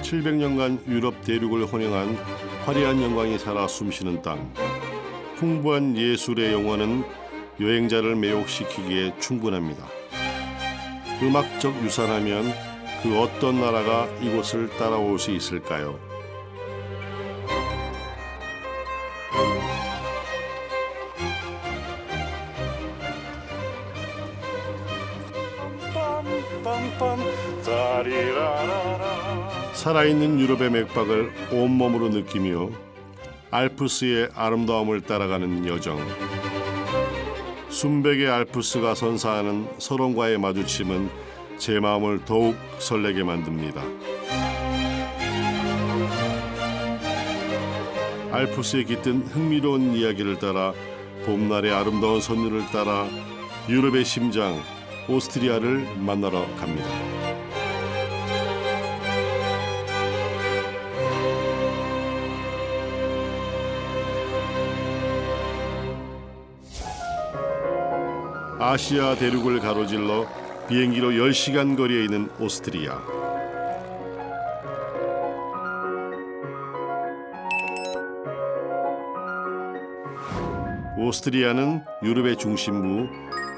(700년간) 유럽 대륙을 혼영한 화려한 영광이 살아 숨쉬는 땅. 풍부한 예술의 영화는 여행자를 매혹시키기에 충분합니다. 음악적 유산하면 그 어떤 나라가 이곳을 따라올 수 있을까요? 살아있는 유럽의 맥박을 온몸으로 느끼며 알프스의 아름다움을 따라가는 여정. 순백의 알프스가 선사하는 서론과의 마주침은 제 마음을 더욱 설레게 만듭니다. 알프스에 깃든 흥미로운 이야기를 따라 봄날의 아름다운 선율을 따라 유럽의 심장 오스트리아를 만나러 갑니다. 아시아 대륙을 가로질러 비행기로 10시간 거리에 있는 오스트리아. 오스트리아는 유럽의 중심부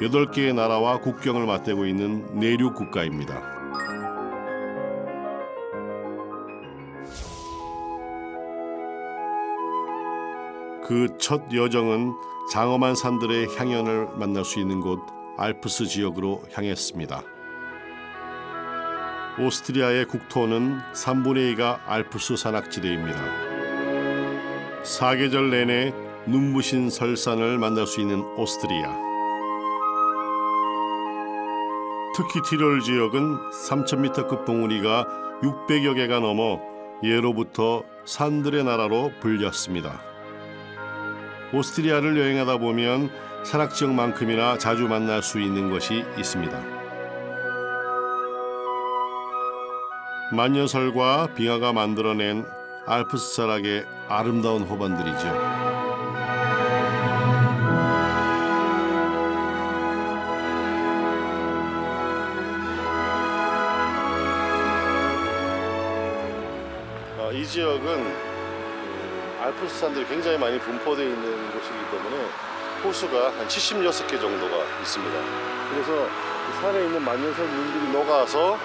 8개의 나라와 국경을 맞대고 있는 내륙 국가입니다. 그 첫 여정은 장엄한 산들의 향연을 만날 수 있는 곳 알프스 지역으로 향했습니다. 오스트리아의 국토는 3분의 2가 알프스 산악지대입니다. 사계절 내내 눈부신 설산을 만날 수 있는 오스트리아. 특히 티롤 지역은 3,000m급 봉우리가 600여 개가 넘어 예로부터 산들의 나라로 불렸습니다. 오스트리아를 여행하다 보면 산악 지역만큼이나 자주 만날 수 있는 것이 있습니다. 만년설과 빙하가 만들어낸 알프스 산악의 아름다운 호반들이죠. 이 지역은 알프스 산들이 굉장히 많이 분포되어 있는 곳이기 때문에 호수가 한 76개 정도가 있습니다. 그래서 산에 있는 만년설 눈들이 녹아서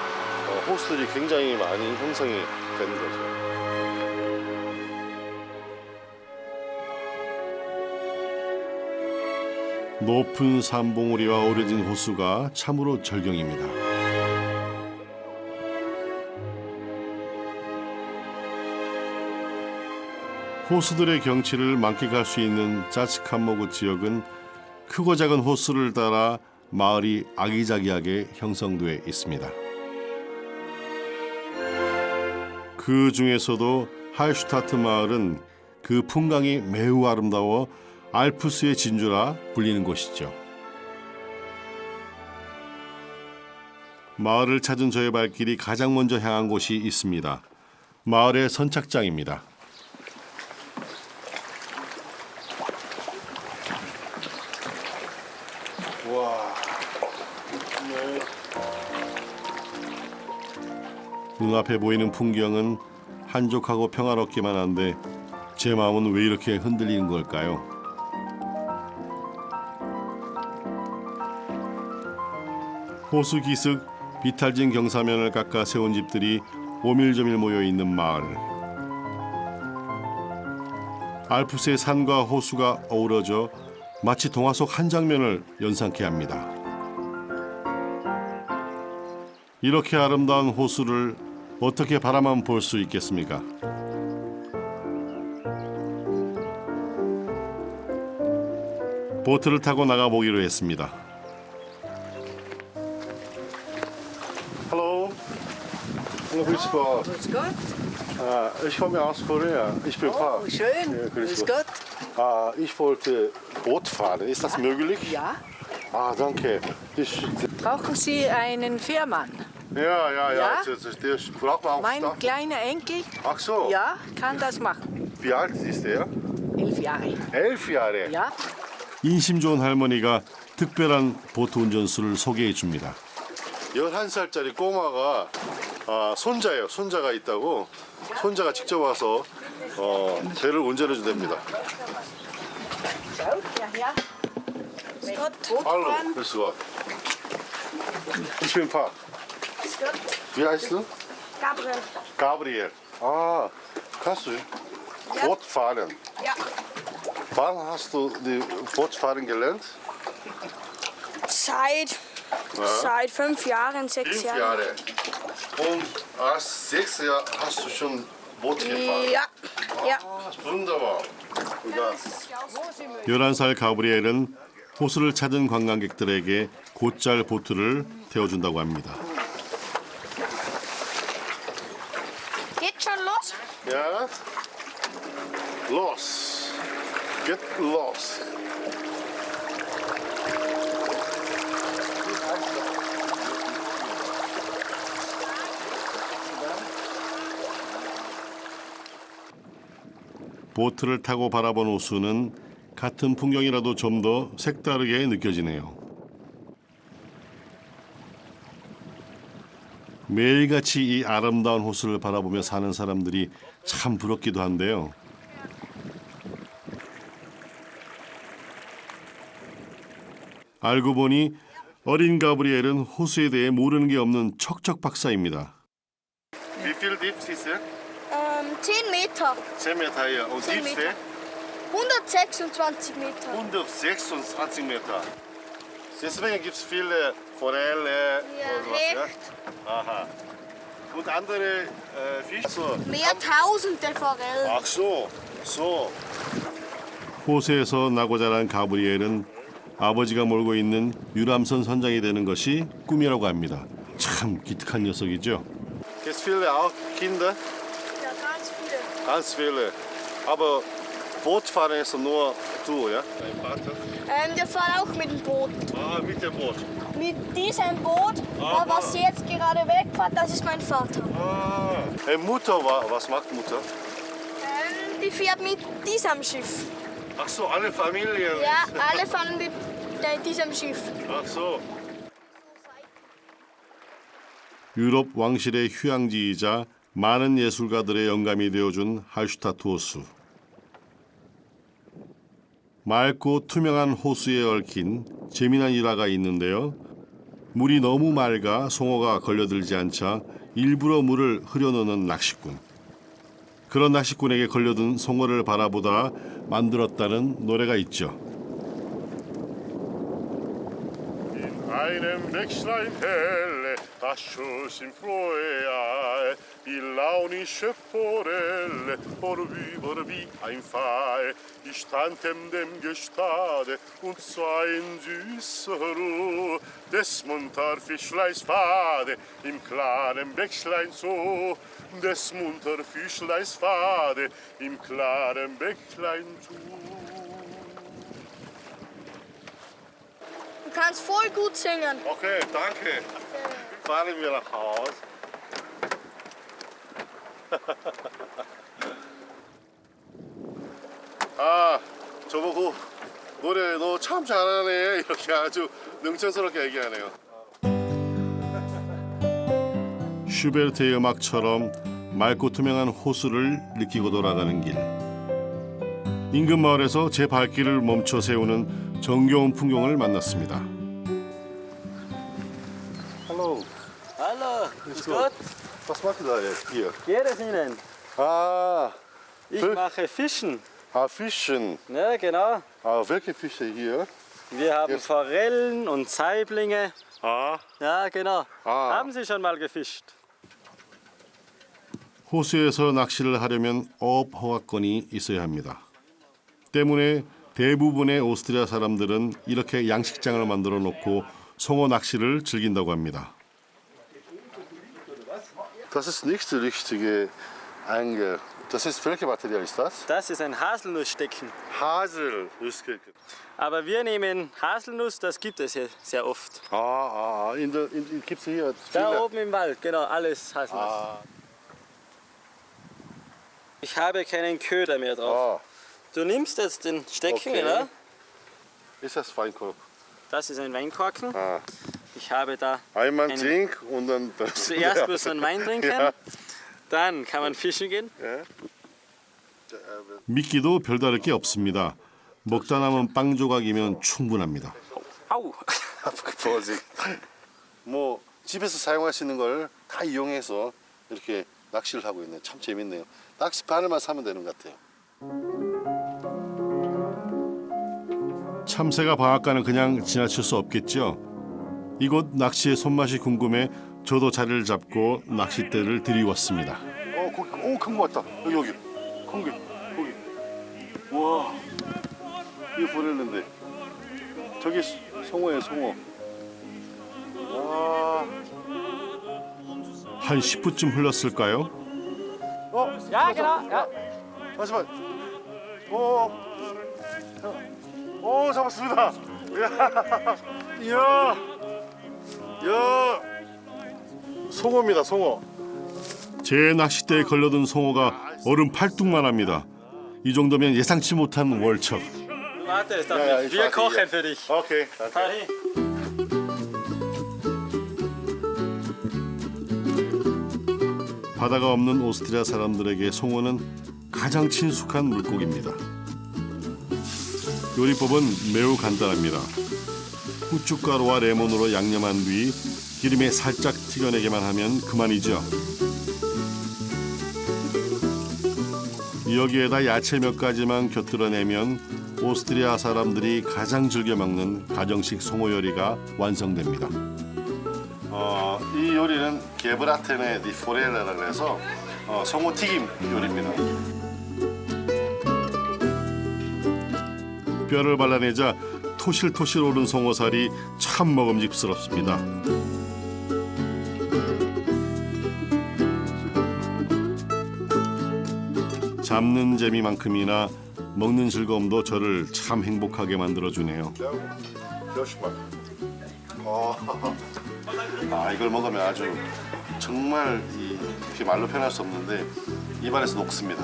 호수들이 굉장히 많이 형성이 되는 거죠. 높은 산봉우리와 어우러진 호수가 참으로 절경입니다. 호수들의 경치를 만끽할 수 있는 자츠칸모그 지역은 크고 작은 호수를 따라 마을이 아기자기하게 형성돼 있습니다. 그 중에서도 할슈타트 마을은 그 풍광이 매우 아름다워 알프스의 진주라 불리는 곳이죠. 마을을 찾은 저의 발길이 가장 먼저 향한 곳이 있습니다. 마을의 선착장입니다. 눈앞에 보이는 풍경은 한적하고 평화롭기만 한데 제 마음은 왜 이렇게 흔들리는 걸까요? 호수 기슭 비탈진 경사면을 깎아 세운 집들이 오밀조밀 모여 있는 마을. 알프스의 산과 호수가 어우러져 마치 동화 속 한 장면을 연상케 합니다. 이렇게 아름다운 호수를 어떻게 바라만 볼 수 있겠습니까? 보트를 타고 나가보기로 했습니다. Hallo, grüß Gott. Grüß Gott. Ich komme aus Korea. Ich bin Pfarrer. Oh, schön. Ja, Grüß Gott. Ich wollte Boot fahren. Ist das möglich? Ja. Danke. Brauchen Sie einen Fährmann? Ja, ja, ja. Ja? Der fragt mal Mein auf. kleiner Enkel, Ach so. ja, kann das machen. Wie alt ist der? 11 Jahre. 11 Jahre. Ja. 인심 좋은 할머니가 특별한 보트 운전수를 소개해 줍니다. 11살짜리 꼬마가 손자예요. 손자가 있다고. 손자가 직접 와서 배를 운전해 준답니다. Zo, ja, ja. Scott, Hallo, grüß Gott. Ich bin Pap. Scott, Wie heißt du? Gabriel. Gabriel. Ah, kannst du Boot fahren? Ja. Wann hast du die Bootfahren gelernt? Seit 5 Jahren, 6 5 Jahren. Jahre. Und als 6 Jahr hast du schon Boot gefahren? Ja, ja. Ah, wunderbar. Ja. 11살 가브리엘은 호수를 찾은 관광객들에게 곧잘 보트를 태워준다고 합니다. Geht schon los? Ja. Los. Get los. 보트를 타고 바라본 호수는 같은 풍경이라도 좀 더 색다르게 느껴지네요. 매일같이 이 아름다운 호수를 바라보며 사는 사람들이 참 부럽기도 한데요. 알고 보니 어린 가브리엘은 호수에 대해 모르는 게 없는 척척 박사입니다. Wie viel Dips ist er? 10 Meter. 10 Meter hier. Und 10 Diepste? Meter. 126 Meter. 126 Meter. Deswegen gibt es viele Forelle Ja, und was, ja? Hecht. Aha. Und andere Fische? So. Mehr Tausende Forellen. Ach so, so. 호수에서 나고 자란 가브리엘은 아버지가 몰고 있는 유람선 선장이 되는 것이 꿈이라고 합니다. 참 기특한 녀석이죠. Gibt viele auch Kinder? Ja, ganz viele. Ganz viele. Aber Bootfahren ist nur du, ja? Dein Vater? Wir fahren auch mit dem Boot. Ah, mit dem Boot. Mit diesem Boot, was jetzt gerade wegfährt, das ist mein Vater. Ah. Mutter, was macht Mutter? Die fährt mit diesem Schiff. Ach so, alle Familien. Ja, alle fahren mit diesem Schiff. Ach so. 유럽 왕실의 휴양지이자 많은 예술가들의 영감이 되어준 할슈타트 호수. 맑고 투명한 호수에 얽힌 재미난 일화가 있는데요. 물이 너무 맑아 송어가 걸려들지 않자 일부러 물을 흐려놓는 낚시꾼. 그런 낚시꾼에게 걸려든 송어를 바라보다 만들었다는 노래가 있죠. Einem Bächlein helle, das Schuss im Frohe, die launische Forelle, vorüber wie ein Pfeil. Ich stand dem Gestade und sah in süßer Ruhe des Munterfischleins Pfade im klaren Bächlein so, des Munterfischleins Pfade im klaren Bächlein so. Du kannst voll gut singen. Okay, danke. Fahren wir nach Hause. 아, 저보고 노래 너 참 잘하네 이렇게 아주 능청스럽게 얘기하네요. 슈베르트의 음악처럼 맑고 투명한 호수를 느끼고 돌아가는 길. 인근 마을에서 제 발길을 멈춰 세우는 정겨운 풍경을 만났습니다. Hallo, Hallo, grüß Gott. was macht ihr da jetzt hier? Geht es Ihnen? Ah, Ich Fisch. mache Fischen. Fischen. Ja, genau. Welche Fische hier? Wir haben Jetzt. Forellen und Saiblinge. 아, Ja, genau. Ah. Haben Sie schon mal gefischt? 호수에서 낚시를 하려면 어업 허가권이 있어야 합니다. 때문에 대부분의 오스트리아 사람들은 이렇게 양식장을 만들어 놓고 송어 낚시를 즐긴다고 합니다. das ist nicht die richtige Das ist welche Material ist das? Das ist ein Haselnussstecken. Hasel. Aber wir nehmen Haselnuss, das gibt es hier sehr oft. Gibt's hier? Da viele? oben im Wald, genau, alles Haselnuss. Ah, Ich habe keinen Köder mehr drauf. Du nimmst jetzt den Stecken, Okay. oder? ist das Feinkorb? Das ist ein Weinkorken. Ah. Ich habe da Einmal Eine- trink und dann das. zuerst muss man Wein trinken, Ja. dann kann man fischen gehen. 미끼도 별다를 게 없습니다. 먹다 남은 빵 조각이면 충분합니다. Au! Vorsicht. 뭐 집에서 사용할 수 있는 걸 다 이용해서 이렇게 낚시를 하고 있네요. 참 재밌네요. 낚시 바늘만 사면 되는 것 같아요. 참새가 방앗간을 그냥 지나칠 수 없겠죠. 이곳 낚시의 손맛이 궁금해 저도 자리를 잡고 낚싯대를 들이웠습니다. 큰 거 같다. 여기 큰 게. 거기. 와, 이거 보냈는데. 저기 송어예요, 송어. 와. 한 10분쯤 흘렀을까요? Ja, genau. Ja. 잠시만. 오, 잡았습니다. 이야. 이야. 송어입니다, 송어. 제 낚싯대에 걸려든 송어가 어른 팔뚝만 합니다. 이 정도면 예상치 못한 월척. Warte, es darf Ja, ja, nicht. ich Wir warte kochen hier. für dich. 오케이. danke. Harry. 바다가 없는 오스트리아 사람들에게 송어는 가장 친숙한 물고기입니다. 요리법은 매우 간단합니다. 후춧가루와 레몬으로 양념한 뒤 기름에 살짝 튀겨내기만 하면 그만이죠. 여기에다 야채 몇 가지만 곁들여내면 오스트리아 사람들이 가장 즐겨 먹는 가정식 송어 요리가 완성됩니다. 이 요리는 게브라테네 디 포렐라라고 해서 송어 튀김 요리입니다. 뼈를 발라내자 토실토실 오른 송어살이 참 먹음직스럽습니다. 잡는 재미만큼이나 먹는 즐거움도 저를 참 행복하게 만들어주네요. 이걸 먹으면 아주 정말 이렇게 말로 표현할 수 없는데 입안에서 녹습니다.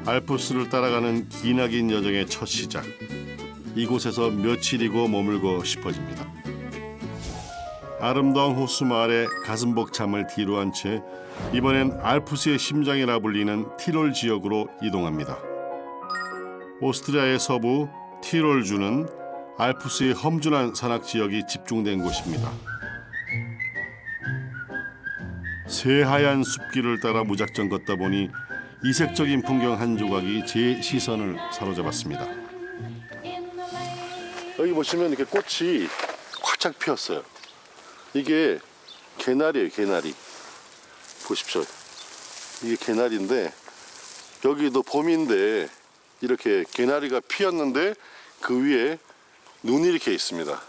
알프스를 따라가는 기나긴 여정의 첫 시작. 이곳에서 며칠이고 머물고 싶어집니다. 아름다운 호수 마을에 가슴 벅참을 뒤로 한 채 이번엔 알프스의 심장이라 불리는 티롤 지역으로 이동합니다. 오스트리아의 서부 티롤주는 알프스의 험준한 산악 지역이 집중된 곳입니다. 새하얀 숲길을 따라 무작정 걷다 보니 이색적인 풍경 한 조각이 제 시선을 사로잡았습니다. 여기 보시면 이렇게 꽃이 활짝 피었어요. 이게 개나리예요, 개나리. 보십시오. 이게 개나리인데 여기도 봄인데 이렇게 개나리가 피었는데 그 위에 눈이 이렇게 있습니다.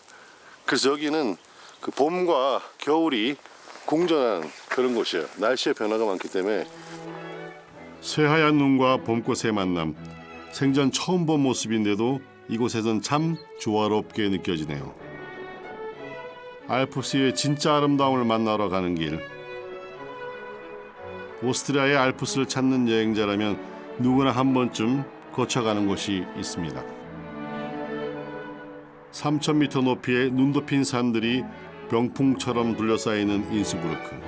그래서 여기는 그 봄과 겨울이 공존한 그런 곳이에요. 날씨의 변화가 많기 때문에. 새하얀 눈과 봄꽃의 만남. 생전 처음 본 모습인데도 이곳에선 참 조화롭게 느껴지네요. 알프스의 진짜 아름다움을 만나러 가는 길. 오스트리아의 알프스를 찾는 여행자라면 누구나 한 번쯤 거쳐가는 곳이 있습니다. 3,000m 높이의 눈 덮인 산들이 병풍처럼 둘러싸이는 인스부르크.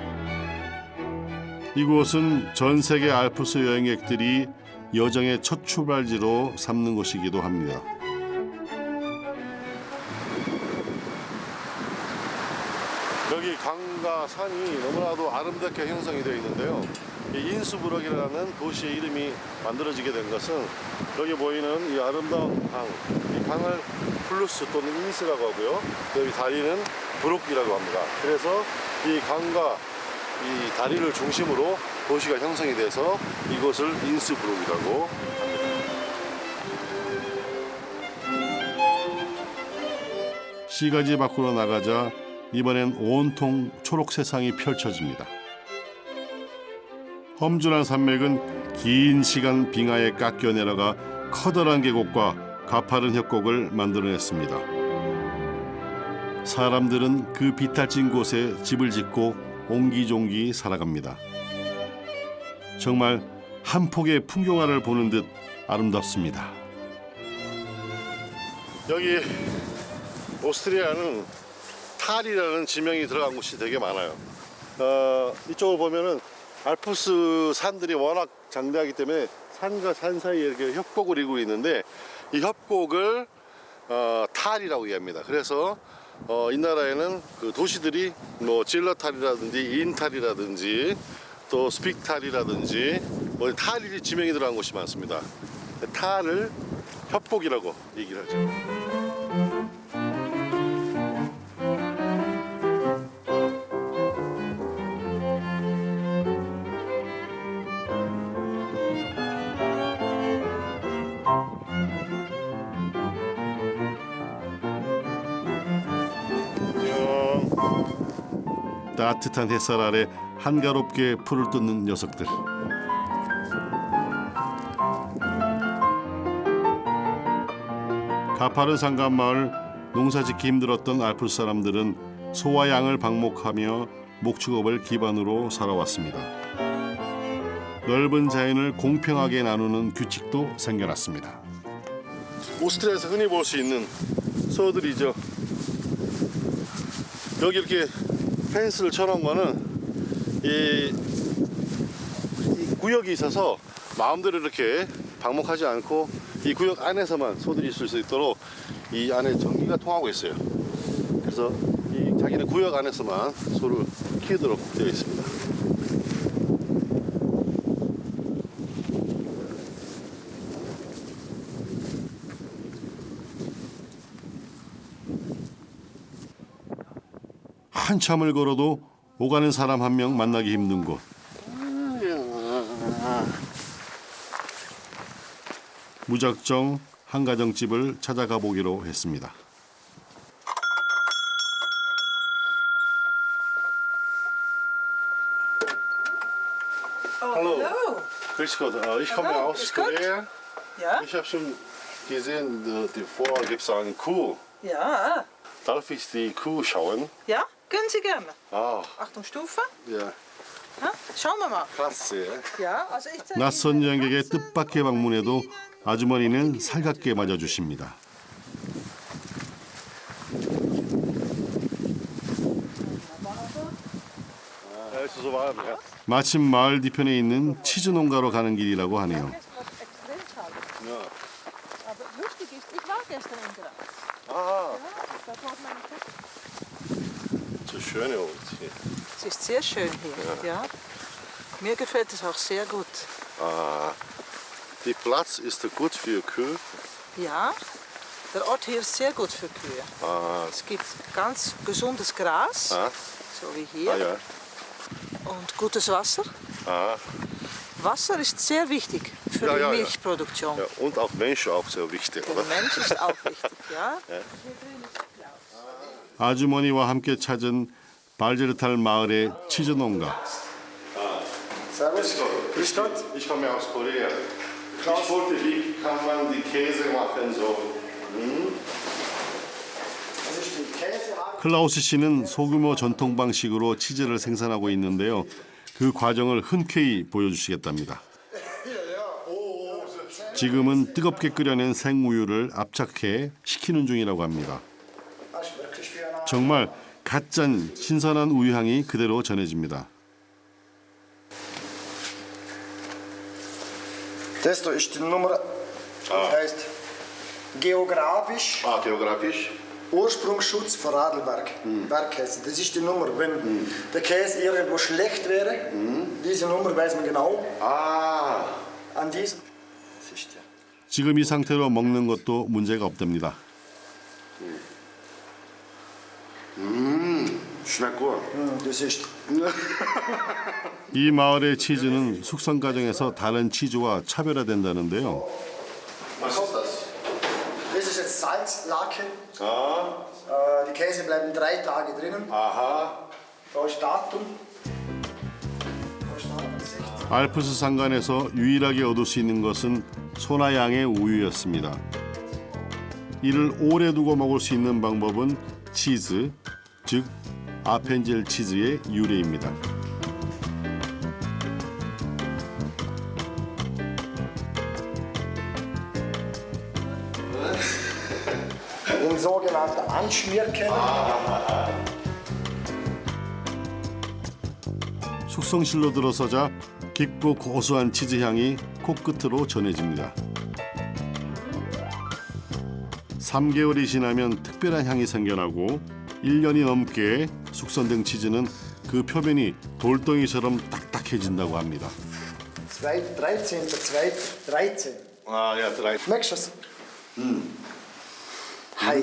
이곳은 전 세계 알프스 여행객들이 여정의 첫 출발지로 삼는 곳이기도 합니다. 여기 강과 산이 너무나도 아름답게 형성이 되어 있는데요. 이 인스부르크라는 도시의 이름이 만들어지게 된 것은 여기 보이는 이 아름다운 강, 이 강을 플루스 또는 인스라고 하고요. 여기 다리는 브룩이라고 합니다. 그래서 이 강과 이 다리를 중심으로 도시가 형성이 돼서 이곳을 인스부르크라고 합니다. 시가지 밖으로 나가자 이번엔 온통 초록 세상이 펼쳐집니다. 험준한 산맥은 긴 시간 빙하에 깎여 내려가 커다란 계곡과 가파른 협곡을 만들어냈습니다. 사람들은 그 비탈진 곳에 집을 짓고 옹기종기 살아갑니다. 정말 한 폭의 풍경화를 보는 듯 아름답습니다. 여기 오스트리아는 탈이라는 지명이 들어간 곳이 되게 많아요. 이쪽을 보면은 알프스 산들이 워낙 장대하기 때문에 산과 산 사이에 이렇게 협곡을 이루고 있는데 이 협곡을 탈이라고 이해합니다. 그래서 이 나라에는 그 도시들이 뭐 질러탈이라든지 인탈이라든지 또 스픽탈이라든지 뭐 탈이 지명이 들어간 곳이 많습니다. 탈을 협곡이라고 얘기를 하죠. 따뜻한 햇살 아래 한가롭게 풀을 뜯는 녀석들. 가파른 산간 마을, 농사짓기 힘들었던 알프스 사람들은 소와 양을 방목하며 목축업을 기반으로 살아왔습니다. 넓은 자연을 공평하게 나누는 규칙도 생겨났습니다. 오스트리아에서 흔히 볼 수 있는 소들이죠. 여기 이렇게 펜스를 쳐놓은 거는 이 구역이 있어서 마음대로 이렇게 방목하지 않고 이 구역 안에서만 소들이 있을 수 있도록 이 안에 전기가 통하고 있어요. 그래서 이 자기네 구역 안에서만 소를 키우도록 되어 있습니다. 한참을 걸어도 오가는 사람 한 명 만나기 힘든 곳. 무작정 한 가정집을 찾아가 보기로 했습니다. Hallo. Grüß Gott. Ich komme Hallo, aus grüß Gott. Korea. Ja? Ich habe schon gesehen, davor gibt es eine Kuh. Ja. Darf ich die Kuh schauen? Ja, können Sie gerne. Ah, Achtung, Stufe. ja. Ja? Schauen wir mal. Klasse. Ja, also ich zeige 낯선 Ihnen 여행객의 ganz, 뜻밖의 방문에도 아주머니는 살갑게 맞아주십니다. Ja, ist so warm, ja. 마침 마을 뒤편에 있는 치즈 농가로 가는 길이라고 하네요. Ja. Aber lustig ist, ich war gestern in Graz. Ah, Das hat meine Tochter. so schöne Ort hier. Es ist sehr schön hier. Ja. Mir gefällt es auch sehr gut. Ah, die Platz ist gut für Kühe. Ja, der Ort hier ist sehr gut für Kühe. Ah, Es gibt ganz gesundes Gras, ah, so wie hier, ah ja. und gutes Wasser. Ah, Wasser ist sehr wichtig für Ja, die ja, ja. Milchproduktion. ja. Und auch Mensch auch sehr wichtig, Der oder? Mensch ist auch wichtig, ja. 아주머니와 함께 찾은 발제르탈 마을의 치즈 농가. Servus. Grüß Gott. Ich komme aus Korea. Ich wollte, wie kann man die Käse machen so? 클라우스 씨는 소규모 전통 방식으로 치즈를 생산하고 있는데요. 그 과정을 흔쾌히 보여주시겠답니다. 지금은 뜨겁게 끓여낸 생우유를 압착해 식히는 중이라고 합니다. 정말 갓 짠 신선한 우유향이 그대로 전해집니다. Das da ist die Nummer, heißt geografisch Ah, geografisch. Ursprungsschutz für Radlberg. Bergkäse. Das ist die Nummer. Wenn der Käse irgendwo schlecht wäre, diese Nummer weiß man genau. Ah, An diesem. Das ist der. 지금 이 상태로 먹는 것도 문제가 없답니다. schmeckt gut. Das ist. 이 마을의 치즈는 숙성 과정에서 다른 치즈와 차별화된다는데요. Was ist das? Das ist jetzt Salzlake. Ah, Die Käse bleiben 3 Tage drinnen. aha. Da ist Datum. Da ist Datum 16. 알프스 산간에서 유일하게 얻을 수 있는 것은 소나양의 우유였습니다. 이를 오래 두고 먹을 수 있는 방법은 치즈, 즉 아펜젤 치즈의 유래입니다. Den sogenannten Anschmierkeller. 숙성실로 들어서자 깊고 고소한 치즈 향이 코끝으로 전해집니다. 3개월이 지나면 특별한 향이 생겨나고 1년이 넘게 숙성된 치즈는 그 표면이 돌덩이처럼 딱딱해진다고 합니다. 13. 아, 야, 드라이. Merkst du es? Hei.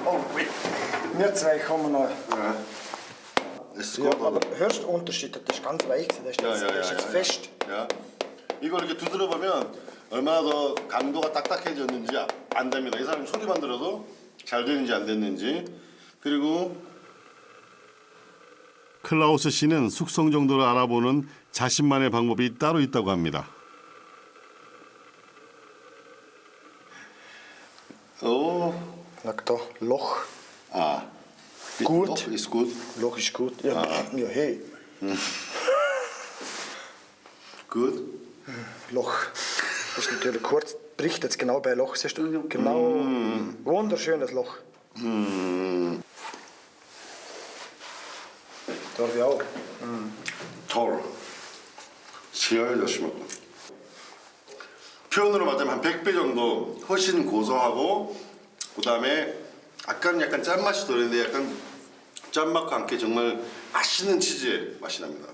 Oh, wir zwei kommen noch. Ist Ja, gut, aber oder? hörst du den Unterschied? Das ist ganz weich, das ist jetzt fest. 야, 이걸 이렇게 두드려 보면 얼마나 더 강도가 딱딱해졌는지 안답니다. 이 사람이 소리만 들어도 잘 되는지 안 됐는지. 그리고 클라우스 씨는 숙성 정도를 알아보는 자신만의 방법이 따로 있다고 합니다. 오, Sag da, Loch. 아, Gut. Loch ist gut. Loch ist gut. Ja, ja hey. Gut. Loch. Das ist natürlich kurz, bricht jetzt genau bei Loch. Siehst du? Genau. Wunderschönes Loch. Da habe ich auch. toll. 제일 열심히 먹고. 표현으로 말하자면 한 100배 정도 훨씬 고소하고 그다음에 약간 짠맛이 도는데 약간 짠맛과 함께 정말 맛있는 치즈의 맛이 납니다.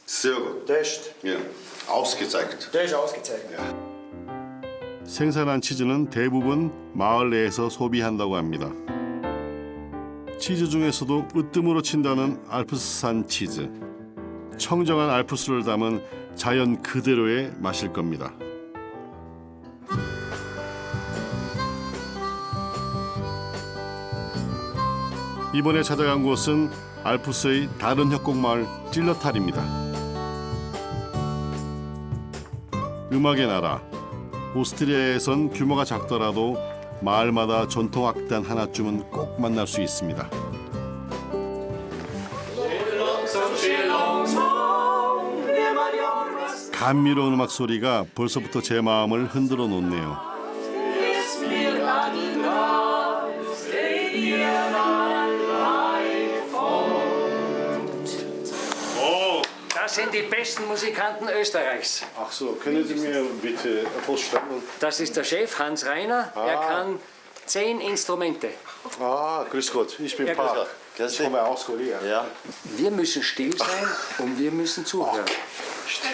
Sehr gut. Das Ja, ausgezeichnet. ist ausgezeichnet. 생산한 치즈는 대부분 마을 내에서 소비한다고 합니다. 치즈 중에서도 으뜸으로 친다는 알프스산 치즈. 청정한 알프스를 담은 자연 그대로의 맛일 겁니다. 이번에 찾아간 곳은 알프스의 다른 협곡마을 찔러탈입니다. 음악의 나라 오스트리아에선 규모가 작더라도 마을마다 전통 악단 하나쯤은 꼭 만날 수 있습니다. 감미로운 음악 소리가 벌써부터 제 마음을 흔들어 놓네요. Das sind die besten Musikanten Österreichs. Ach so, können Sie mir bitte vorstellen? Das ist der Chef Hans Reiner. Er kann 10 Instrumente. Ah, grüß Gott, ich bin Ja, Pater. Ich komme aus Korea. Ja. Wir müssen still sein und wir müssen zuhören.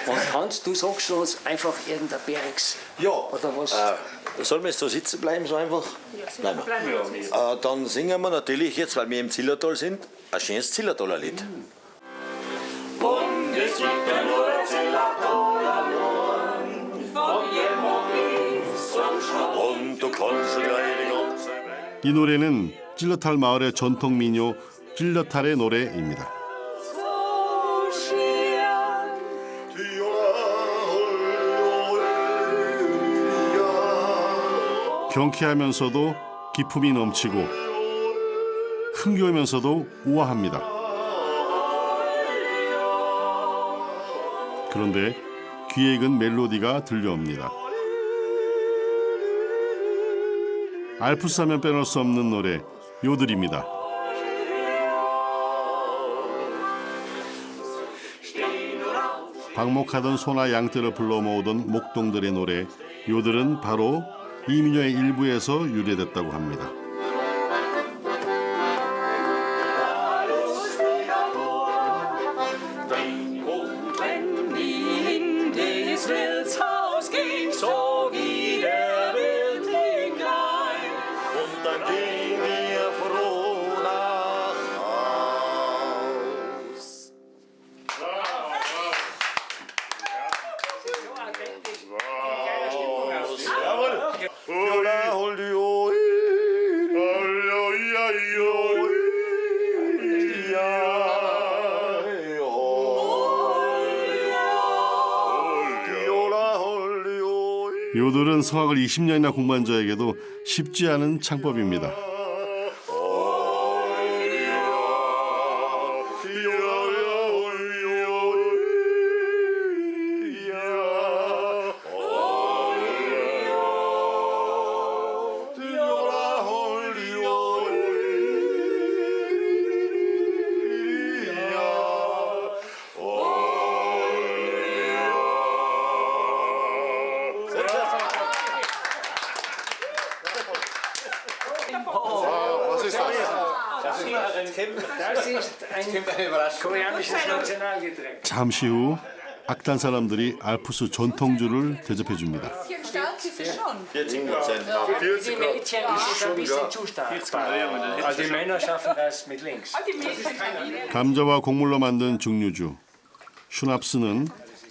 Und Hans, du sagst uns einfach irgendein Bergs. Ja, Oder was? sollen wir jetzt so sitzen bleiben, so einfach? Ja, bleiben wir. Dann singen wir natürlich jetzt, weil wir im Zillertal sind, ein schönes Zillertaler Lied. Und du kannst gleich die ganze Welt. 이 노래는 찔러탈 마을의 전통 민요 찔러탈의 노래입니다. 경쾌하면서도 기품이 넘치고 흥겨우면서도 우아합니다. 그런데 귀에 익은 멜로디가 들려옵니다. 알프스 하면 빼놓을 수 없는 노래 요들입니다. 방목하던 소나 양떼를 불러 모으던 목동들의 노래 요들은 바로 이 민요의 일부에서 유래됐다고 합니다. Und dann gehen wir froh nach Haus. Jawohl. Jola, hol die Ohren. 요들은 성악을 20년이나 공부한 저에게도 쉽지 않은 창법입니다. Das ist ein koreanisches Nationalgetränk. 잠시 후 악단 사람들이 알프스 전통주를 대접해 줍니다. Die Mädchen ist es ein bisschen zu stark. Also die Männer schaffen das mit links. 감자와 곡물로 만든 증류주 슈납스는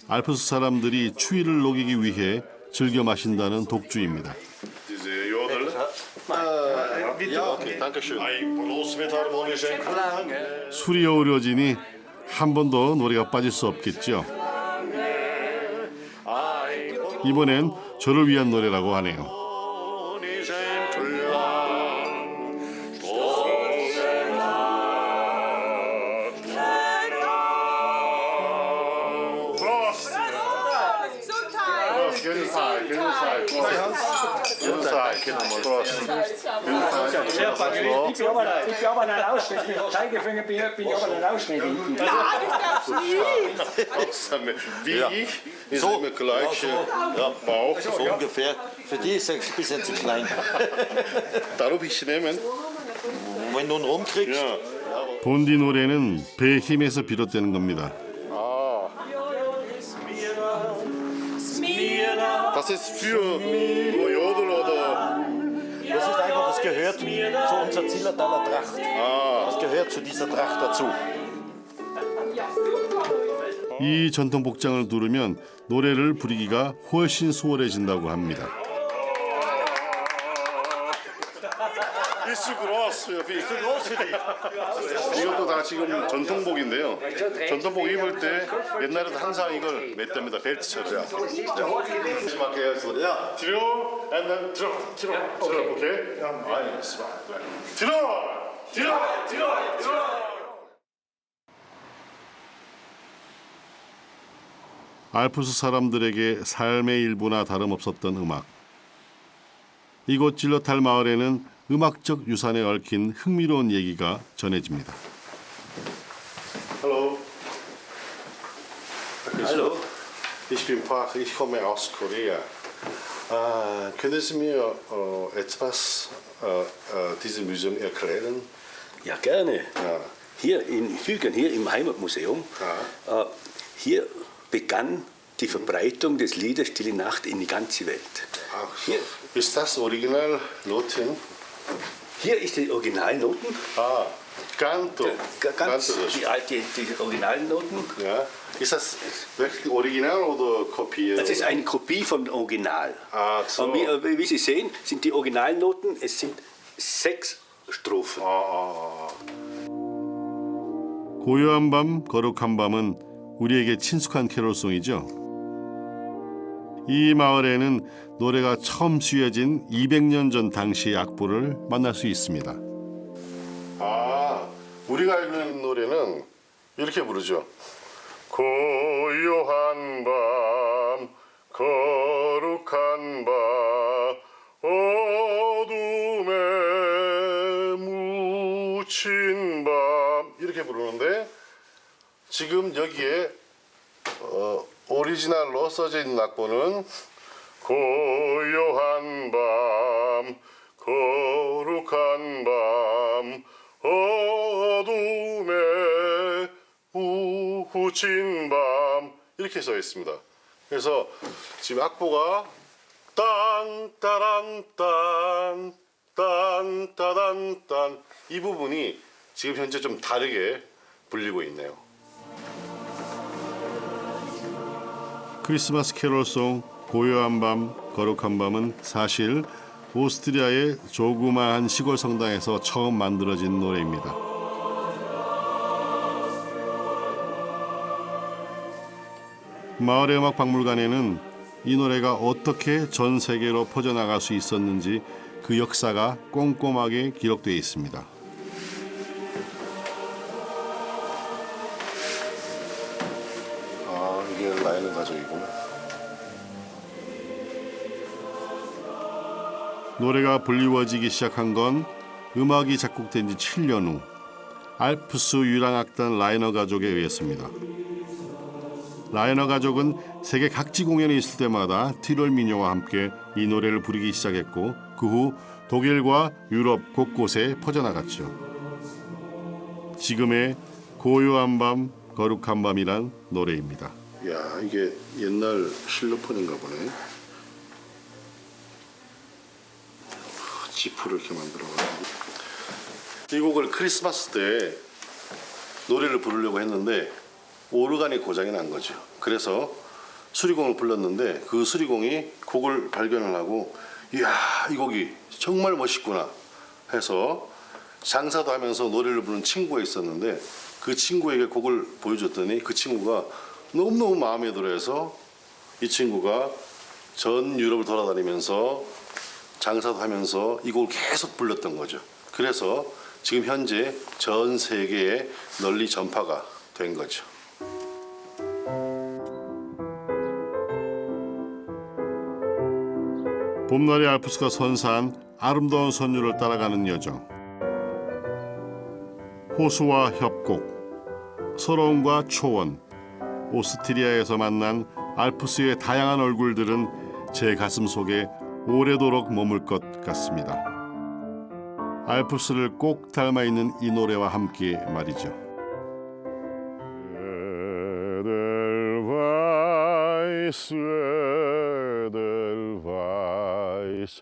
알프스 사람들이 추위를 녹이기 위해 즐겨 마신다는 독주입니다. Diese Jodel. Ja, okay, danke schön. Ein Bloß mit Harmonie schenken. 술이 어우러지니 한 번 더 노래가 빠질 수 없겠죠. 이번엔 저를 위한 노래라고 하네요. Ich bin aber ein Ausschnitt. Mit Zeigefinger bin ich aber ein Ausschnitt. Wie ich, ist immer gleich. Ja, Bauch. So ungefähr. Für die ist es ein bisschen zu klein. Darf ich nehmen? Wenn du ihn rumkriegst, Ja. 본디 노래는 배의 힘에서 비롯되는 겁니다. Das ist für Jodel oder? das ist einfach, das gehört zu unserer Zillertaler Tracht. Das gehört zu dieser Tracht dazu. 이 전통 복장을 두르면 노래를 부르기가 훨씬 수월해진다고 합니다. Ist zu groß für dich. 이것도 다 지금 전통복인데요. 전통복 입을 때 옛날에는 항상 이걸 맸답니다. 벨트처럼. 마지막에 해서 야 뒤로, and then 뒤로, 오케이? 아니, 뒤로. 알프스 사람들에게 삶의 일부나 다름없었던 음악. 이곳 질러탈 마을에는 음악적 유산에 얽힌 흥미로운 얘기가 전해집니다. Hallo. Hallo. Ich bin Park, ich komme aus Korea. Können Sie mir etwas diesem Museum erklären? Ja, gerne. Ja. Hier in Hügern, hier im Heimatmuseum, hier begann die Verbreitung des Liedes Stille Nacht in die ganze Welt. Ach, ist das Original Noten? Hier ist die Originalnoten, Canto. ganz Canto. die Originalnoten. Ja. Ist das wirklich Original oder Kopie? Das ist eine Kopie vom Original. Ach so. Und wie Sie sehen, sind die Originalnoten, es sind 6 Strophen. 고요한 밤, 거룩한 밤은 우리에게 친숙한 캐롤송이죠. 이 마을에는 노래가 처음 쓰여진 200년 전 당시의 악보를 만날 수 있습니다. 우리가 알고 있는 노래는 이렇게 부르죠. 고요한 밤, 거룩한 밤, 어둠에 묻힌 밤 이렇게 부르는데 지금 여기에 오리지널로 써져 있는 악보는 고요한 밤, 거룩한 밤, 어둠에 묻힌 밤 이렇게 써 있습니다. 그래서 지금 악보가 딴따란딴 딴따단딴 이 부분이 지금 현재 좀 다르게 불리고 있네요. 크리스마스 캐롤송 고요한 밤, 거룩한 밤은 사실 오스트리아의 조그마한 시골 성당에서 처음 만들어진 노래입니다. 마을의 음악 박물관에는 이 노래가 어떻게 전 세계로 퍼져나갈 수 있었는지 그 역사가 꼼꼼하게 기록되어 있습니다. 아, 이게 라이너 가족이구나. 노래가 불리워지기 시작한 건 음악이 작곡된 지 7년 후 알프스 유랑악단 라이너 가족에 의했습니다. 라이너 가족은 세계 각지 공연이 있을 때마다 티롤 민요와 함께 이 노래를 부르기 시작했고 그 후 독일과 유럽 곳곳에 퍼져나갔죠. 지금의 고요한 밤, 거룩한 밤이란 노래입니다. 야, 이게 옛날 실로폰인가 보네. 지프를 이렇게 만들어가지고. 이 곡을 크리스마스 때 노래를 부르려고 했는데 오르간이 고장이 난 거죠. 그래서 수리공을 불렀는데 그 수리공이 곡을 발견을 하고 이야, 이 곡이 정말 멋있구나 해서 장사도 하면서 노래를 부르는 친구가 있었는데 그 친구에게 곡을 보여줬더니 그 친구가 너무너무 마음에 들어해서 이 친구가 전 유럽을 돌아다니면서 장사도 하면서 이 곡을 계속 불렀던 거죠. 그래서 지금 현재 전 세계에 널리 전파가 된 거죠. 봄날의 알프스가 선사한 아름다운 선율을 따라가는 여정. 호수와 협곡, 서러움과 초원, 오스트리아에서 만난 알프스의 다양한 얼굴들은 제 가슴 속에 오래도록 머물 것 같습니다. 알프스를 꼭 닮아 있는 이 노래와 함께 말이죠. Edelweiss,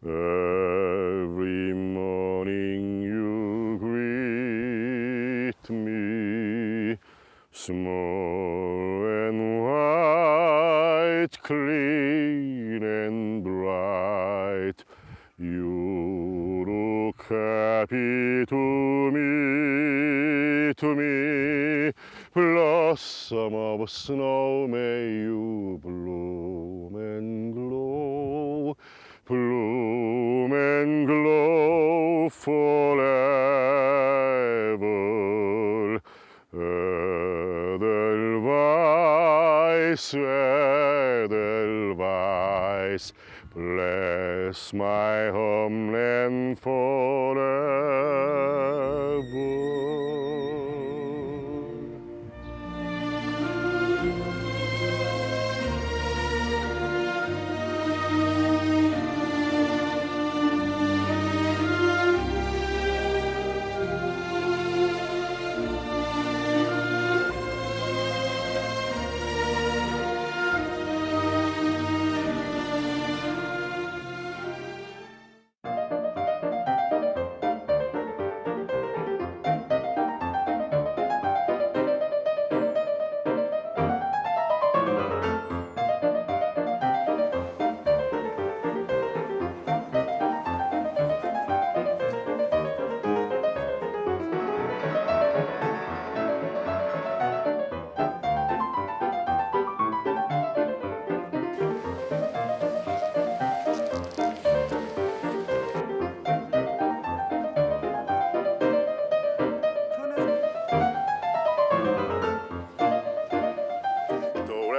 every morning you greet me, small and white, clean and bright, you look happy to me, blossom of snow, may you bloom and glow, bloom and glow forever. Edelweiss, Edelweiss, bless my homeland forever.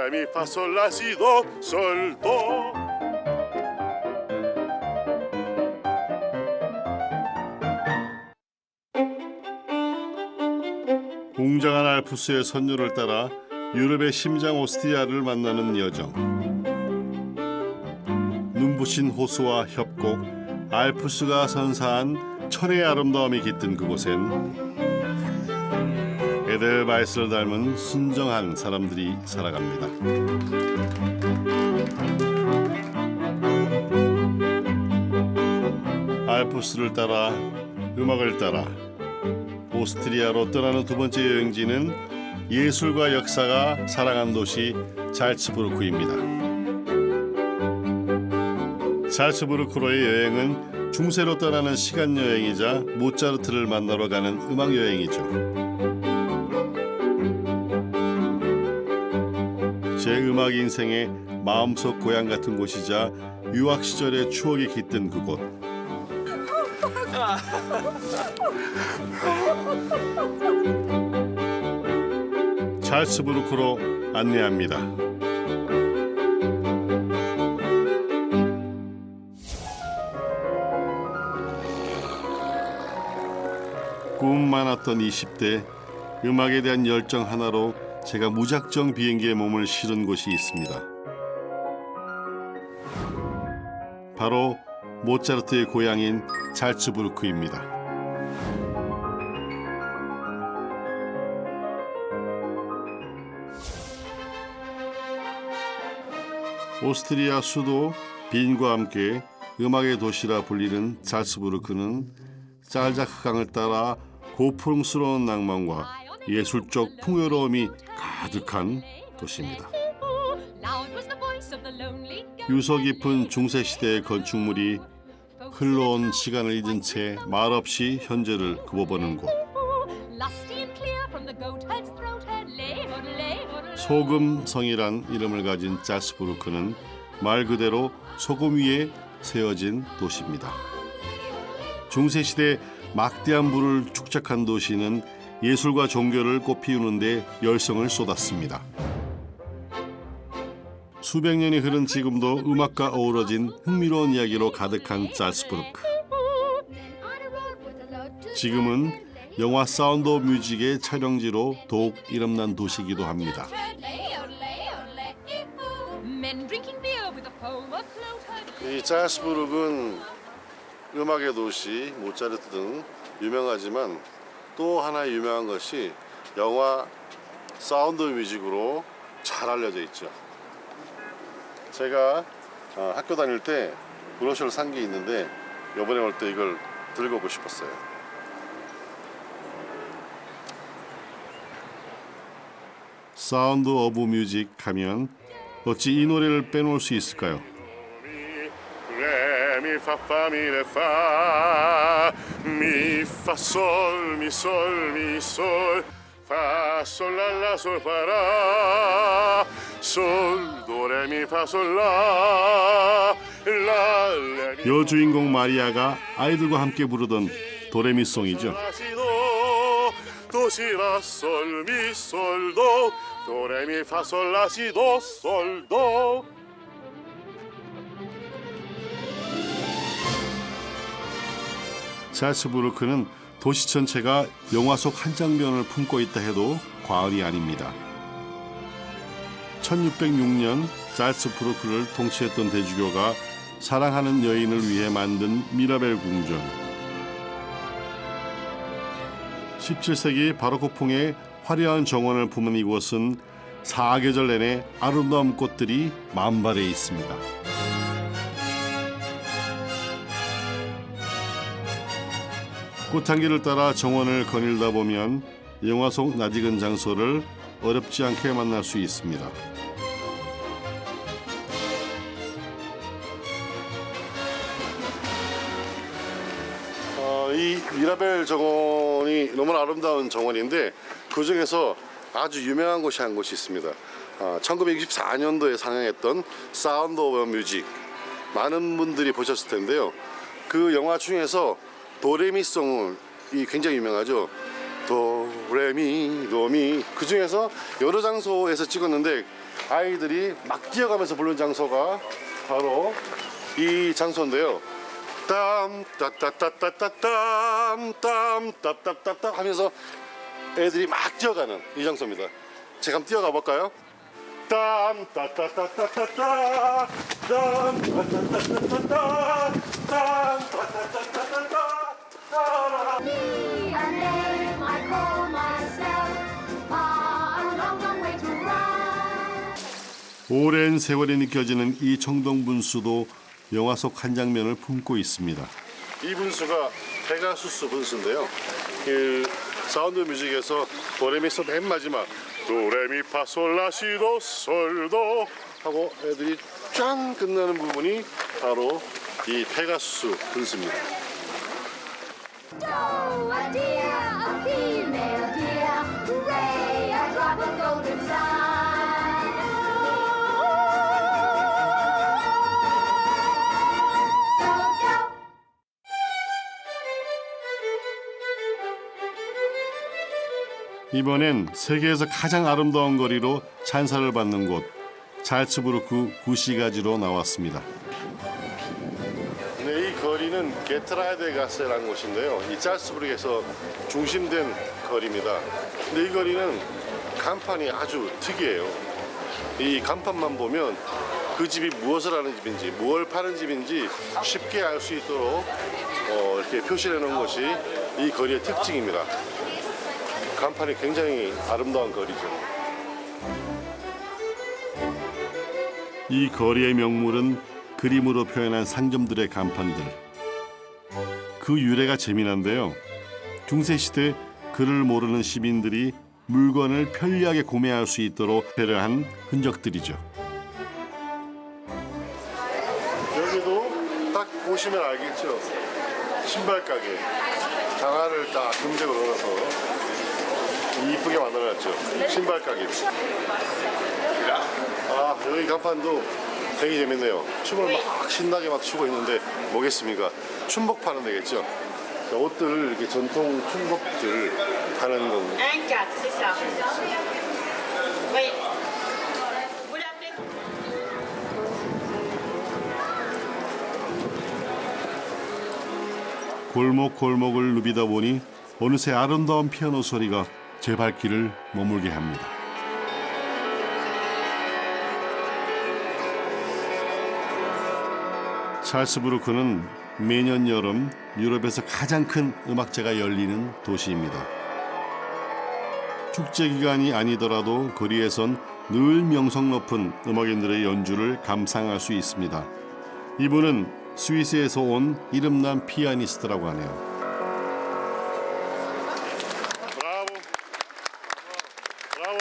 Mi fa sol la si do sol do. 웅장한 알프스의 선율을 따라 유럽의 심장 오스트리아를 만나는 여정. 눈부신 호수와 협곡, 알프스가 선사한 천혜의 아름다움이 깃든 그곳엔 에델바이스를 닮은 순정한 사람들이 살아갑니다. 알프스를 따라 음악을 따라 오스트리아로 떠나는 두 번째 여행지는 예술과 역사가 사랑한 도시 잘츠부르크입니다. 잘츠부르크로의 여행은 중세로 떠나는 시간 여행이자 모차르트를 만나러 가는 음악 여행이죠. 제 음악 인생의 마음속 고향 같은 곳이자 유학 시절의 추억이 깃든 그곳. 잘츠부르크로 안내합니다. 꿈 많았던 20대, 음악에 대한 열정 하나로 제가 무작정 비행기에 몸을 실은 곳이 있습니다. 바로 모차르트의 고향인 잘츠부르크입니다. 오스트리아 수도 빈과 함께 음악의 도시라 불리는 잘츠부르크는 짤자크 강을 따라 고풍스러운 낭만과 예술적 풍요로움이 가득한 도시입니다. 유서 깊은 중세시대의 건축물이 흘러온 시간을 잊은 채 말없이 현재를 굽어보는 곳. 소금성이란 이름을 가진 잘츠부르크는 말 그대로 소금 위에 세워진 도시입니다. 중세시대 막대한 부를 축적한 도시는 예술과 종교를 꽃피우는 데 열성을 쏟았습니다. 수백 년이 흐른 지금도 음악과 어우러진 흥미로운 이야기로 가득한 잘츠부르크. 지금은 영화 사운드 오브 뮤직의 촬영지로 더욱 이름난 도시이기도 합니다. 이 잘츠부르크는 음악의 도시, 모차르트 등 유명하지만 또 하나 유명한 것이 영화 사운드 오브 뮤직으로 잘 알려져 있죠. 제가 학교 다닐 때 브로셔를 산 게 있는데 이번에 올 때 이걸 들고 오고 싶었어요. 사운드 오브 뮤직 하면 어찌 이 노래를 빼놓을 수 있을까요? 레, 미, 파, 파, 미, 레, 파, 미, 파, 솔, 미, 솔, 미, 솔, 파, 솔, 라, 라, 솔, 파, 라, 솔, 도, 레, 미, 파, 솔, 라, 라, 레, 미. 여주인공 마리아가 아이들과 함께 부르던 도레미송이죠. 도, 시, 라, 솔, 미, 솔, 도, 도, 레, 미, 파, 솔, 라, 시, 도, 솔, 도. 잘츠부르크는 도시 전체가 영화 속 한 장면을 품고 있다 해도 과언이 아닙니다. 1606년 잘츠부르크를 통치했던 대주교가 사랑하는 여인을 위해 만든 미라벨 궁전. 17세기 바로크풍의 화려한 정원을 품은 이곳은 사계절 내내 아름다운 꽃들이 만발해 있습니다. 꽃향기를 따라 정원을 거닐다 보면 영화 속 낯익은 장소를 어렵지 않게 만날 수 있습니다. 이 미라벨 정원이 너무나 아름다운 정원인데 그 중에서 아주 유명한 곳이 한 곳이 있습니다. 1964년도에 상영했던 사운드 오브 뮤직, 많은 분들이 보셨을 텐데요. 그 영화 중에서 도레미송이 굉장히 유명하죠. 도레미 도미. 그 중에서 여러 장소에서 찍었는데 아이들이 막 뛰어가면서 부른 장소가 바로 이 장소인데요. 땀 따따따따따 땀 따따따따 하면서 애들이 막 뛰어가는 이 장소입니다. 제가 한번 뛰어가 볼까요? 땀 따따따따따 땀 따따따따따 땀 따따따따따. 오랜 세월이 느껴지는 이 청동 분수도 영화 속 한 장면을 품고 있습니다. 이 분수가 페가수스 분수인데요. 그 사운드 뮤직에서 도레미소 맨 마지막 도레미파솔라시도 솔도 하고 애들이 짠 끝나는 부분이 바로 이 페가수스 분수입니다. 이번엔 세계에서 가장 아름다운 거리로 찬사를 받는 곳 잘츠부르크 구시가지로 나왔습니다. 네, 이 거리는 게트라이데가세라는 곳인데요. 이 잘츠부르크에서 중심된 거리입니다. 근데 이 거리는 간판이 아주 특이해요. 이 간판만 보면 그 집이 무엇을 하는 집인지, 무엇을 파는 집인지 쉽게 알 수 있도록 이렇게 표시해 놓은 것이 이 거리의 특징입니다. 간판이 굉장히 아름다운 거리죠. 이 거리의 명물은 그림으로 표현한 상점들의 간판들. 그 유래가 재미난데요. 중세시대 글을 모르는 시민들이 물건을 편리하게 구매할 수 있도록 배려한 흔적들이죠. 여기도 딱 보시면 알겠죠. 신발 가게. 장화를 딱 금색으로 넣어서 이쁘게 만들어놨죠. 신발 가게. 아, 여기 간판도 되게 재밌네요. 춤을 막 신나게 막 추고 있는데 뭐겠습니까? 춤복 파는 데겠죠. 자, 옷들 이렇게 전통 춤복들 파는 거. 골목골목을 누비다 보니 어느새 아름다운 피아노 소리가 제 발길을 머물게 합니다. 잘츠부르크는 매년 여름 유럽에서 가장 큰 음악제가 열리는 도시입니다. 축제 기간이 아니더라도 거리에선 늘 명성 높은 음악인들의 연주를 감상할 수 있습니다. 이분은 스위스에서 온 이름난 피아니스트라고 하네요. 브라보. 브라보.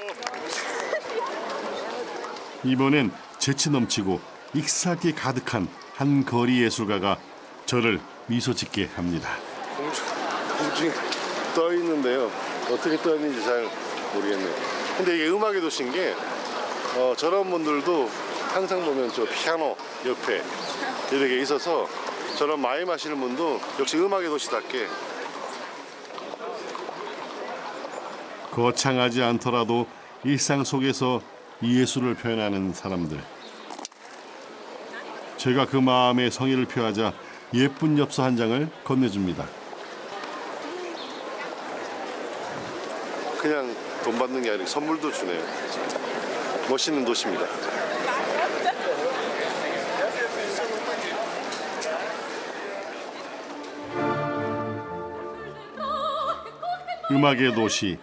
이번엔 재치 넘치고 익살기 가득한 한 거리 예술가가 저를 미소 짓게 합니다. 공중에 떠 있는데요. 어떻게 떠 있는지 잘 모르겠네요. 근데 이게 음악의 도시인 게 저런 분들도 항상 보면 저 피아노 옆에 이렇게 있어서 저런 많이 마시는 분도 역시 음악의 도시답게 거창하지 않더라도 일상 속에서 예술을 표현하는 사람들. 제가 그 마음에 성의를 표하자 예쁜 엽서 한 장을 건네줍니다. 그냥 돈 받는 게 아니라 선물도 주네요. 멋있는 도시입니다. 음악의 도시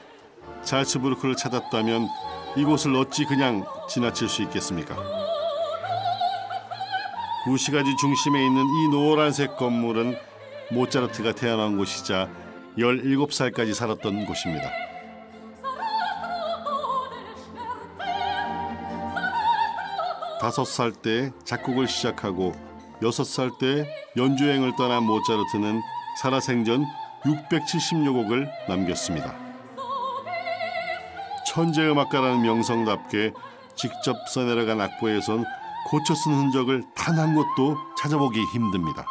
잘츠부르크를 찾았다면 이곳을 어찌 그냥 지나칠 수 있겠습니까? 구시가지 중심에 있는 이 노란색 건물은 모차르트가 태어난 곳이자 17살까지 살았던 곳입니다. 5살 때 작곡을 시작하고 6살 때 연주여행을 떠난 모차르트는 살아생전 670여 곡을 남겼습니다. 천재음악가라는 명성답게 직접 써내려간 악보에선 고쳐 쓴 흔적을 단 한 곳도 찾아보기 힘듭니다.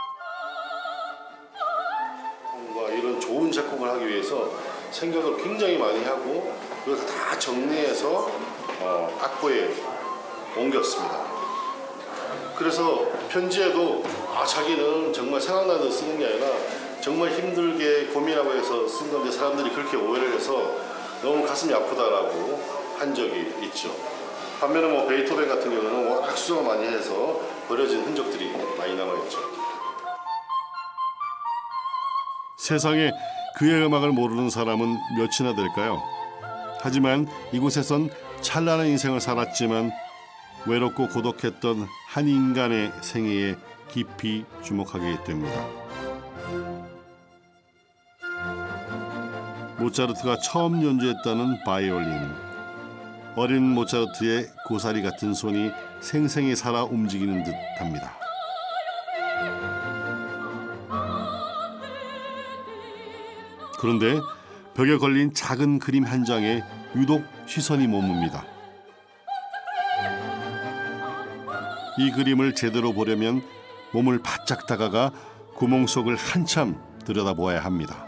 이런 좋은 작곡을 하기 위해서 생각을 굉장히 많이 하고 그것을 다 정리해서 악보에 옮겼습니다. 그래서 편지에도 자기는 정말 생각나서 쓰는 게 아니라 정말 힘들게 고민하고 해서 쓴 건데 사람들이 그렇게 오해를 해서 너무 가슴이 아프다라고 한 적이 있죠. 반면에 베이토벤 같은 경우는 워낙 수정을 많이 해서 버려진 흔적들이 많이 남아있죠. 세상에 그의 음악을 모르는 사람은 몇이나 될까요? 하지만 이곳에선 찬란한 인생을 살았지만 외롭고 고독했던 한 인간의 생애에 깊이 주목하게 됩니다. 모차르트가 처음 연주했다는 바이올린. 어린 모차르트의 고사리 같은 손이 생생히 살아 움직이는 듯합니다. 그런데 벽에 걸린 작은 그림 한 장에 유독 시선이 머뭅니다. 이 그림을 제대로 보려면 몸을 바짝 다가가 구멍 속을 한참 들여다보아야 합니다.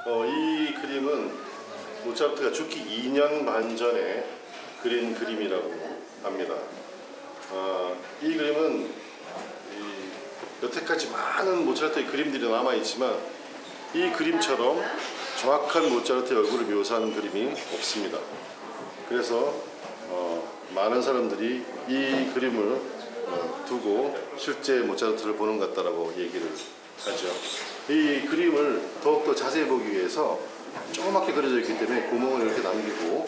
이 그림은 모차르트가 죽기 2년 반 전에 그린 그림이라고 합니다. 이 그림은 여태까지 많은 모차르트의 그림들이 남아있지만 이 그림처럼 정확한 모차르트의 얼굴을 묘사하는 그림이 없습니다. 그래서 많은 사람들이 이 그림을 두고 실제 모차르트를 보는 것 같다라고 얘기를 하죠. 이 그림을 더욱더 자세히 보기 위해서 조그맣게 그려져 있기 때문에 구멍을 이렇게 남기고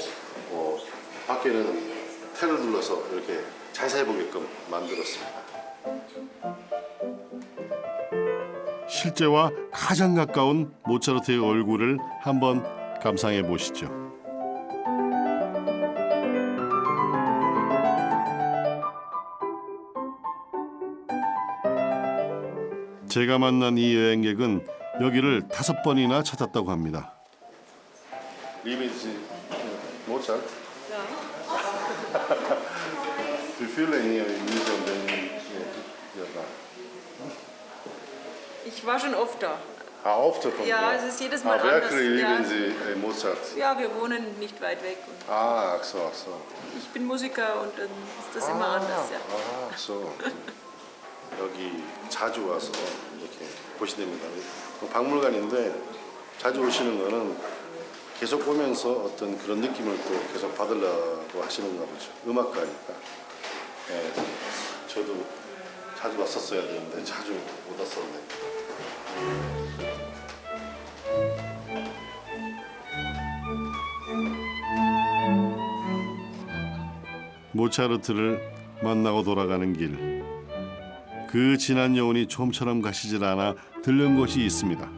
밖에는 텔을 둘러서 이렇게 자세히 보게끔 만들었습니다. 실제와 가장 가까운 모차르트의 얼굴을 한번 감상해 보시죠. 제가 만난 이 여행객은 여기를 5번이나 찾았다고 합니다. Lieben Sie Mozart? Ja. Wie viele in Ihrem Museum denn hier da? Ich war schon oft da. Oft davon? Ja, es ist jedes Mal anders. Wirklich lieben Ja. Sie Mozart? Ja, wir wohnen nicht weit weg. Und ach so. ich bin Musiker und dann ist das immer anders. Ja. ach so. 여기 자주 와서 이렇게 보시됩니다. 박물관인데 자주 오시는 거는 계속 보면서 어떤 그런 느낌을 또 계속 받으려고 하시는가 보죠. 음악가니까. 네, 저도 자주 왔었어야 되는데 자주 못 왔었네. 모차르트를 만나고 돌아가는 길. 그 지난 여운이 좀처럼 가시질 않아 들른 곳이 있습니다.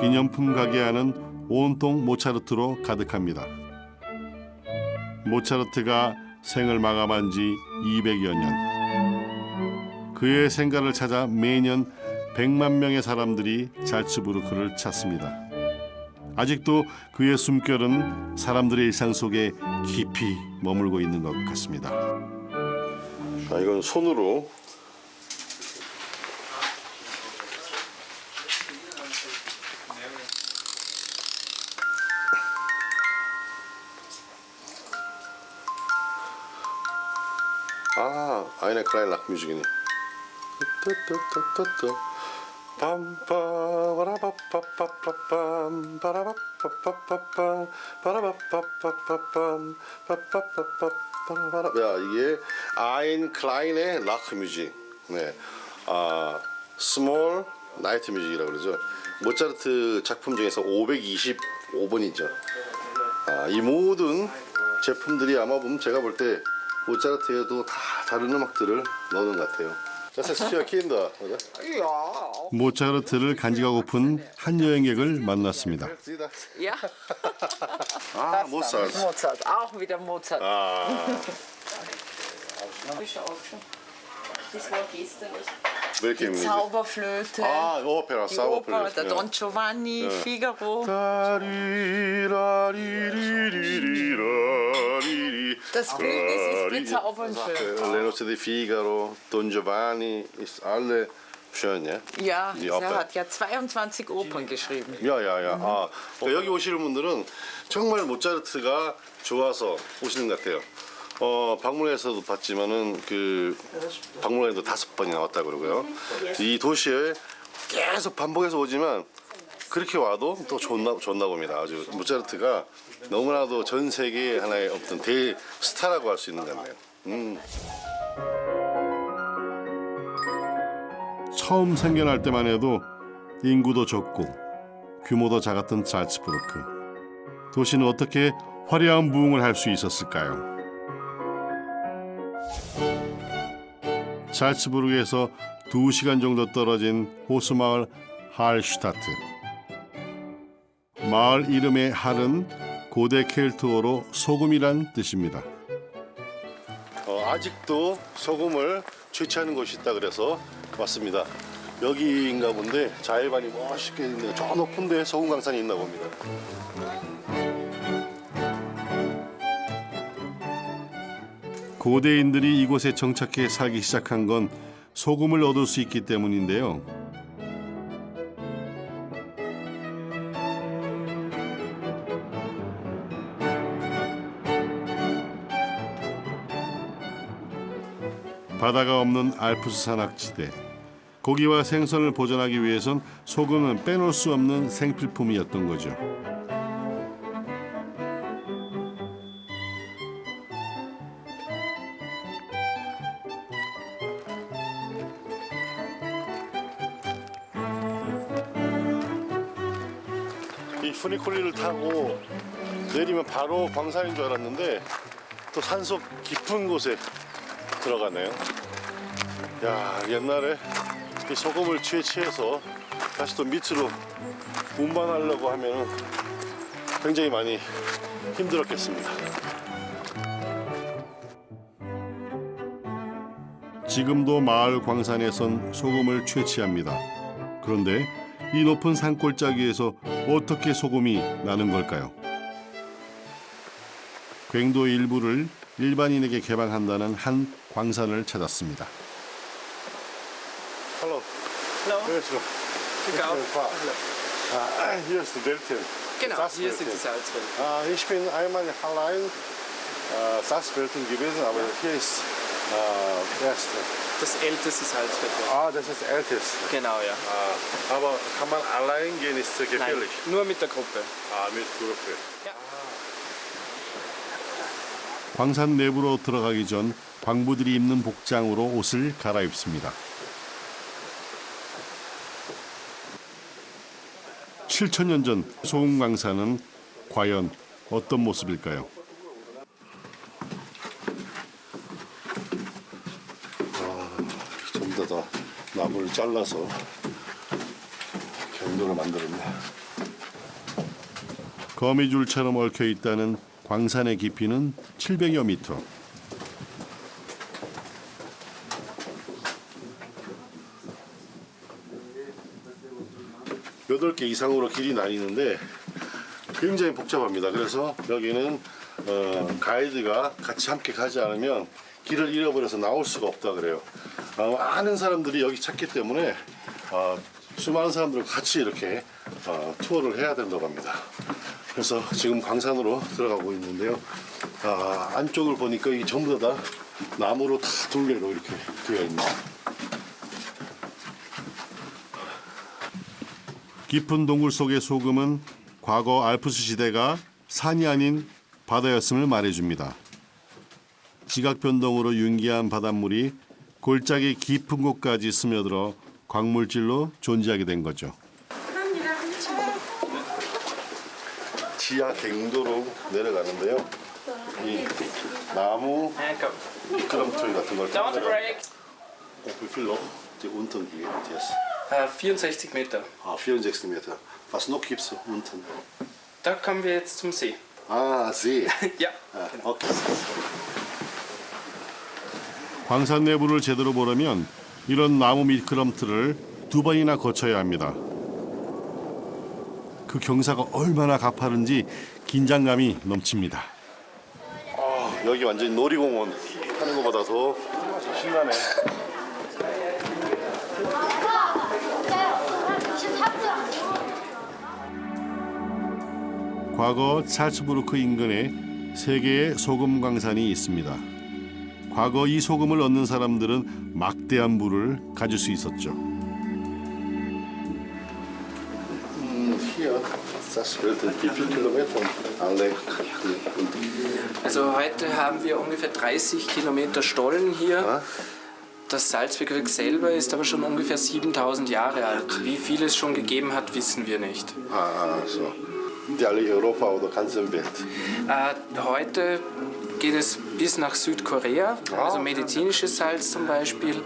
기념품 가게 안은 온통 모차르트로 가득합니다. 모차르트가 생을 마감한 지 200여 년. 그의 생가를 찾아 매년 100만 명의 사람들이 잘츠부르크를 찾습니다. 아직도 그의 숨결은 사람들의 일상 속에 깊이 머물고 있는 것 같습니다. 이건 손으로 eine kleine Lachmusik. 야, 이게 ein kleine Lachmusik. 네. small night music이라고 그러죠. 모차르트 작품 중에서 525번이죠. 이 모든 제품들이 아마 보면 제가 볼 때 모차르트에도 다 다른 음악들을 넣는 것 같아요. 모차르트를 간직하고픈 한 여행객을 만났습니다. Ja. Mozart. Mozart, auch wieder Mozart. Das war gestern. welche Musik? Zauberflöte, Opera, die Oper, Zauberflöte. der Don Giovanni, Figaro. Das Bildnis ist bezaubernd schön. Le Nozze di Figaro, Don Giovanni, ist alle schön, ja? Ja, Die er Oper. hat ja 22 Opern geschrieben. 야야야. 여기 오시는 분들은 정말 모차르트가 좋아서 오시는 것 같아요. 박물관에서도 봤지만은 그 박물관에도 5번이나 왔다 그러고요. 이 도시에 계속 반복해서 오지만 그렇게 와도 또 좋나 봅니다. 아주 모차르트가 너무나도 전 세계의 하나의 어떤 대 스타라고 할 수 있는 것 같네요. 처음 생겨날 때만 해도 인구도 적고 규모도 작았던 잘츠부르크. 도시는 어떻게 화려한 부흥을 할 수 있었을까요? 잘츠부르크에서 2시간 정도 떨어진 호수마을 할슈타트. 마을 이름의 할은 고대 켈트어로 소금이란 뜻입니다. 아직도 소금을 채취하는 곳이 있다 그래서 왔습니다. 여기인가 본데 자일반이 멋있게 있는데 저 높은데 소금 강산이 있나 봅니다. 고대인들이 이곳에 정착해 살기 시작한 건 소금을 얻을 수 있기 때문인데요. 바다가 없는 알프스 산악지대. 고기와 생선을 보존하기 위해선 소금은 빼놓을 수 없는 생필품이었던 거죠. 이 푸니콜리를 타고 내리면 바로 광산인 줄 알았는데 또 산속 깊은 곳에 들어가네요. 야, 옛날에 이 소금을 취해서 다시 또 밑으로 운반하려고 하면 굉장히 많이 힘들었겠습니다. 지금도 마을 광산에선 소금을 채취합니다. 그런데 이 높은 산골짜기에서 어떻게 소금이 나는 걸까요? 괭도 일부를 일반인에게 개방한다는 한 광산을 찾았습니다. Hallo. Hallo. Wer ist Ich auch. Hier ist die Deltin. Genau, hier sind die Salzwelten. Ich bin einmal allein Salzwelten gewesen, aber hier ist erste. Das älteste Salzwelt. Das ist älteste. Genau, ja. Aber kann man allein gehen, ist gefährlich. Nein, nur mit der Gruppe. Mit Gruppe. 광산 내부로 들어가기 전 광부들이 입는 복장으로 옷을 갈아입습니다. 7,000년 전 소금 광산은 과연 어떤 모습일까요? 전부 다 나무를 잘라서 경도를 만들었네. 거미줄처럼 얽혀 있다는 광산의 깊이는 700여 미터. 여덟 개 이상으로 길이 나뉘는데 굉장히 복잡합니다. 그래서 여기는 가이드가 같이 함께 가지 않으면 길을 잃어버려서 나올 수가 없다 그래요. 많은 사람들이 여기 찾기 때문에 수많은 사람들과 같이 이렇게 투어를 해야 된다고 합니다. 그래서 지금 광산으로 들어가고 있는데요. 안쪽을 보니까 이 전부 다 나무로 다 둘레로 이렇게 되어 있네요. 깊은 동굴 속의 소금은 과거 알프스 시대가 산이 아닌 바다였음을 말해줍니다. 지각 변동으로 융기한 바닷물이 골짜기 깊은 곳까지 스며들어 광물질로 존재하게 된 거죠. 지하 갱도로 내려가는데요. 이 나무 미끄럼틀 같은 걸 타고 Don't break. Wie viel Loch die unten geht jetzt? 64 Meter. 64 Meter. Was noch gibt es unten? Da kommen wir jetzt zum See. See. Ja. Okay. 광산 내부를 제대로 보려면 이런 나무 미끄럼틀을 2번이나 거쳐야 합니다. 그 경사가 얼마나 가파른지 긴장감이 넘칩니다. 여기 완전히 놀이공원 하는 것보다 더 신나네. 과거 살츠부르크 인근에 3개의 소금 광산이 있습니다. 과거 이 소금을 얻는 사람들은 막대한 부를 가질 수 있었죠. Hier, das wird wie viele Kilometer alle. Also heute haben wir ungefähr 30 Kilometer Stollen hier. Das Salzwedel selber ist aber schon ungefähr 7000 Jahre alt. Wie viel es schon gegeben hat, wissen wir nicht. So. Die alle Europa oder ganze Welt. Heute geht es bis nach Südkorea, also medizinisches Salz zum Beispiel.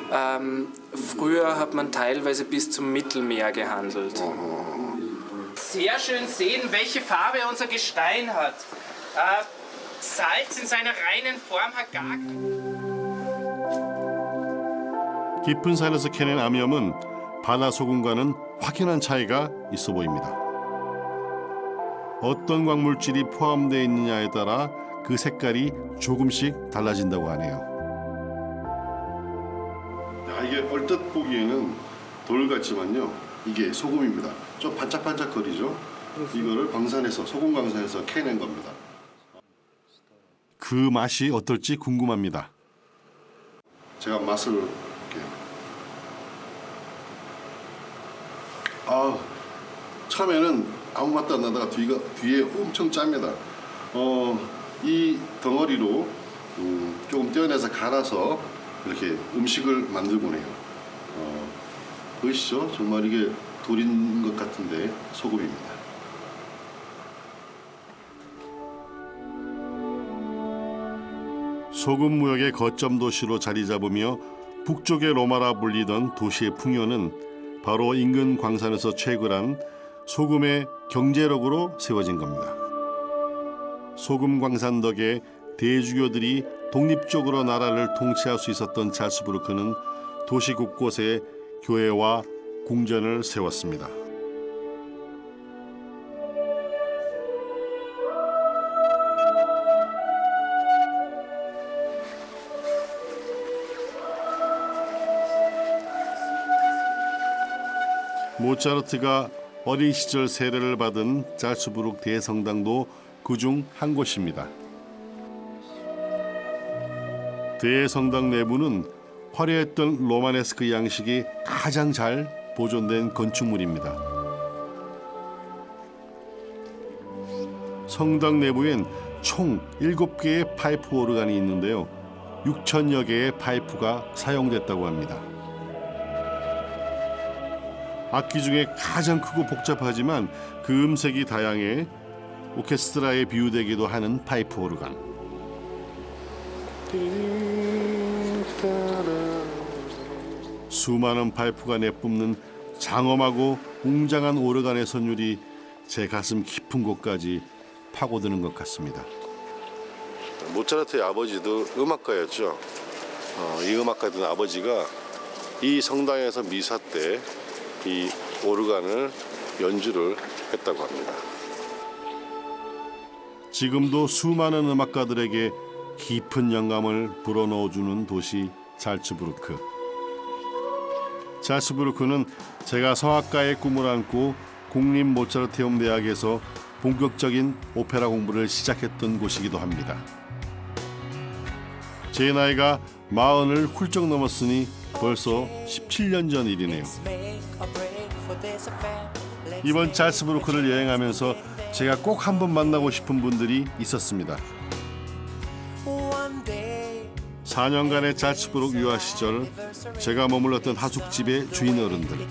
Früher hat man teilweise bis zum Mittelmeer gehandelt. Sehr schön sehen, welche Farbe unser Gestein hat. Salz in seiner reinen Form hat gar 깊은 산에서 캐낸 암염은 바다 소금과는 확연한 차이가 있어 보입니다. 어떤 광물질이 포함되어 있느냐에 따라 그 색깔이 조금씩 달라진다고 하네요. 이게 얼뜻 보기에는 돌 같지만요. 이게 소금입니다. 좀 반짝반짝거리죠. 이거를 광산에서 소금 광산에서 캐낸 겁니다. 그 맛이 어떨지 궁금합니다. 제가 맛을 볼게요. 아, 처음에는 아무 맛도 안 나다가 뒤에 엄청 짭니다. 이 덩어리로 조금 떼어내서 갈아서 이렇게 음식을 만들곤 해요. 보이시죠? 정말 이게 돌인 것 같은데 소금입니다. 소금 무역의 거점 도시로 자리 잡으며 북쪽의 로마라 불리던 도시의 풍요는 바로 인근 광산에서 채굴한 소금의 경제력으로 세워진 겁니다. 소금 광산 덕에 대주교들이 독립적으로 나라를 통치할 수 있었던 잘츠부르크는 도시 곳곳에 교회와 궁전을 세웠습니다. 모차르트가 어린 시절 세례를 받은 잘츠부르크 대성당도 그중 한 곳입니다. 대성당 내부는 화려했던 로마네스크 양식이 가장 잘 보존된 건축물입니다. 성당 내부엔 총 7개의 파이프 오르간이 있는데요. 6천여 개의 파이프가 사용됐다고 합니다. 악기 중에 가장 크고 복잡하지만 그 음색이 다양해 오케스트라에 비유되기도 하는 파이프 오르간. 수많은 파이프가 내뿜는 장엄하고 웅장한 오르간의 선율이 제 가슴 깊은 곳까지 파고드는 것 같습니다. 모차르트의 아버지도 음악가였죠. 이 음악가던 아버지가 이 성당에서 미사 때 이 오르간을 연주를 했다고 합니다. 지금도 수많은 음악가들에게 깊은 영감을 불어넣어주는 도시 잘츠부르크. 잘츠부르크는 제가 성악가의 꿈을 안고 국립 모차르테움 대학에서 본격적인 오페라 공부를 시작했던 곳이기도 합니다. 제 나이가 40을 훌쩍 넘었으니 벌써 17년 전 일이네요. 이번 잘츠부르크를 여행하면서 제가 꼭 한번 만나고 싶은 분들이 있었습니다. 4년간의 잘츠부르크 유아 시절 제가 머물렀던 하숙집의 주인 어른들,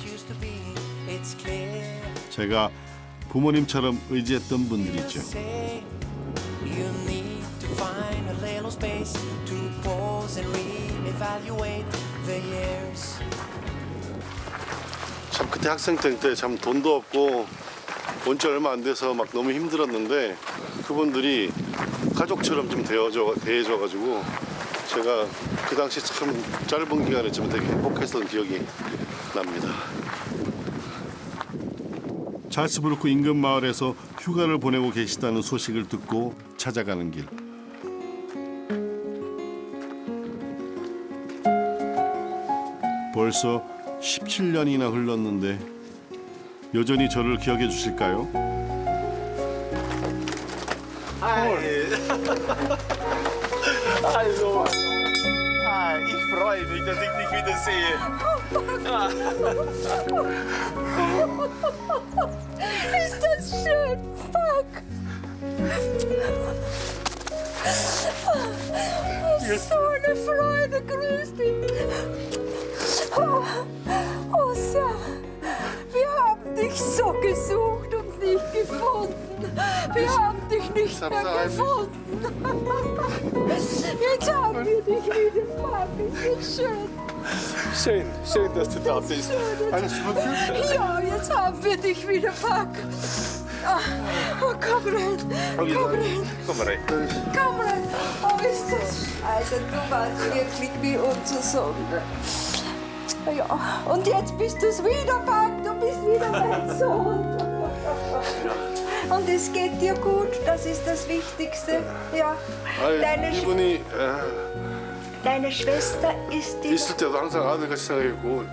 제가 부모님처럼 의지했던 분들이죠. 참 그때 학생들 때 참 돈도 없고 온 지 얼마 안 돼서 막 너무 힘들었는데 그분들이 가족처럼 좀 대해줘가지고 제가 그 당시 참 짧은 기간이지만 되게 행복했던 기억이 납니다. 잘츠부르크 인근 마을에서 휴가를 보내고 계시다는 소식을 듣고 찾아가는 길. 벌써 17년이나 흘렀는데 여전히 저를 기억해 주실까요? Hallo. Ich freue mich, dass ich dich wiedersehe. Ist das schön, Fuck. So eine Freude, grüß dich. Oh, Sam, wir haben dich so gesucht und nicht gefunden. Wir haben dich nicht mehr gefunden. Jetzt haben wir dich wieder, Papi. Wie schön. Schön, dass du da bist. Alles gut? Ja, jetzt haben wir dich wieder, Pack. Oh, komm rein. Komm rein. Komm rein. Komm rein. Oh, ist das... Also, du warst wirklich wie unser Sohn. Ja, und jetzt bist du es wieder, Pack. Du bist wieder mein Sohn. Und es geht dir gut, das ist das Wichtigste. Ja. 이분이 Deine Schwester ist die... 있을 때도 항상 아들같이 생각했고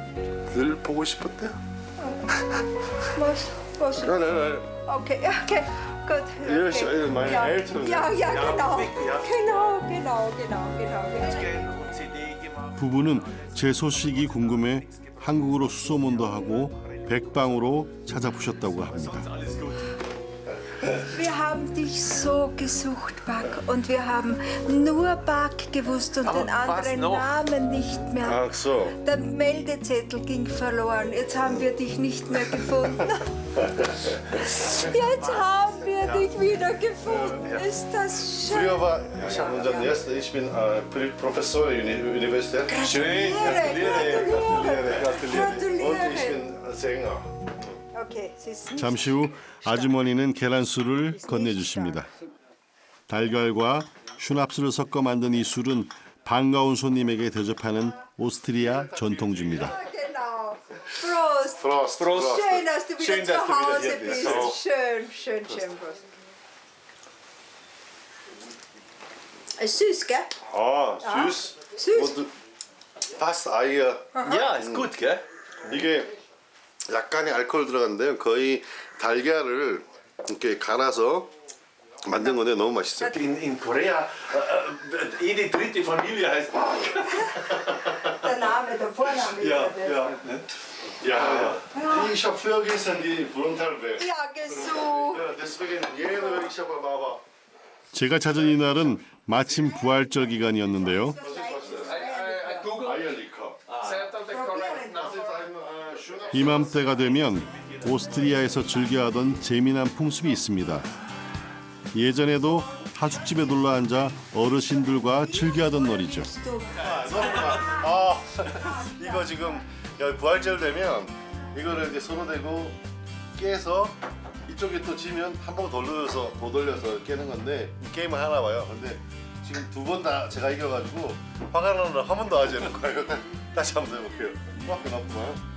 늘 보고 싶었대요. Was? Nein. Okay, okay, gut. Ja, meine Eltern. Ja, genau. wirklich, ja. Genau. Geld und CD gemacht. 부부는 제 소식이 궁금해 한국으로 수소문도 하고 백방으로 찾아보셨다고 합니다. Wir haben dich so gesucht, Bak. Und wir haben nur Bak gewusst und den anderen Namen nicht mehr. Ach so. Der Meldezettel ging verloren. Jetzt haben wir dich nicht mehr gefunden. Jetzt haben wir dich wieder gefunden. Ist das schön? Früher war ich unser erster, ich bin Professor in der Universität. Schön, gratuliere. Und ich bin Sänger. Okay, sie ist nicht 잠시 후 아주머니는 계란술을 건네주십니다. 달걀과 슈납스를 섞어 만든 이 술은 반가운 손님에게 대접하는 오스트리아 전통주입니다. genau. Prost. Prost. Prost. Schön, dass du wieder Schön, zu dass du wieder Hause hier bist. bist. Schön, schön, schön. Prost. Ist süß, gell? 아, süß. süß. Und fast Eier. Ja, ist gut, gell? 이게 약간의 알코올 들어갔는데요. 거의 달걀을 이렇게 갈아서 만든 건데 너무 맛있어요. In Korea, jede dritte Familie heißt Bak. Der Name, der Vorname. Ja, ist der ja. Beste. Ja, ich habe früher gestern die Brunnentalbe. Ja, gesucht. Ja, deswegen jeder ich habe aber 제가 찾은 이날은 마침 부활절 기간이었는데요. Eierlikör. 이맘때가 되면 오스트리아에서 즐겨하던 재미난 풍습이 있습니다. 예전에도 하숙집에 둘러앉아 어르신들과 즐겨하던 놀이죠. 아, 이거 지금 여기 부활절 되면 이거를 이제 손으로 대고 깨서 이쪽에 또 지면 한 번 돌려서 깨는 건데 이 게임을 하나 봐요. 근데 지금 두 번 다 제가 이겨가지고 화가 나는 한 번도 하지 않는 거예요. 다시 한번 해볼게요. 꽉 나쁘나?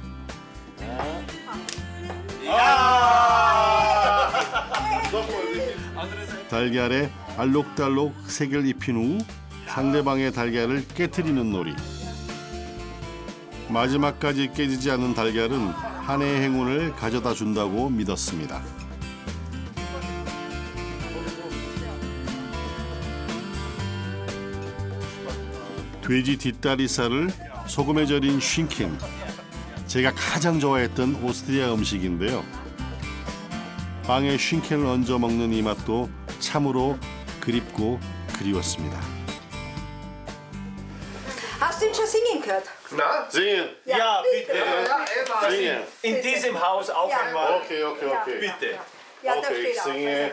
달걀에 알록달록 색을 입힌 후 상대방의 달걀을 깨트리는 놀이. 마지막까지 깨지지 않는 달걀은 한 해의 행운을 가져다 준다고 믿었습니다. 돼지 뒷다리살을 소금에 절인 쉰켄. 제가 가장 좋아했던 오스트리아 음식인데요. 빵에 쉰켄을 얹어 먹는 이 맛도 참으로 그립고 그리웠습니다. Hast du ihn schon singen gehört? Na? Singen. Ja, bitte. Singen. In diesem Haus auch Ja. einmal. Okay. Bitte. Ja, da Okay, steht ich auch. singe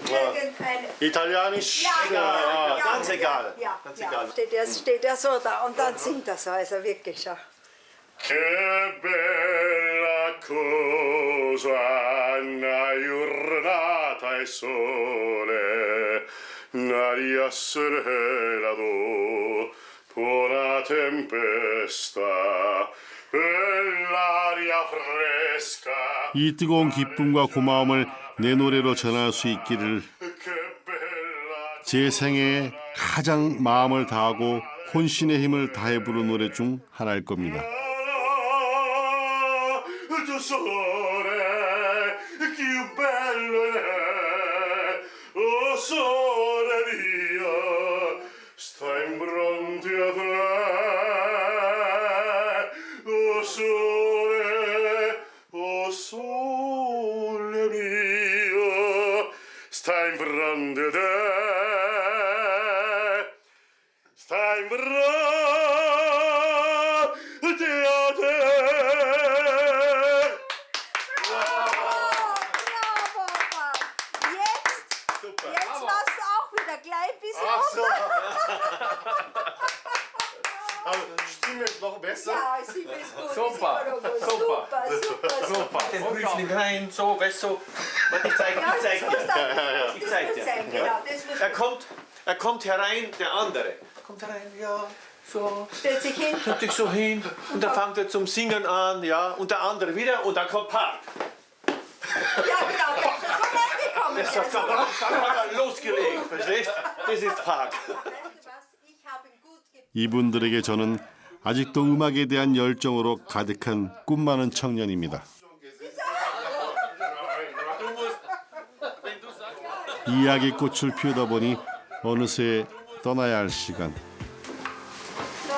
Irgendein. Italienisch. Ja, ganz egal. Ja, Ganz ja. egal. Steht er so da und dann singt er so, also wirklich schon. Che bella cosa una giornata e sole, un'aria sereno, una tempesta, bell'aria fresca. 이 뜨거운 기쁨과 고마움을 내 노래로 전할 수 있기를. Che bella 제 생애에 가장 마음을 다하고 혼신의 힘을 다해 부른 노래 중 하나일 겁니다. tu sole, che bello è, oh sole mio, sta in fronte a te, oh sole mio, sta in fronte a te, sta in fronte a te. Jetzt warst du auch wieder gleich ein bisschen Ach so. runter. Aber Stimme noch besser? Ja, sie ist gut. Super, super. Super. Den Prüfling rein, so, weißt du. Warte, ich zeig dir. Ich zeig dir. Genau, das muss Er kommt herein, der andere. Kommt herein, ja, so. stellt sich hin. Stellt sich so hin und dann fängt er zum Singen an, ja, und der andere wieder und dann kommt Park. Ja, genau, der ist schon reingekommen. Das hat er losgelegt, verstehst du? Das ist Park. Weißt du was? Ich habe ihn gut gebracht. 이분들에게 저는 아직도 음악에 대한 열정으로 가득한 꿈 많은 청년입니다. 이야기 꽃을 피우다 보니 어느새 떠나야 할 시간. So,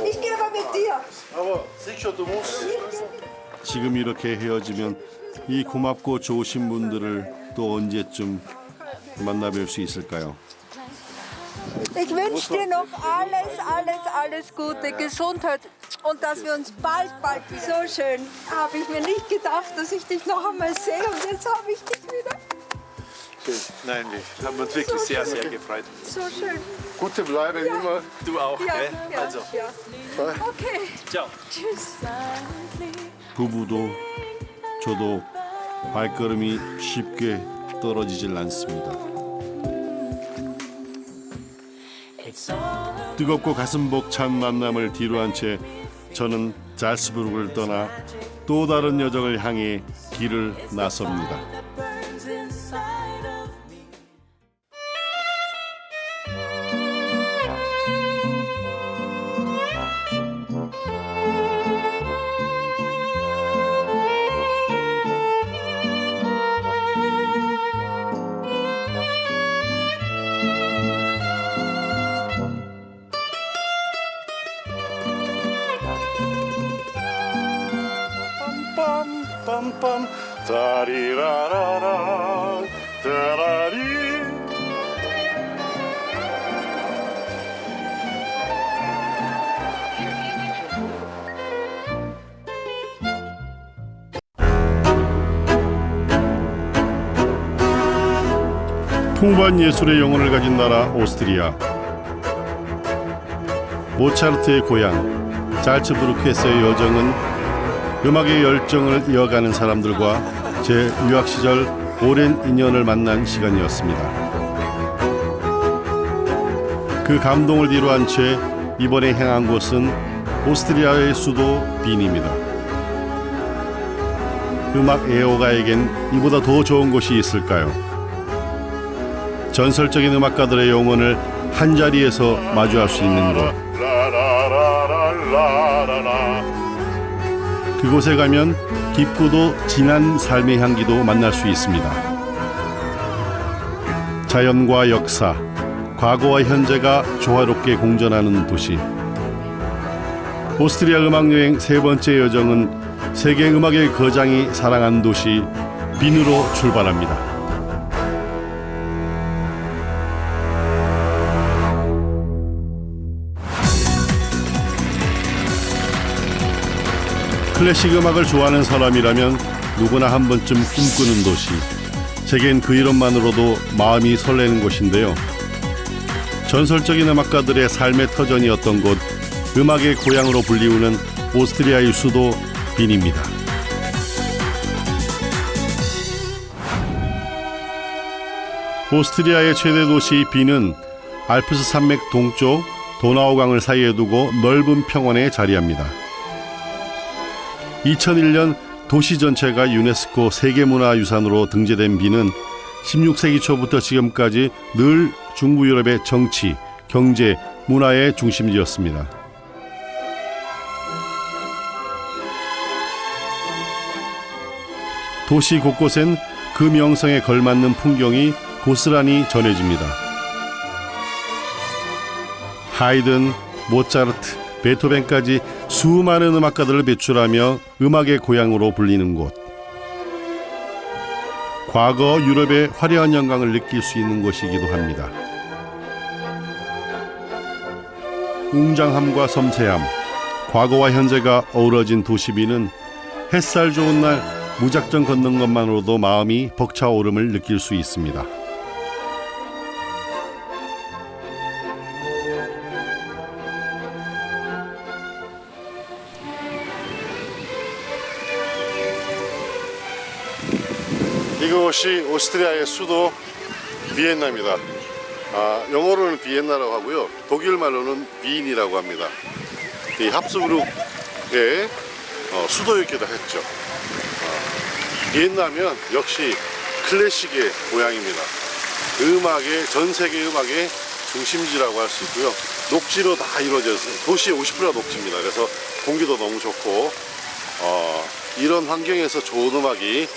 Ich gehe aber mit dir. Aber sicher, du musst. 지금 이렇게 헤어지면 이 고맙고 좋으신 분들을 또 언제쯤 만나뵐 수 있을까요? Ich wünsche dir noch alles Gute, Gesundheit und dass wir uns bald wieder. So schön. Habe ich mir nicht gedacht, dass ich dich noch einmal sehe und jetzt habe ich dich wieder. Nein, wir haben uns wirklich sehr gefreut. So schön. Gute Bleibe immer. Du auch, Ja, gell? ja, Also, ja. Okay. ciao. Tschüss. 부부도 저도 발걸음이 쉽게 떨어지질 않습니다. 뜨겁고 가슴 벅찬 만남을 뒤로한 채 저는 잘츠부르크를 떠나 또 다른 여정을 향해 길을 나섭니다. 빰빰빰빰 따리라라라 따라리. 풍부한 예술의 영혼을 가진 나라 오스트리아. 모차르트의 고향 잘츠부르크에서의 여정은 음악의 열정을 이어가는 사람들과 제 유학 시절 오랜 인연을 만난 시간이었습니다. 그 감동을 뒤로한 채 이번에 향한 곳은 오스트리아의 수도 빈입니다. 음악 애호가에겐 이보다 더 좋은 곳이 있을까요? 전설적인 음악가들의 영혼을 한자리에서 마주할 수 있는 곳. 그곳에 가면 깊고도 진한 삶의 향기도 만날 수 있습니다. 자연과 역사, 과거와 현재가 조화롭게 공존하는 도시. 오스트리아 음악여행 세 번째 여정은 세계 음악의 거장이 사랑한 도시 빈으로 출발합니다. 클래식 음악을 좋아하는 사람이라면 누구나 한 번쯤 꿈꾸는 도시. 제겐 그 이름만으로도 마음이 설레는 곳인데요. 전설적인 음악가들의 삶의 터전이었던 곳, 음악의 고향으로 불리우는 오스트리아의 수도 빈입니다. 오스트리아의 최대 도시 빈은 알프스 산맥 동쪽 도나우강을 사이에 두고 넓은 평원에 자리합니다. 2001년 도시 전체가 유네스코 세계문화유산으로 등재된 빈은 16세기 초부터 지금까지 늘 중부 유럽의 정치, 경제, 문화의 중심지였습니다. 도시 곳곳엔 그 명성에 걸맞는 풍경이 고스란히 전해집니다. 하이든, 모차르트, 베토벤까지 수많은 음악가들을 배출하며 음악의 고향으로 불리는 곳. 과거 유럽의 화려한 영광을 느낄 수 있는 곳이기도 합니다. 웅장함과 섬세함, 과거와 현재가 어우러진 도시빈은 햇살 좋은 날 무작정 걷는 것만으로도 마음이 벅차오름을 느낄 수 있습니다. 이곳이 오스트리아의 수도 비엔나입니다. 영어로는 비엔나라고 하고요. 독일 말로는 빈이라고 합니다. 이 합스부르크의 수도이기도 했죠. 비엔나면 역시 클래식의 고향입니다. 음악의, 전 세계 음악의 중심지라고 할 수 있고요. 녹지로 다 이루어져서 도시의 50%가 녹지입니다. 그래서 공기도 너무 좋고 이런 환경에서 좋은 음악이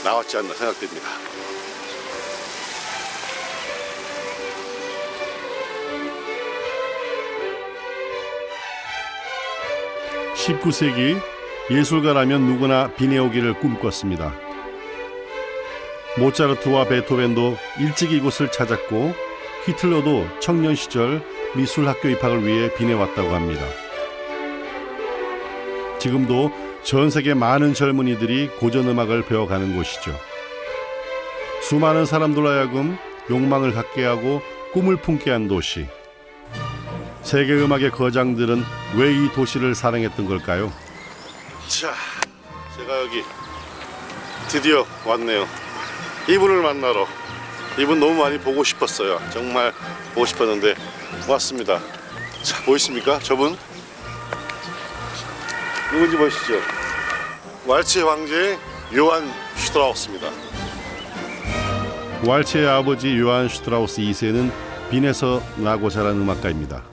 나왔지 않나 생각됩니다. 19세기 예술가라면 누구나 빈에 오기를 꿈꿨습니다. 모차르트와 베토벤도 일찍 이곳을 찾았고 히틀러도 청년 시절 미술학교 입학을 위해 빈에 왔다고 합니다. 지금도 전 세계 많은 젊은이들이 고전음악을 배워가는 곳이죠. 수많은 사람들로 하여금 욕망을 갖게 하고 꿈을 품게 한 도시. 세계 음악의 거장들은 왜 이 도시를 사랑했던 걸까요? 자, 제가 여기 드디어 왔네요. 이분을 만나러. 이분 너무 많이 보고 싶었어요. 정말 보고 싶었는데 왔습니다. 자, 보이십니까? 저분 누군지 보시죠. 왈츠의 황제 요한 슈트라우스입니다. 왈츠의 아버지 요한 슈트라우스 2세는 빈에서 나고 자란 음악가입니다.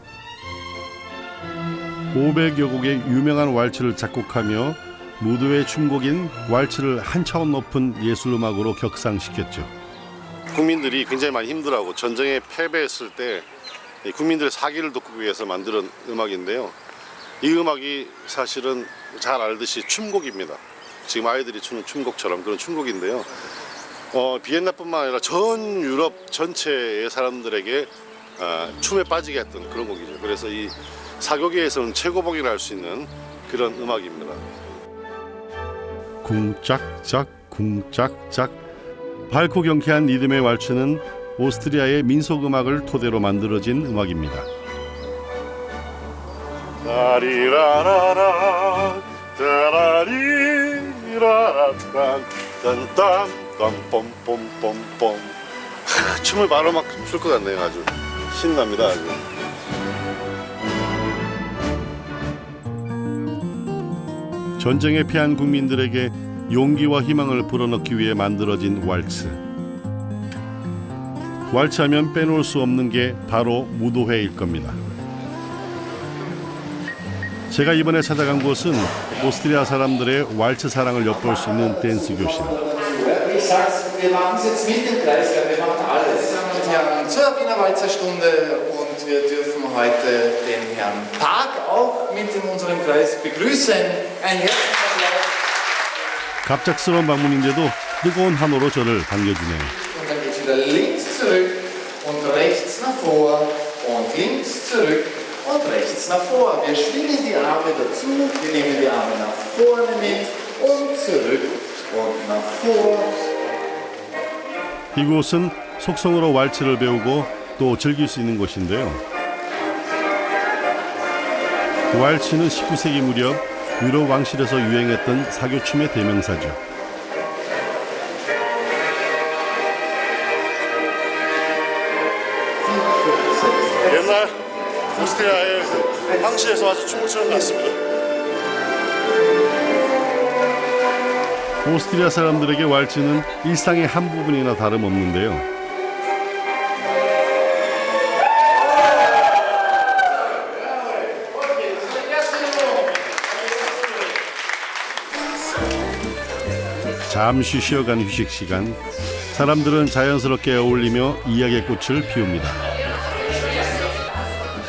500여 곡의 유명한 왈츠를 작곡하며 무도의 춤곡인 왈츠를 한 차원 높은 예술음악으로 격상시켰죠. 국민들이 굉장히 많이 힘들어하고 전쟁에 패배했을 때 국민들의 사기를 돕기 위해서 만든 음악인데요. 이 음악이 사실은 잘 알듯이 춤곡입니다. 지금 아이들이 추는 춤곡처럼 그런 춤곡인데요. 비엔나뿐만 아니라 전 유럽 전체의 사람들에게 춤에 빠지게 했던 그런 곡이죠. 그래서 이 사교계에서는 최고봉이라 할 수 있는 그런 음악입니다. 쿵짝짝 쿵짝짝 밝고 경쾌한 리듬의 왈츠는 오스트리아의 민속음악을 토대로 만들어진 음악입니다. 따리라라라 따라리라라딴 딴딴 빰빰빰빰빰. 춤을 바로 막 출 것 같네요. 아주 신납니다. 아주. 전쟁에 패한 국민들에게 용기와 희망을 불어넣기 위해 만들어진 왈츠. 왈츠하면 빼놓을 수 없는 게 바로 무도회일 겁니다. 제가 이번에 찾아간 곳은 오스트리아 사람들의 왈츠 사랑을 엿볼 수 있는 댄스 교실. Zur Wiener Walzerstunde und wir dürfen heute den Herrn Park auch mit in unserem Kreis begrüßen. Ein herzliches Applaus. 갑작스러운 방문인데도 뜨거운 한호로 저를 반겨주네요. Und dann geht es wieder links zurück und rechts nach vor und links zurück und rechts nach vor. Wir schwingen die Arme dazu, wir nehmen die Arme nach vorne mit und zurück und nach vor. 이곳은 속성으로 왈츠를 배우고 또 즐길 수 있는 곳인데요. 왈츠는 19세기 무렵 유럽 왕실에서 유행했던 사교춤의 대명사죠. 옛날 오스트리아의 황실에서 아주 춤을 추는 것 같습니다. 오스트리아 사람들에게 왈츠는 일상의 한 부분이나 다름없는데요. 잠시 쉬어간 휴식 시간, 사람들은 자연스럽게 어울리며 이야기의 꽃을 피웁니다.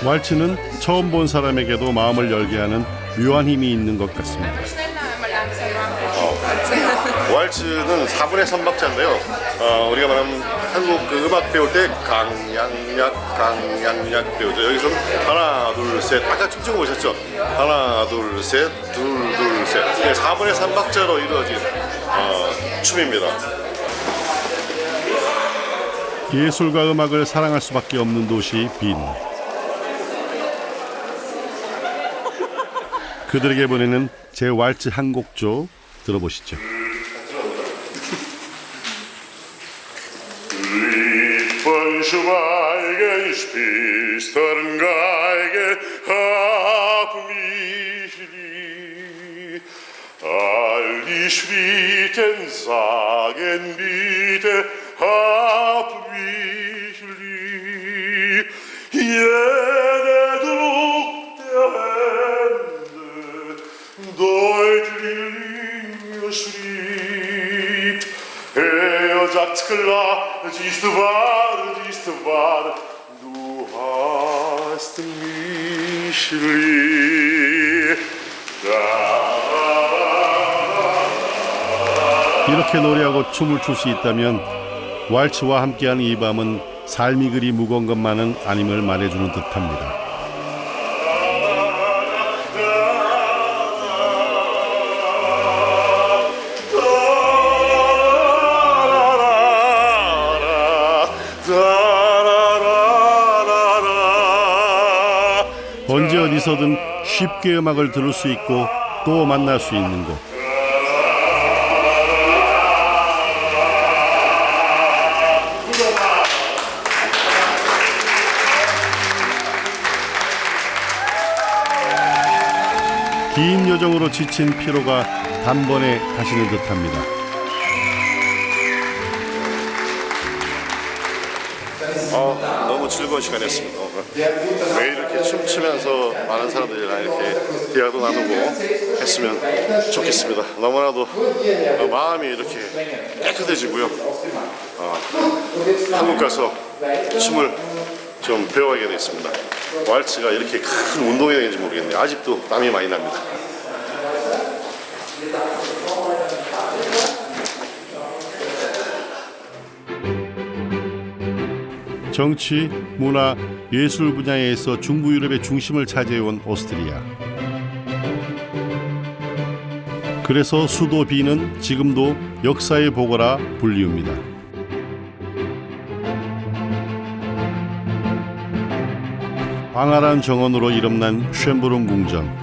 왈츠는 처음 본 사람에게도 마음을 열게 하는 묘한 힘이 있는 것 같습니다. 왈츠는 4분의 3박자인데요. 우리가 말하면 한국 그 음악 배울 때 강양약 배우죠. 여기서는 하나 둘 셋, 아까 춤추고 보셨죠? 하나 둘 셋, 둘 둘 셋. 4분의 3박자로 이루어진 춤입니다. 예술과 음악을 사랑할 수밖에 없는 도시 빈. 그들에게 보내는 제 왈츠 한 곡조 들어보시죠. Von Schweigen spielst und Geige, hab mich lieb. All die Schwiten sagen bitte, hab mich lieb. Jeder Druck der Hände deutlich mir schrieb. Sagt klar, siehst wahr, du hast mich lieb. Da 이렇게 노래하고 춤을 출 수 있다면 왈츠와 함께하는 이 밤은 삶이 그리 무거운 것만은 아님을 말해주는 듯합니다. 언제 어디서든 쉽게 음악을 들을 수 있고 또 만날 수 있는 곳. 긴 여정으로 지친 피로가 단번에 가시는 듯합니다. 너무 즐거운 시간이었습니다. 매일 이렇게 춤추면서 많은 사람들이랑 이렇게 대화도 나누고 했으면 좋겠습니다. 너무나도 마음이 이렇게 깨끗해지고요. 한국 가서 춤을 좀 배워야게 됐습니다. 왈츠가 이렇게 큰 운동이 되는지 모르겠네요. 아직도 땀이 많이 납니다. 정치, 문화, 예술 분야에서 중부 유럽의 중심을 차지해온 오스트리아. 그래서 수도 비는 지금도 역사의 보고라 불리웁니다. 황활한 정원으로 이름난 쉔부른 궁전.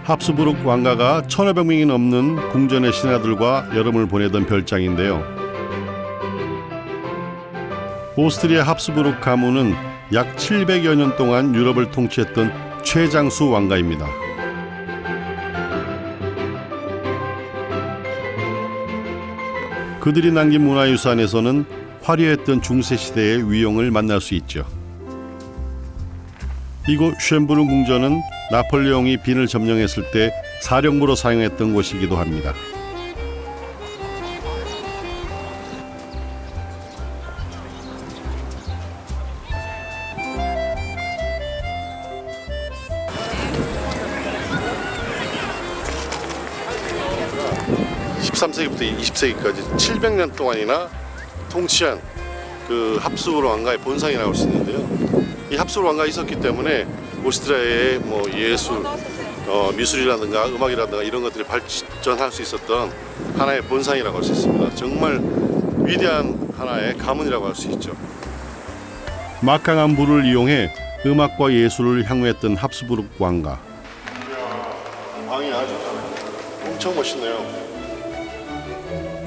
합스부르크 왕가가 1500명이 넘는 궁전의 신하들과 여름을 보내던 별장인데요. 오스트리아 합스부르크 가문은 약 700여 년 동안 유럽을 통치했던 최장수 왕가입니다. 그들이 남긴 문화유산에서는 화려했던 중세시대의 위용을 만날 수 있죠. 이곳 쉔부른 궁전은 나폴레옹이 빈을 점령했을 때 사령부로 사용했던 곳이기도 합니다. (13세기부터) (20세기까지) 700년 동안이나 통치한 그 합스부르크 왕가의 본상이라고 할 수 있는데요. 이 합스부르크 왕가가 있었기 때문에 오스트리아의 뭐 예술, 미술이라든가 음악이라든가 이런 것들이 발전할 수 있었던 하나의 본상이라고 할 수 있습니다. 정말 위대한 하나의 가문이라고 할 수 있죠. 막강한 물을 이용해 음악과 예술을 향유했던 합스부르크 왕가. 방이 아주 엄청 멋있네요.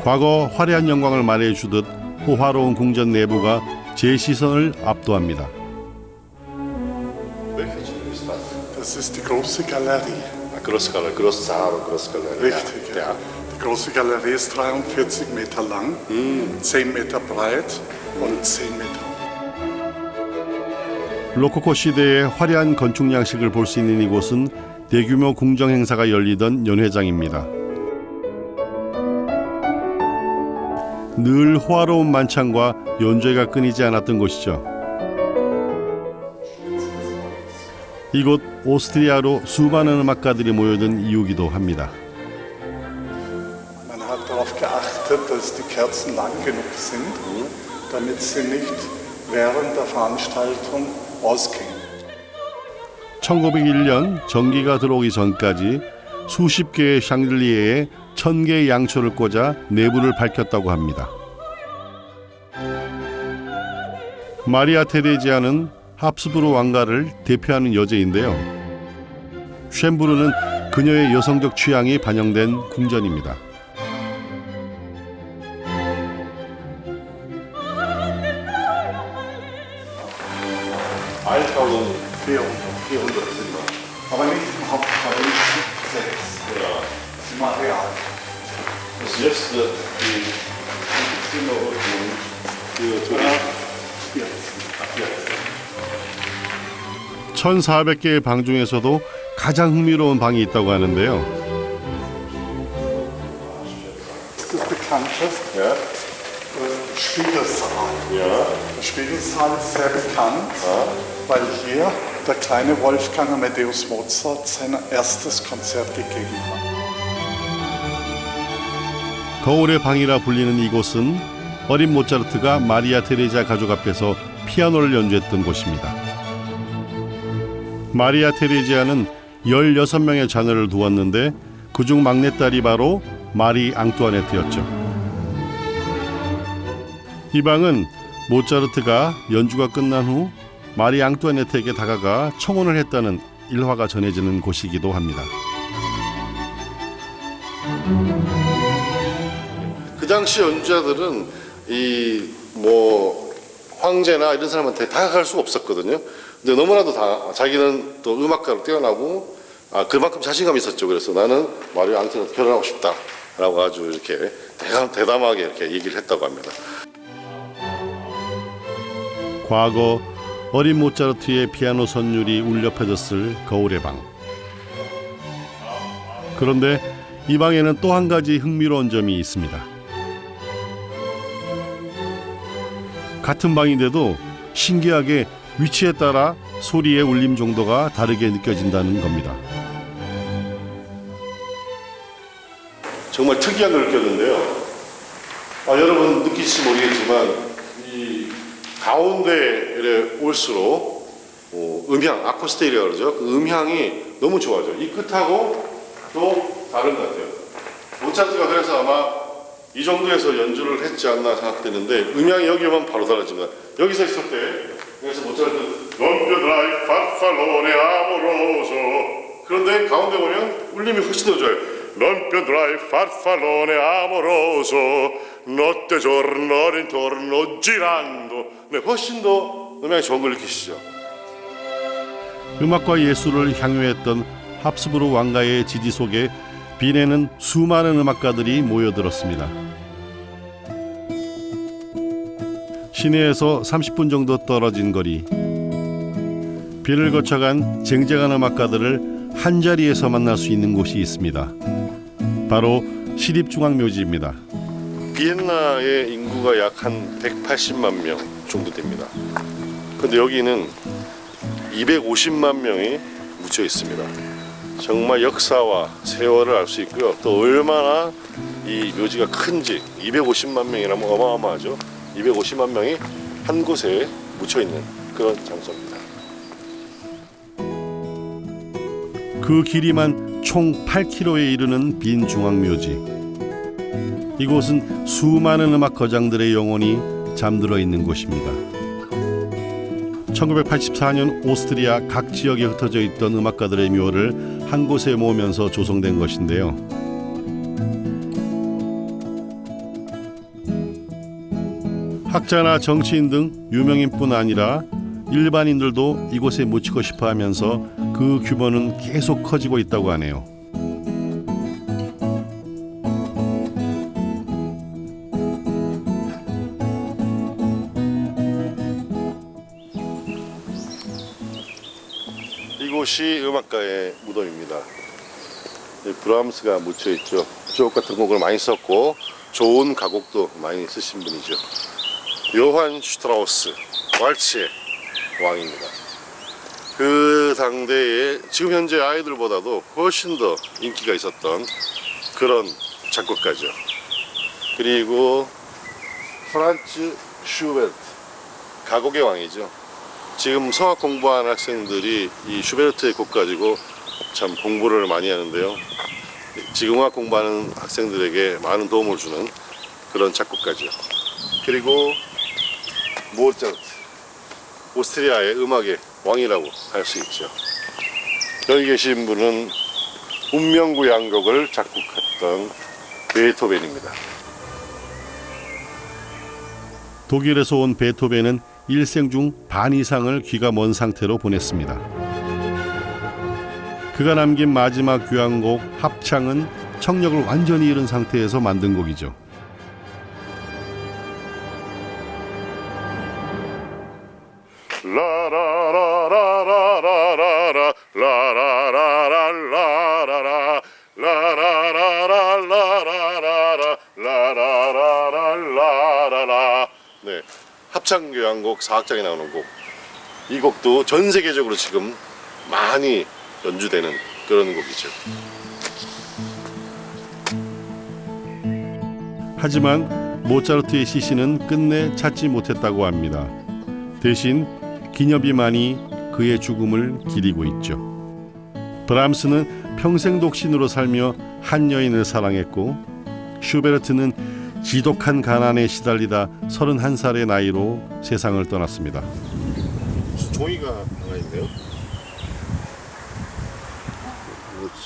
과거 화려한 영광을 말해주듯 호화로운 궁전 내부가 제 시선을 압도합니다. Das ist die große Galerie. Große Galerie, große Saal, große Galerie. Richtig, ja. Die große Galerie ist 43 Meter lang, 10 Meter breit und 10 Meter hoch. 로코코 시대의 화려한 건축 양식을 볼 수 있는 이곳은 대규모 궁정 행사가 열리던 연회장입니다. 늘 호화로운 만찬과 연주회가 끊이지 않았던 곳이죠. 이곳 오스트리아로 수많은 음악가들이 모여든 이유기도 합니다. Man hat darauf geachtet, dass die Kerzen lang genug sind, damit sie nicht während der Veranstaltung ausgehen. 1901년 전기가 들어오기 전까지 수십 개의 샹들리에에 1000개의 양초를 꽂아 내부를 밝혔다고 합니다. 마리아 테레지아는 합스부르크 왕가를 대표하는 여제인데요. 쉔부르는 그녀의 여성적 취향이 반영된 궁전입니다. Aber nicht im Hauptteil 6. Ja. Material. Das letzte, die Zimmerordnung für Touristen. 1400개의 방 중에서도 가장 흥미로운 방이 있다고 하는데요. Das bekannte Spiegelsaal. Ja. Der Spiegelsaal ist sehr bekannt, weil hier der kleine Wolfgang Amadeus Mozart sein erstes Konzert gegeben hat. 거울의 방이라 불리는 이곳은 어린 모차르트가 마리아 테레자 가족 앞에서 피아노를 연주했던 곳입니다. 마리아 테레지아는 16명의 자녀를 두었는데 그중 막내딸이 바로 마리 앙뚜아네트였죠. 이 방은 모차르트가 연주가 끝난 후 마리 앙뚜아네트에게 다가가 청혼을 했다는 일화가 전해지는 곳이기도 합니다. 그 당시 연주자들은 황제나 이런 사람한테 다가갈 수가 없었거든요. 근데 너무나도 자기는 또 음악가로 뛰어나고 그만큼 자신감이 있었죠. 그래서 나는 마리아 앙뚜아네트 결혼하고 싶다라고 아주 이렇게 대담하게 이렇게 얘기를 했다고 합니다. 과거 어린 모차르트의 피아노 선율이 울려 퍼졌을 거울의 방. 그런데 이 방에는 또 한 가지 흥미로운 점이 있습니다. 같은 방인데도 신기하게 위치에 따라 소리의 울림 정도가 다르게 느껴진다는 겁니다. 정말 특이한 걸 느꼈는데요. 여러분 느끼실지 모르겠지만 이 가운데에 올수록 음향, 아코스테이라고 그러죠. 그 음향이 너무 좋아져. 이 끝하고 또 다른 것 같아요. 모차르트가 그래서 아마 이 정도에서 연주를 했지 않나 생각되는데 음향이 여기 오면 바로 달라집니다. 여기서 있을 때 그래서 모차르트 넌뼈드라이 파팔로네 아모로소 그런데 가운데 보면 울림이 훨씬 더 좋아요. 넌뼈드라이 파팔로네 아모로소 노tte giorno intorno girando 네, 훨씬 더 음향이 좋은 걸 느끼시죠. 음악과 예술을 향유했던 합스부르 왕가의 지지 속에 빈에는 수많은 음악가들이 모여들었습니다. 시내에서 30분 정도 떨어진 거리. 빈을 거쳐간 쟁쟁한 음악가들을 한자리에서 만날 수 있는 곳이 있습니다. 바로 시립중앙묘지입니다. 비엔나의 인구가 약 한 180만 명 정도 됩니다. 근데 여기는 250만 명이 묻혀 있습니다. 정말 역사와 세월을 알 수 있고요. 또 얼마나 이 묘지가 큰지 250만 명이라면 어마어마하죠. 250만 명이 한 곳에 묻혀 있는 그런 장소입니다. 그 길이만 총 8km에 이르는 빈 중앙묘지. 이곳은 수많은 음악 거장들의 영혼이 잠들어 있는 곳입니다. 1984년 오스트리아 각 지역에 흩어져 있던 음악가들의 묘를 한 곳에 모으면서 조성된 것인데요. 학자나 정치인 등 유명인뿐 아니라 일반인들도 이곳에 묻히고 싶어 하면서 그 규모는 계속 커지고 있다고 하네요. 이곳이 음악가의 무덤입니다. 브람스가 묻혀 있죠. 주옥 같은 곡을 많이 썼고 좋은 가곡도 많이 쓰신 분이죠. 요한 슈트라우스 왈츠의 왕입니다. 그 당대에 지금 현재 아이들보다도 훨씬 더 인기가 있었던 그런 작곡가죠. 그리고 프란츠 슈베르트 가곡의 왕이죠. 지금 성악 공부하는 학생들이 이 슈베르트의 곡 가지고 참 공부를 많이 하는데요. 지금 음악 공부하는 학생들에게 많은 도움을 주는 그런 작곡가죠. 그리고 모차르트, 오스트리아의 음악의 왕이라고 할 수 있죠. 여기 계신 분은 운명구 양곡을 작곡했던 베토벤입니다. 독일에서 온 베토벤은 일생 중 반 이상을 귀가 먼 상태로 보냈습니다. 그가 남긴 마지막 교향곡 합창은 청력을 완전히 잃은 상태에서 만든 곡이죠. 라라라라라라라 라라라라라라라 라라라라라라라 라라라라라라 네, 합창교향곡 4악장에 나오는 곡. 이 곡도 전 세계적으로 지금 많이 연주되는 그런 곡이죠. 하지만 모차르트의 시신은 끝내 찾지 못했다고 합니다. 대신 기념비만이 그의 죽음을 기리고 있죠. 브람스는 평생 독신으로 살며 한 여인을 사랑했고, 슈베르트는 지독한 가난에 시달리다 31살의 나이로 세상을 떠났습니다. 종이가 하나 있네요.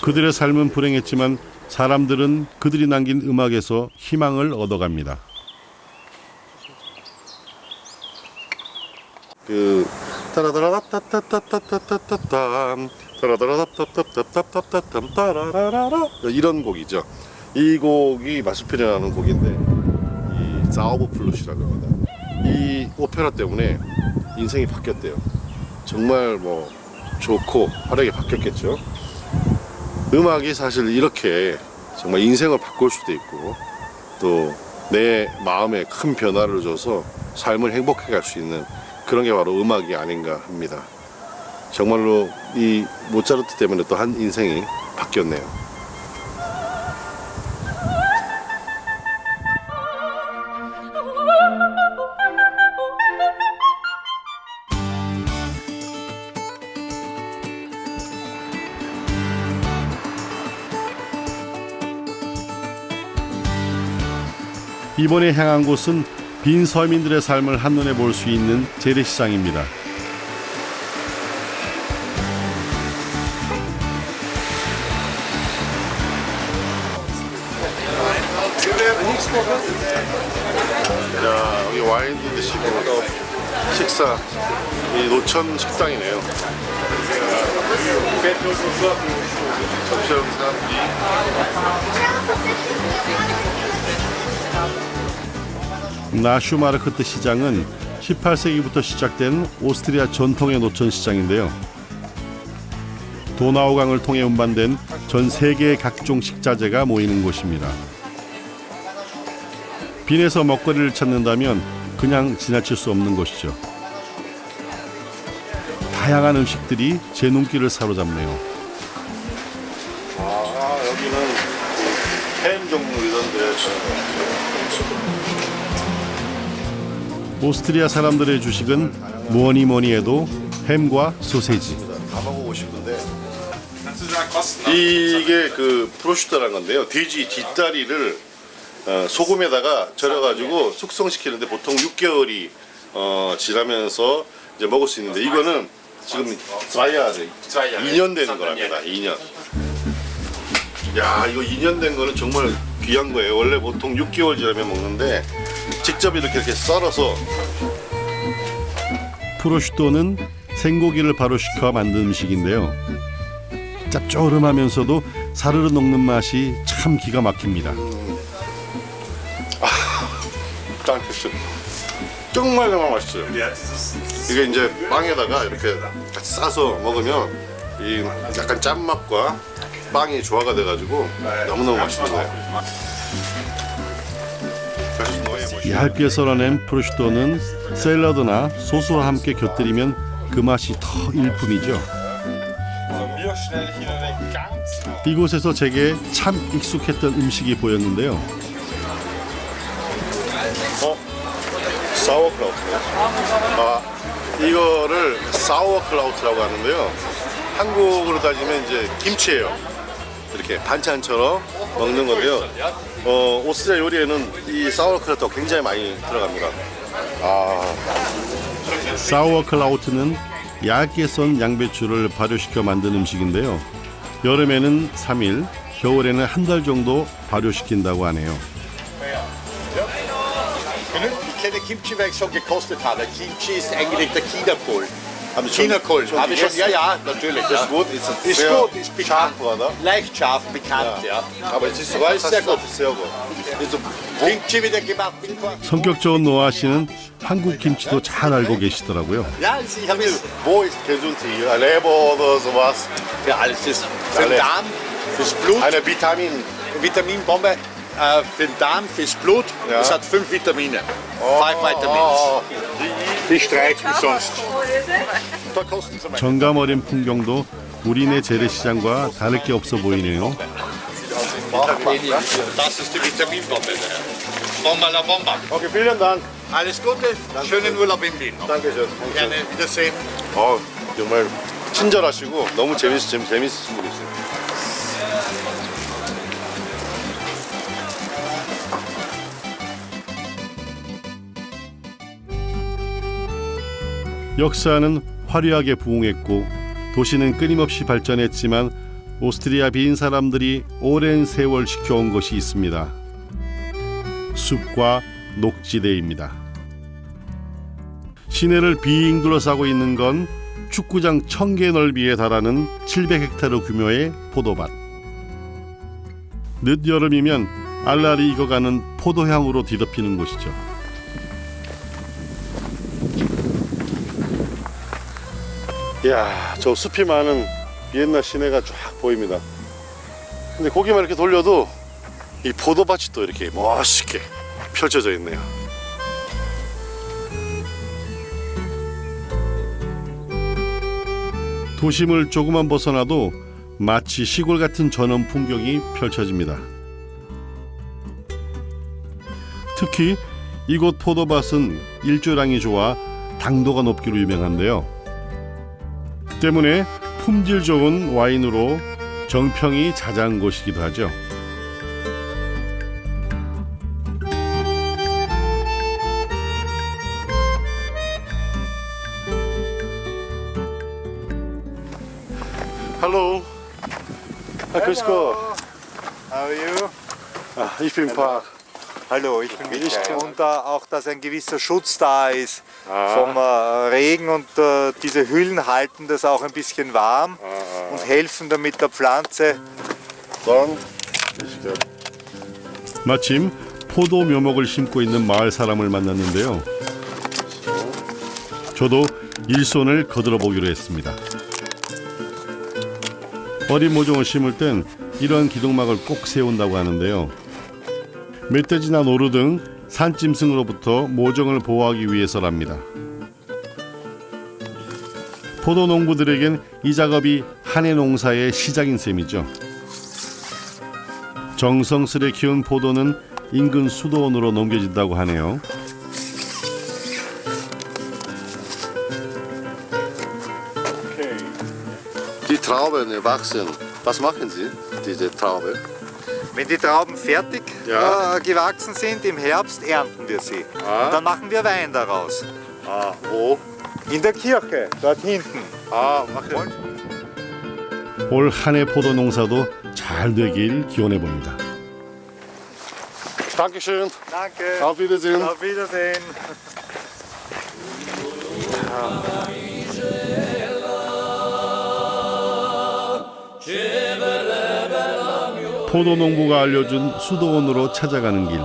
그들의 삶은 불행했지만 사람들은 그들이 남긴 음악에서 희망을 얻어갑니다. 그 따라다라따따따따따따따따 따라다라따따따따따따 따라라라라 이런 곡이죠. 이 곡이 마술편이라는 곡인데 이 자우버플룻이라고 합니다. 이 오페라 때문에 인생이 바뀌었대요. 정말 뭐 좋고 화려하게 바뀌었겠죠. 음악이 사실 이렇게 정말 인생을 바꿀 수도 있고 또 내 마음에 큰 변화를 줘서 삶을 행복하게 할 수 있는 그런 게 바로 음악이 아닌가 합니다. 정말로 이 모차르트 때문에 또 한 인생이 바뀌었네요. 이번에 향한 곳은 빈 서민들의 삶을 한눈에 볼 수 있는 재래시장입니다. 자, 여기 와인도 드시고 식사, 이 노천 식당이네요. 점심 사람들이 나슈마르크트 시장은 18세기부터 시작된 오스트리아 전통의 노천 시장인데요. 도나우강을 통해 운반된 전 세계의 각종 식자재가 모이는 곳입니다. 빈에서 먹거리를 찾는다면 그냥 지나칠 수 없는 곳이죠. 다양한 음식들이 제 눈길을 사로잡네요. 아, 여기는 햄 종류이던데. 오스트리아 사람들의 주식은 뭐니 해도 햄과 소세지. 다 먹어보고 싶은데 이게 그 프로슈터라는 건데요. 돼지 뒷다리를 소금에다가 절여가지고 숙성시키는데 보통 6개월이 지나면서 이제 먹을 수 있는데 이거는 지금 드라이아드 2년 되는 거랍니다. 2년. 야, 이거 2년 된 거는 정말 귀한 거예요. 원래 보통 6개월 지나면 먹는데 직접 이렇게 썰어서. 프로슈토는 생고기를 발효시켜 만든 음식인데요. 짭조름하면서도 사르르 녹는 맛이 참 기가 막힙니다. 짱했어요. 정말 맛있어요. 이게 이제 빵에다가 이렇게 같이 싸서 먹으면 이 약간 짠맛과 빵이 조화가 돼가지고 너무너무 맛있는 거예요. 얇게 썰어낸 프로슈토는 샐러드나 소스와 함께 곁들이면 그 맛이 더 일품이죠. 이곳에서 제게 참 익숙했던 음식이 보였는데요. 사워클라우트. 이거를 사워클라우트라고 하는데요. 한국으로 따지면 이제 김치예요. 이렇게 반찬처럼 먹는 건데요. 오스트리아 요리에는 이 사워클라우트가 굉장히 많이 들어갑니다. 사워클라우트는 얇게 썬 양배추를 발효시켜 만든 음식인데요. 여름에는 3일, 겨울에는 한 달 정도 발효시킨다고 하네요. Ich kenne Kimchi, weil ich so gekostet habe. Kimchi ist eigentlich der China-Kohl. China-Kohl. Habe ich schon? Ja, ja, natürlich. Ist ja. gut, Ist gut, ist bekannt. Leicht scharf, bekannt, ja. Aber es ist so sehr gut. Sehr gut. Kimchi wieder gemacht. 성격 좋은 노아 씨는 한국 김치도 잘 알고 계시더라고요. Ja, ich habe es. Wo ist gesund hier? Leber oder sowas? Für alles. Für den Darm, fürs Blut. Eine Vitaminbombe. Für den Darm, fürs Blut. Ja. Es hat 5 Vitamine. 5 Vitamins. Die streichen sonst. Da kosten sie mal. 정감 어린 풍경도 우리네 재래시장과 다를 게 없어 보이네요. Das ist die Vitaminbombe. Bomba la Bomba. Okay, vielen Dank. Alles Gute, schönen Urlaub in Wien. Dankeschön. Gerne wiedersehen. 정말 친절하시고 너무 재밌으신 분이세요. 역사는 화려하게 부흥했고 도시는 끊임없이 발전했지만 오스트리아 빈 사람들이 오랜 세월 지켜온 것이 있습니다. 숲과 녹지대입니다. 시내를 빙 둘러싸고 있는 건 축구장 1000개 넓이에 달하는 700헥타르 규모의 포도밭. 늦여름이면 알알이 익어가는 포도향으로 뒤덮이는 곳이죠. 이야, 저 숲이 많은 비엔나 시내가 쫙 보입니다. 근데 고개만 이렇게 돌려도 이 포도밭이 또 이렇게 멋있게 펼쳐져 있네요. 도심을 조금만 벗어나도 마치 시골 같은 전원 풍경이 펼쳐집니다. 특히 이곳 포도밭은 일조량이 좋아 당도가 높기로 유명한데요. 때문에 품질 좋은 와인으로 정평이 자자한 곳이기도 하죠. Hallo. Grüß Gott. How are you? Ich bin Park. Hallo, ich bin Michael. Und auch, dass ein gewisser Schutz da ist vom Regen und diese Hüllen halten das auch ein bisschen warm und helfen damit der Pflanze. 마침 포도 묘목을 심고 있는 마을 사람을 만났는데요. 저도 일손을 거들어 보기로 했습니다. 어린 모종을 심을 땐 이런 기둥막을 꼭 세운다고 하는데요. 멧돼지나 노루 등 산짐승으로부터 모종을 보호하기 위해서랍니다. 포도 농부들에겐 이 작업이 한 해 농사의 시작인 셈이죠. 정성스레 키운 포도는 인근 수도원으로 넘겨진다고 하네요. Die Trauben wachsen. Was machen Sie, diese Traube? Wenn die Trauben fertig gewachsen sind, im Herbst ernten wir sie. Und dann machen wir Wein daraus. Wo? In der Kirche, dort hinten. 올 한 해 포도 농사도 잘 되길 기원해 봅니다. Dankeschön. Danke. Auf Wiedersehen. Auf Wiedersehen. 포도 농부가 알려준 수도원으로 찾아가는 길.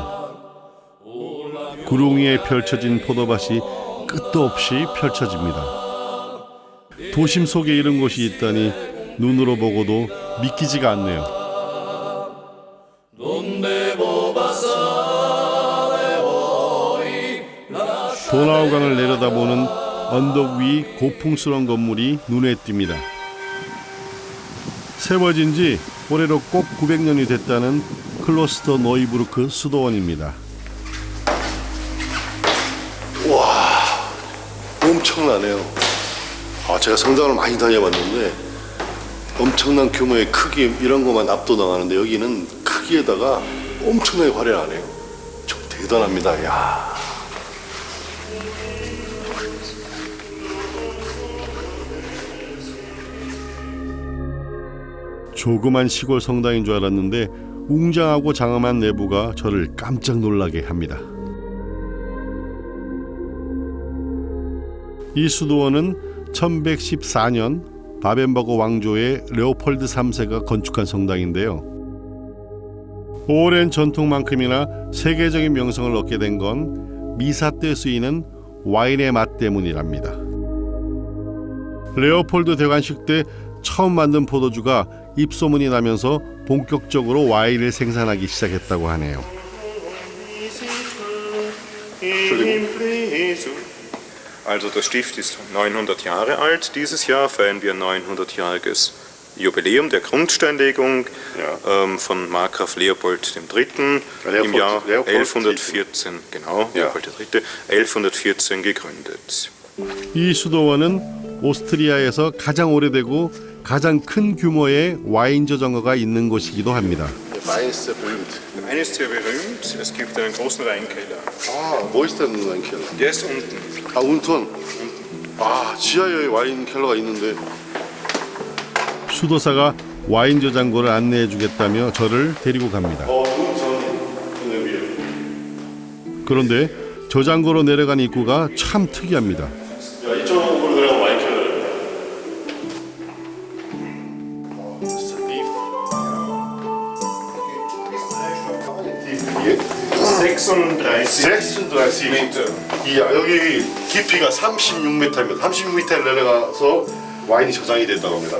구름 위에 펼쳐진 포도밭이 끝도 없이 펼쳐집니다. 도심 속에 이런 곳이 있다니 눈으로 보고도 믿기지가 않네요. 도나우강을 내려다보는 언덕 위 고풍스러운 건물이 눈에 띕니다. 세워진 지 올해로 꼭 900년이 됐다는 클로스터 노이부르크 수도원입니다. 와, 엄청나네요. 제가 성당을 많이 다녀봤는데 엄청난 규모의 크기 이런 것만 압도당하는데 여기는 크기에다가 엄청나게 화려하네요. 좀 대단합니다. 야. 조그만 시골 성당인 줄 알았는데 웅장하고 장엄한 내부가 저를 깜짝 놀라게 합니다. 이 수도원은 1114년 바벤버그 왕조의 레오폴드 3세가 건축한 성당인데요. 오랜 전통만큼이나 세계적인 명성을 얻게 된 건 미사 때 쓰이는 와인의 맛 때문이랍니다. 레오폴드 대관식 때 처음 만든 포도주가 입소문이 나면서 본격적으로 와인을 생산하기 시작했다고 하네요. Also das Stift ist 900 Jahre alt. Dieses Jahr feiern wir 900-jähriges Jubiläum der Grundsteinlegung von Markgraf Leopold III. Im Jahr 1114, genau, Leopold III. 1114 gegründet. 이 수도원은 오스트리아에서 가장 오래되고 가장 큰 규모의 와인 저장고가 있는 곳이기도 합니다. Wein ist sehr berühmt. Der Wein ist sehr berühmt. Es gibt einen großen Weinkeller. Wo ist denn ein Weinkeller? Der ist unten. unten. 지하에 와인 켈러가 있는데. 수도사가 와인 저장고를 안내해 주겠다며 저를 데리고 갑니다. 그런데 저장고로 내려간 입구가 참 특이합니다. 이쪽으로 내려가면 와인 켈러예요. 36m. 이야, 여기 깊이가 36m입니다. 36m를 내려가서 와인이 저장이 됐다고 합니다.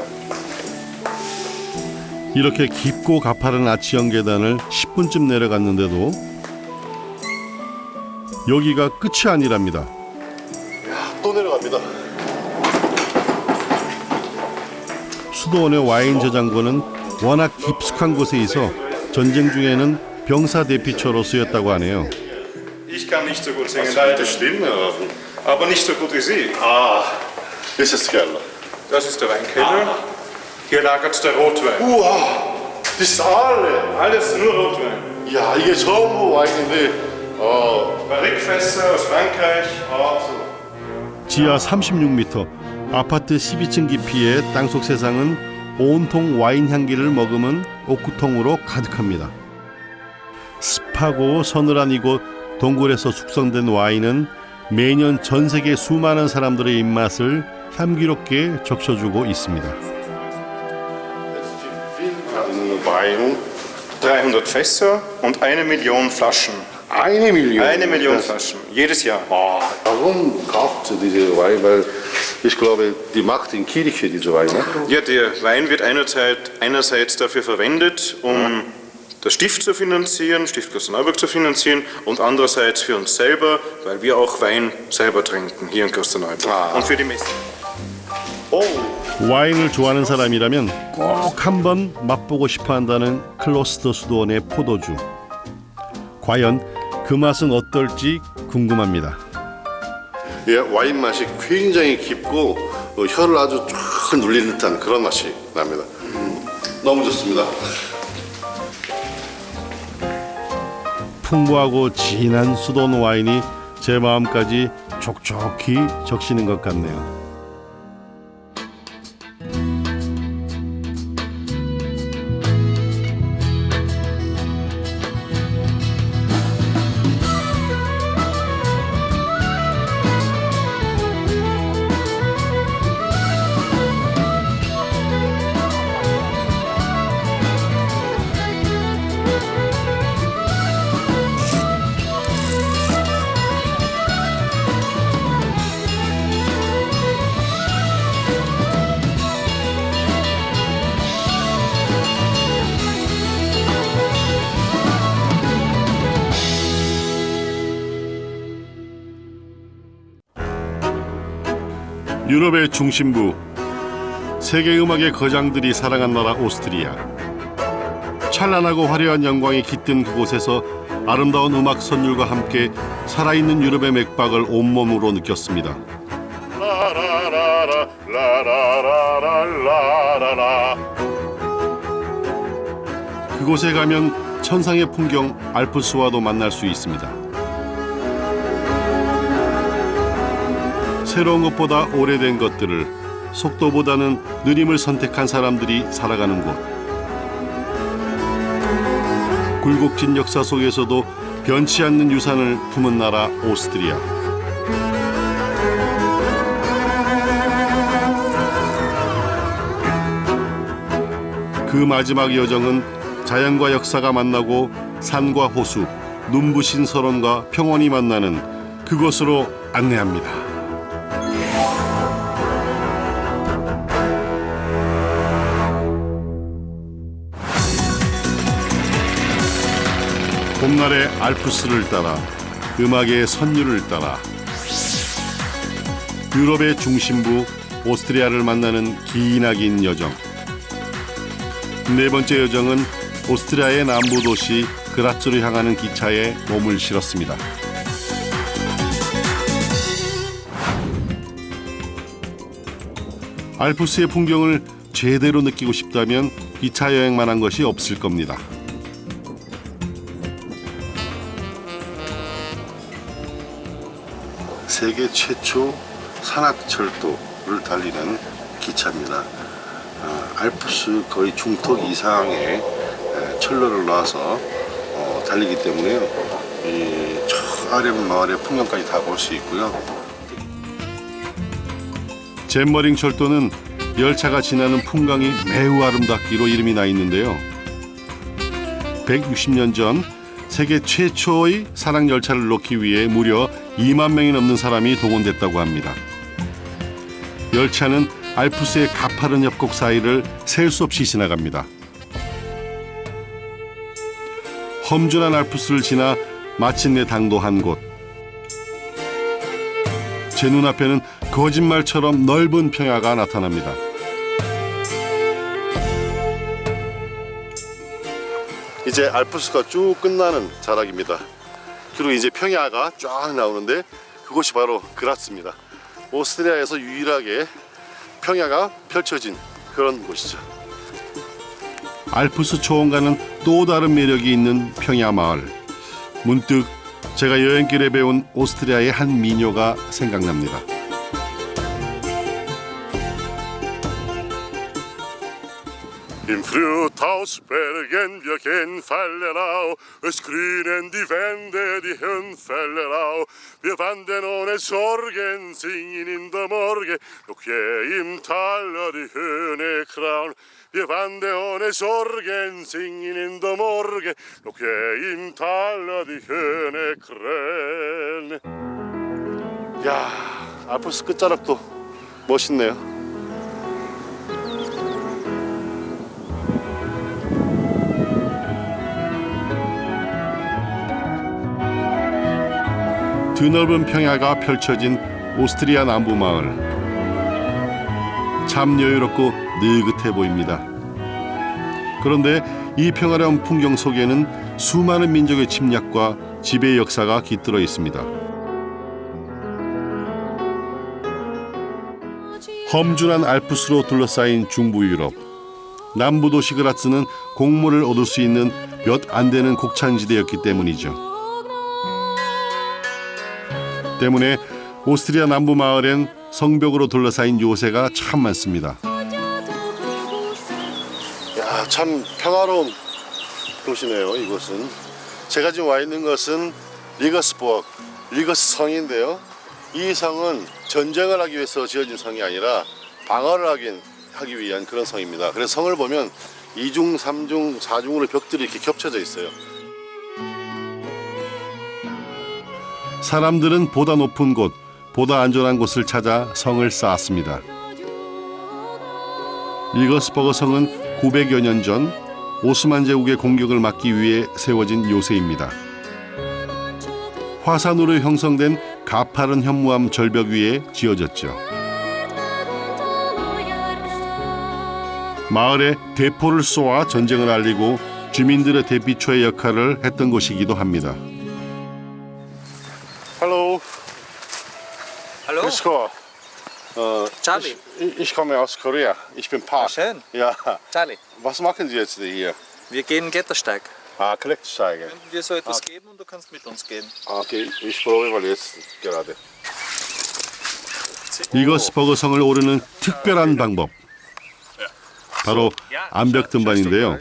이렇게 깊고 가파른 아치형 계단을 10분쯤 내려갔는데도 여기가 끝이 아니랍니다. 또 내려갑니다. 수도원의 와인 저장고는 워낙 깊숙한 곳에 있어 전쟁 중에는 병사 대피처로 쓰였다고 하네요. Ich kann nicht so gut singen, leider. Aber nicht so gut wie Sie. Das ist der Keller. Das ist der Weinkeller. Hier lagert der Rotwein. 우와, das ist Alles nur Rotwein. 야, 이게 전부 와인인데. Barrique-Fässer aus Frankreich. 지하 36m, 아파트 12층 깊이의 땅속 세상은 온통 와인 향기를 머금은 옥구통으로 가득합니다. 습하고 서늘한 이곳 동굴에서 숙성된 와인은 매년 전 세계 수많은 사람들의 입맛을 향기롭게 적셔주고 있습니다. Wein. 300 Fässer und 1 Million Flaschen. 1 Million? 1 Million Flaschen, jedes Jahr. Warum kauft ihr diese Wein? Weil ich glaube, die macht in Kirche diese Wein. Ne? Ja, der Wein wird einerseits dafür verwendet, um das Stift zu finanzieren, Stift Klosterneuburg zu finanzieren, und andererseits für uns selber, weil wir auch Wein selber trinken hier in Klosterneuburg und für die Messe. 와인을 좋아하는 사람이라면 꼭 한번 맛보고 싶어한다는 클로스터 수도원의 포도주. 과연 그 맛은 어떨지 궁금합니다. 예, 와인 맛이 굉장히 깊고 혀를 아주 쫙 눌리는 듯한 그런 맛이 납니다. 너무 좋습니다. 풍부하고 진한 수도원 와인이 제 마음까지 촉촉히 적시는 것 같네요. 유럽의 중심부, 세계 음악의 거장들이 살아간 나라 오스트리아. 찬란하고 화려한 영광이 깃든 그곳에서 아름다운 음악 선율과 함께 살아있는 유럽의 맥박을 온몸으로 느꼈습니다. 그곳에 가면 천상의 풍경 알프스와도 만날 수 있습니다. 새로운 것보다 오래된 것들을, 속도보다는 느림을 선택한 사람들이 살아가는 곳. 굴곡진 역사 속에서도 변치 않는 유산을 품은 나라 오스트리아. 그 마지막 여정은 자연과 역사가 만나고 산과 호수, 눈부신 설원과 평원이 만나는 그곳으로 안내합니다. 봄날의 알프스를 따라, 음악의 선율을 따라 유럽의 중심부 오스트리아를 만나는 기나긴 여정. 네 번째 여정은 오스트리아의 남부 도시 그라츠로 향하는 기차에 몸을 실었습니다. 알프스의 풍경을 제대로 느끼고 싶다면 기차 여행만 한 것이 없을 겁니다. 세계 최초 산악철도를 달리는 기차입니다. 알프스 거의 중턱 이상의 철로를 놔서 달리기 때문에요. 저 아래 마을의 풍경까지 다 볼 수 있고요. 잼머링 철도는 열차가 지나는 풍광이 매우 아름답기로 이름이 나 있는데요. 160년 전 세계 최초의 산악 열차를 놓기 위해 무려 2만 명이 넘는 사람이 동원됐다고 합니다. 열차는 알프스의 가파른 협곡 사이를 셀 수 없이 지나갑니다. 험준한 알프스를 지나 마침내 당도한 곳. 제 눈앞에는 거짓말처럼 넓은 평야가 나타납니다. 이제 알프스가 쭉 끝나는 자락입니다. 그리고 이제 평야가 쫙 나오는데 그곳이 바로 그라츠입니다. 오스트리아에서 유일하게 평야가 펼쳐진 그런 곳이죠. 알프스 초원과는 또 다른 매력이 있는 평야 마을. 문득 제가 여행길에 배운 오스트리아의 한 민요가 생각납니다. Im Frühtausbergen wir gehen Fellerau, es grünen die Wände, die Höhenfellerau. Wir wandern ohne Sorgen, singen in der Morgen, noch je im Tal die Höhne krauen. Wir wandern ohne Sorgen, singen in der Morgen, noch je im Tal die Höhne krähen. 야, 알프스 끝자락도 멋있네요. 드넓은 평야가 펼쳐진 오스트리아 남부 마을. 참 여유롭고 느긋해 보입니다. 그런데 이 평화로운 풍경 속에는 수많은 민족의 침략과 지배 역사가 깃들어 있습니다. 험준한 알프스로 둘러싸인 중부 유럽. 남부 도시 그라츠는 곡물을 얻을 수 있는 몇 안 되는 곡창지대였기 때문이죠. 때문에 오스트리아 남부 마을엔 성벽으로 둘러싸인 요새가 참 많습니다. 야, 참 평화로운 도시네요. 이곳은 제가 지금 와 있는 것은 리거스버그, 리거스 성인데요. 이 성은 전쟁을 하기 위해서 지어진 성이 아니라 방어를 하기 위한 그런 성입니다. 그래서 성을 보면 2중, 3중, 4중으로 벽들이 이렇게 겹쳐져 있어요. 사람들은 보다 높은 곳, 보다 안전한 곳을 찾아 성을 쌓았습니다. 리거스버그 성은 900여 년 전 오스만 제국의 공격을 막기 위해 세워진 요새입니다. 화산으로 형성된 가파른 현무암 절벽 위에 지어졌죠. 마을에 대포를 쏘아 전쟁을 알리고 주민들의 대피초의 역할을 했던 곳이기도 합니다. Hallo. Hallo. Grüß Gott. Charlie. Ich komme aus Korea. Ich bin Park. Schön. Ja. Charlie. Was machen Sie jetzt hier? Wir gehen Klettersteig. Ah, Klettersteige. Können wir so etwas geben und du kannst mit uns gehen. Okay, ich probiere mal jetzt gerade. 리거스버그 성을 오르는 특별한 방법. 바로 암벽 등반인데요.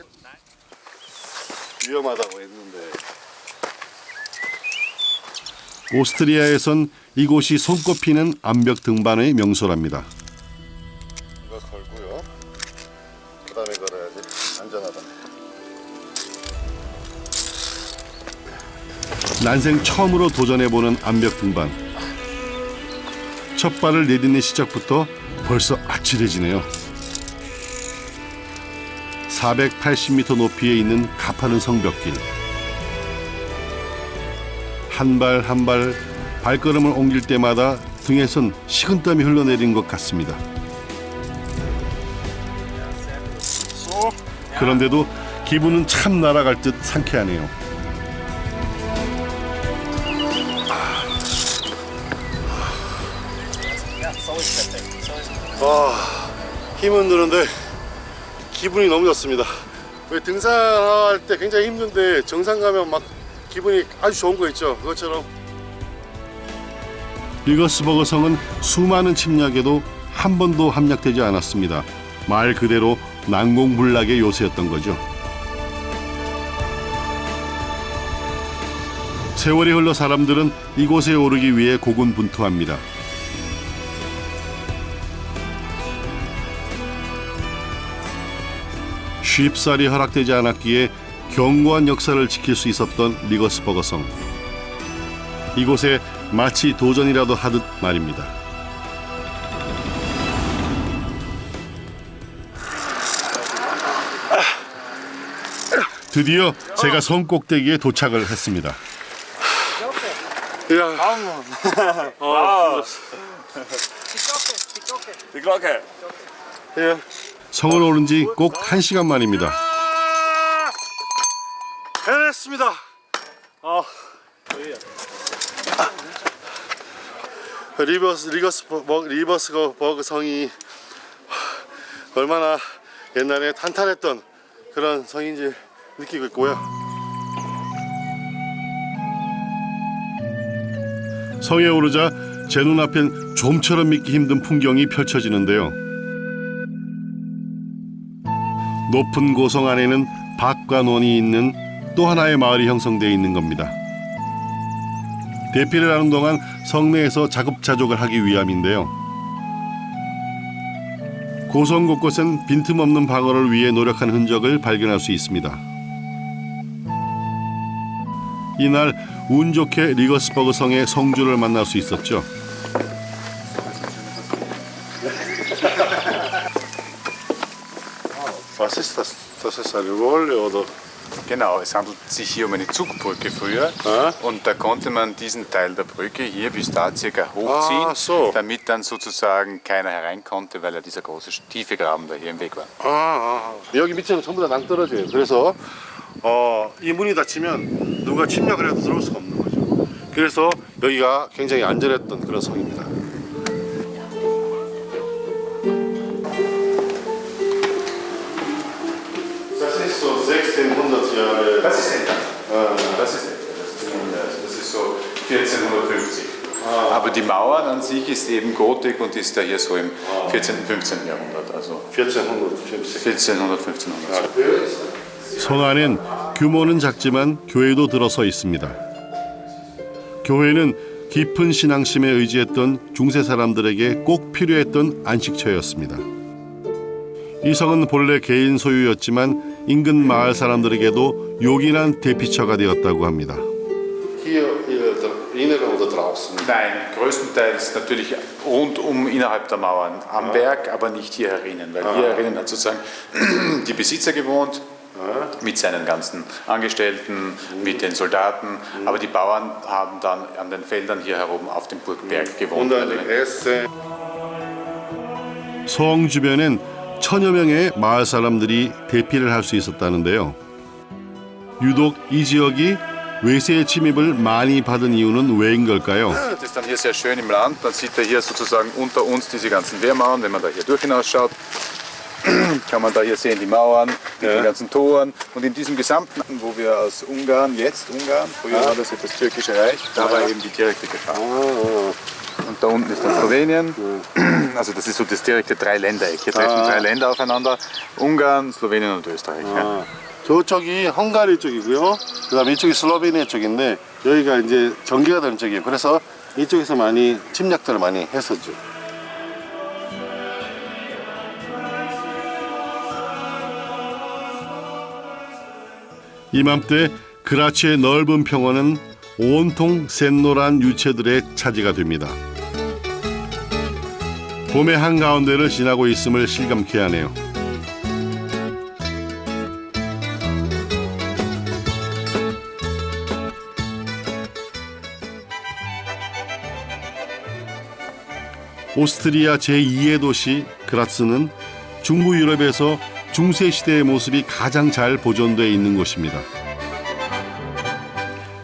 위험하다고 했는데. 오스트리아에선 이곳이 손꼽히는 암벽 등반의 명소랍니다. 이거 걸고요. 그다음에 걸어야지. 안전하다. 난생 처음으로 도전해보는 암벽 등반. 첫 발을 내딛는 시작부터 벌써 아찔해지네요. 480m 높이에 있는 가파른 성벽길. 한 발 한 발 발걸음을 옮길 때마다 등에선 식은땀이 흘러내린 것 같습니다. 그런데도 기분은 참 날아갈 듯 상쾌하네요. 힘은 드는데 기분이 너무 좋습니다. 왜 등산할 때 굉장히 힘든데 정상 가면 막 기분이 아주 좋은 거 있죠. 그것처럼 리거스버그 성은 수많은 침략에도 한 번도 함락되지 않았습니다. 말 그대로 난공불락의 요새였던 거죠. 세월이 흘러 사람들은 이곳에 오르기 위해 고군분투합니다. 쉽사리 허락되지 않았기에 견고한 역사를 지킬 수 있었던 리거스버그 성. 이곳에 마치 도전이라도 하듯 말입니다. 드디어 제가 성 꼭대기에 도착을 했습니다. 성을 오른 지 꼭 1시간 만입니다. 해냈습니다. 리버스버그 성이 얼마나 옛날에 탄탄했던 그런 성인지 느끼고 있고요. 성에 오르자 제 눈앞엔 좀처럼 믿기 힘든 풍경이 펼쳐지는데요. 높은 고성 안에는 밭과 논이 있는 또 하나의 마을이 형성되어 있는 겁니다. 대피를 하는 동안 성내에서 자급자족을 하기 위함인데요. 고성 곳곳엔 빈틈없는 방어를 위해 노력한 흔적을 발견할 수 있습니다. 이날 운 좋게 리거스버그 성의 성주를 만날 수 있었죠. Was ist das? Das ist eine Rolle, oder? Genau, es handelt sich hier um eine Zugbrücke früher und da konnte man diesen Teil der Brücke hier bis da circa hochziehen, damit dann sozusagen keiner herein konnte, weil ja dieser große tiefe Graben da hier im Weg war. 여기 밑에는 전부 다 낭떠러지예요. 그래서 이 문이 닫히면 누가 침략을 해도 들어올 수가 없는 거죠. 그래서 여기가 굉장히 안전했던 그런 성입니다. Das ist so 1600 Jahre. Das ist älter. Das ist so 1450. Aber die Mauern an sich ist eben Gotik und ist da hier so im 14. und 15. Jahrhundert. Also 1400, 1500. 성 안엔 규모는 작지만 교회도 들어서 있습니다. 교회는 깊은 신앙심에 의지했던 중세 사람들에게 꼭 필요했던 안식처였습니다. 이 성은 본래 개인 소유였지만 인근 마을 사람들에게도 요긴한 대피처가 되었다고 합니다. Nein, größtenteils natürlich rundum innerhalb der Mauern, am Berg, aber nicht hier herinnen, weil hier herinnen hat sozusagen die Besitzer gewohnt, mit seinen ganzen Angestellten, mit den Soldaten, aber die Bauern haben dann an den Feldern hier herum auf dem Burgberg gewohnt. 성 주변엔 1000여 명의 마을 사람들이 대피를 할 수 있었다는데요. 유독 이 지역이 외세의 침입을 많이 받은 이유는 왜인 걸까요? Das ist dann hier sehr schön im Land. Man sieht ja hier sozusagen unter uns diese ganzen Wehrmauern. Wenn man da hier durch hinausschaut, kann man da hier sehen die Mauern, die ganzen Toren. Und in diesem gesamten, wo wir aus Ungarn, jetzt Ungarn, früher war das ja das Türkische Reich, da war eben die direkte Gefahr. Und da unten ist dann Slowenien. Also das ist so das direkte Dreiländereck. Hier treffen 3 Länder aufeinander, Ungarn, Slowenien und Österreich. 저쪽이 헝가리 쪽이고요. 그다음에 이쪽이 슬로베니아 쪽인데 여기가 이제 전개가 되는 쪽이에요. 그래서 이쪽에서 많이 침략들을 많이 했었죠. 이맘때 그라치의 넓은 평원은 온통 샛노란 유채들의 차지가 됩니다. 봄의 한가운데를 지나고 있음을 실감케 하네요. 오스트리아 제2의 도시 그라츠는 중부 유럽에서 중세 시대의 모습이 가장 잘 보존되어 있는 곳입니다.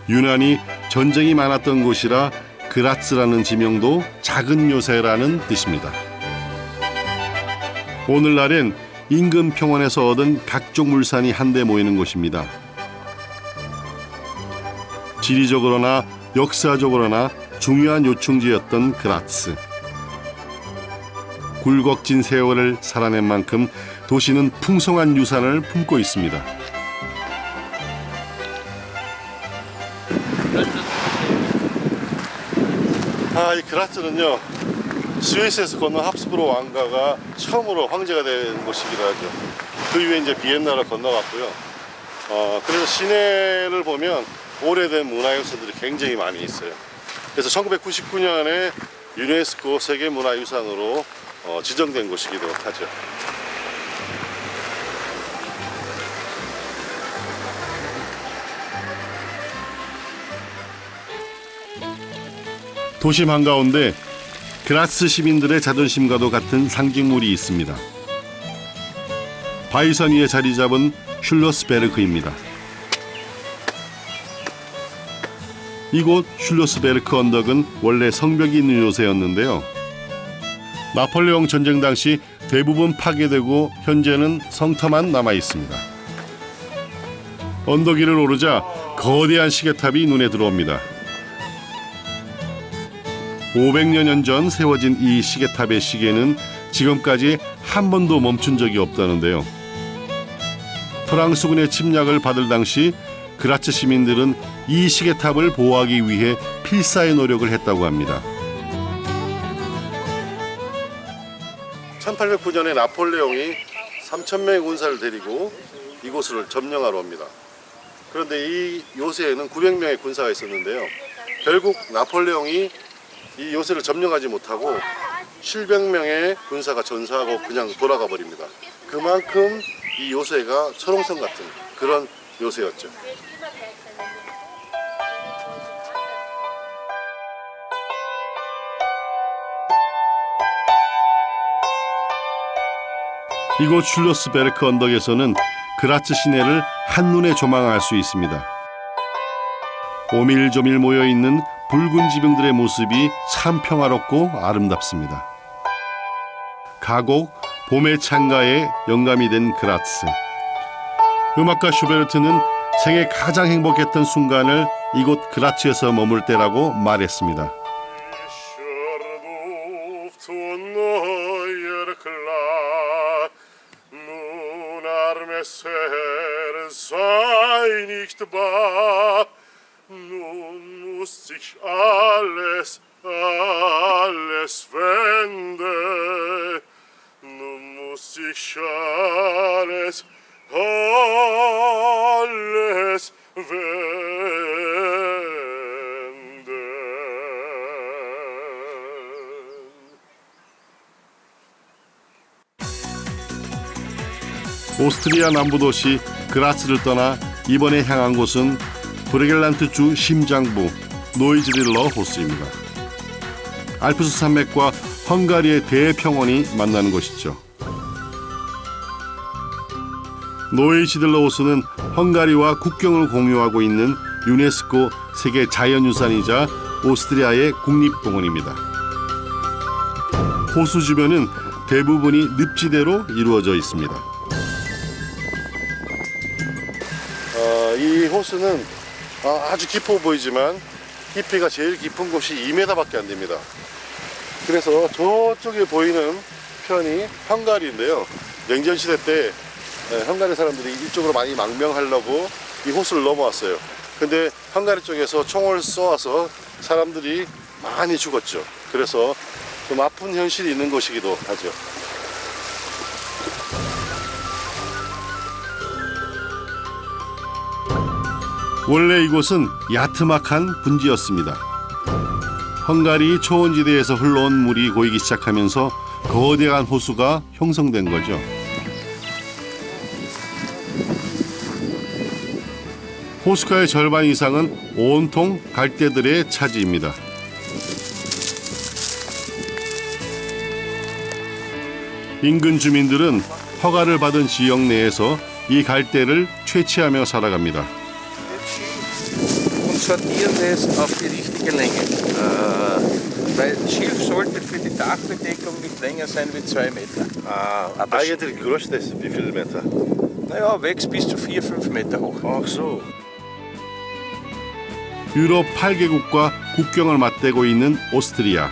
유난히 전쟁이 많았던 곳이라 그라츠라는 지명도 작은 요새라는 뜻입니다. 오늘날엔 인근 평원에서 얻은 각종 물산이 한데 모이는 곳입니다. 지리적으로나 역사적으로나 중요한 요충지였던 그라츠. 굴곡진 세월을 살아낸 만큼 도시는 풍성한 유산을 품고 있습니다. 이 그라츠는요, 스위스에서 건넌 합스부르크 왕가가 처음으로 황제가 된 곳이기도 하죠. 그 이후에 이제 비엔나를 건너갔고요. 그래서 시내를 보면 오래된 문화유산들이 굉장히 많이 있어요. 그래서 1999년에 유네스코 세계문화유산으로 지정된 곳이기도 하죠. 도심 한가운데 그라츠 시민들의 자존심과도 같은 상징물이 있습니다. 바위선 위에 자리 잡은 슐러스베르크입니다. 이곳 슐러스베르크 언덕은 원래 성벽이 있는 요새였는데요. 나폴레옹 전쟁 당시 대부분 파괴되고 현재는 성터만 남아 있습니다. 언덕 위를 오르자 거대한 시계탑이 눈에 들어옵니다. 500여 년 전 세워진 이 시계탑의 시계는 지금까지 한 번도 멈춘 적이 없다는데요. 프랑스군의 침략을 받을 당시 그라츠 시민들은 이 시계탑을 보호하기 위해 필사의 노력을 했다고 합니다. 1809년에 나폴레옹이 3,000명의 군사를 데리고 이곳을 점령하러 옵니다. 그런데 이 요새에는 900명의 군사가 있었는데요. 결국 나폴레옹이 이 요새를 점령하지 못하고 700명의 군사가 전사하고 그냥 돌아가 버립니다. 그만큼 이 요새가 철옹성 같은 그런 요새였죠. 이곳 슐러스베르크 언덕에서는 그라츠 시내를 한눈에 조망할 수 있습니다. 오밀조밀 모여있는 붉은 지붕들의 모습이 참 평화롭고 아름답습니다. 가곡 봄의 창가에 영감이 된 그라츠. 음악가 슈베르트는 생애 가장 행복했던 순간을 이곳 그라츠에서 머물 때라고 말했습니다. Nun muss sich alles wenden. Nun muss sich alles wenden. 오스트리아 남부 도시 그라츠를 떠나 이번에 향한 곳은 브르겔란트 주 심장부 노이즈릴러 호수입니다. 알프스 산맥과 헝가리의 대평원이 만나는 곳이죠. 노이즈릴러 호수는 헝가리와 국경을 공유하고 있는 유네스코 세계 자연유산이자 오스트리아의 국립공원입니다. 호수 주변은 대부분이 늪지대로 이루어져 있습니다. 이 호수는 아주 깊어 보이지만 깊이가 제일 깊은 곳이 2m밖에 안 됩니다. 그래서 저쪽에 보이는 편이 헝가리인데요. 냉전시대 때 헝가리 사람들이 이쪽으로 많이 망명하려고 이 호수를 넘어왔어요. 근데 헝가리 쪽에서 총을 쏘아서 사람들이 많이 죽었죠. 그래서 좀 아픈 현실이 있는 곳이기도 하죠. 원래 이곳은 야트막한 분지였습니다. 헝가리 초원지대에서 흘러온 물이 고이기 시작하면서 거대한 호수가 형성된 거죠. 호수가의 절반 이상은 온통 갈대들의 차지입니다. 인근 주민들은 허가를 받은 지역 내에서 이 갈대를 채취하며 살아갑니다. Und sortieren das auf die richtige Länge. Weil Schilf sollte für die Dachbedeckung nicht länger sein wie 2 Meter. eigentlich größte ist wie viel Meter? Naja, wächst bis zu 4-5 Meter hoch. Ach so. 유럽 8개국과 국경을 맞대고 있는 오스트리아.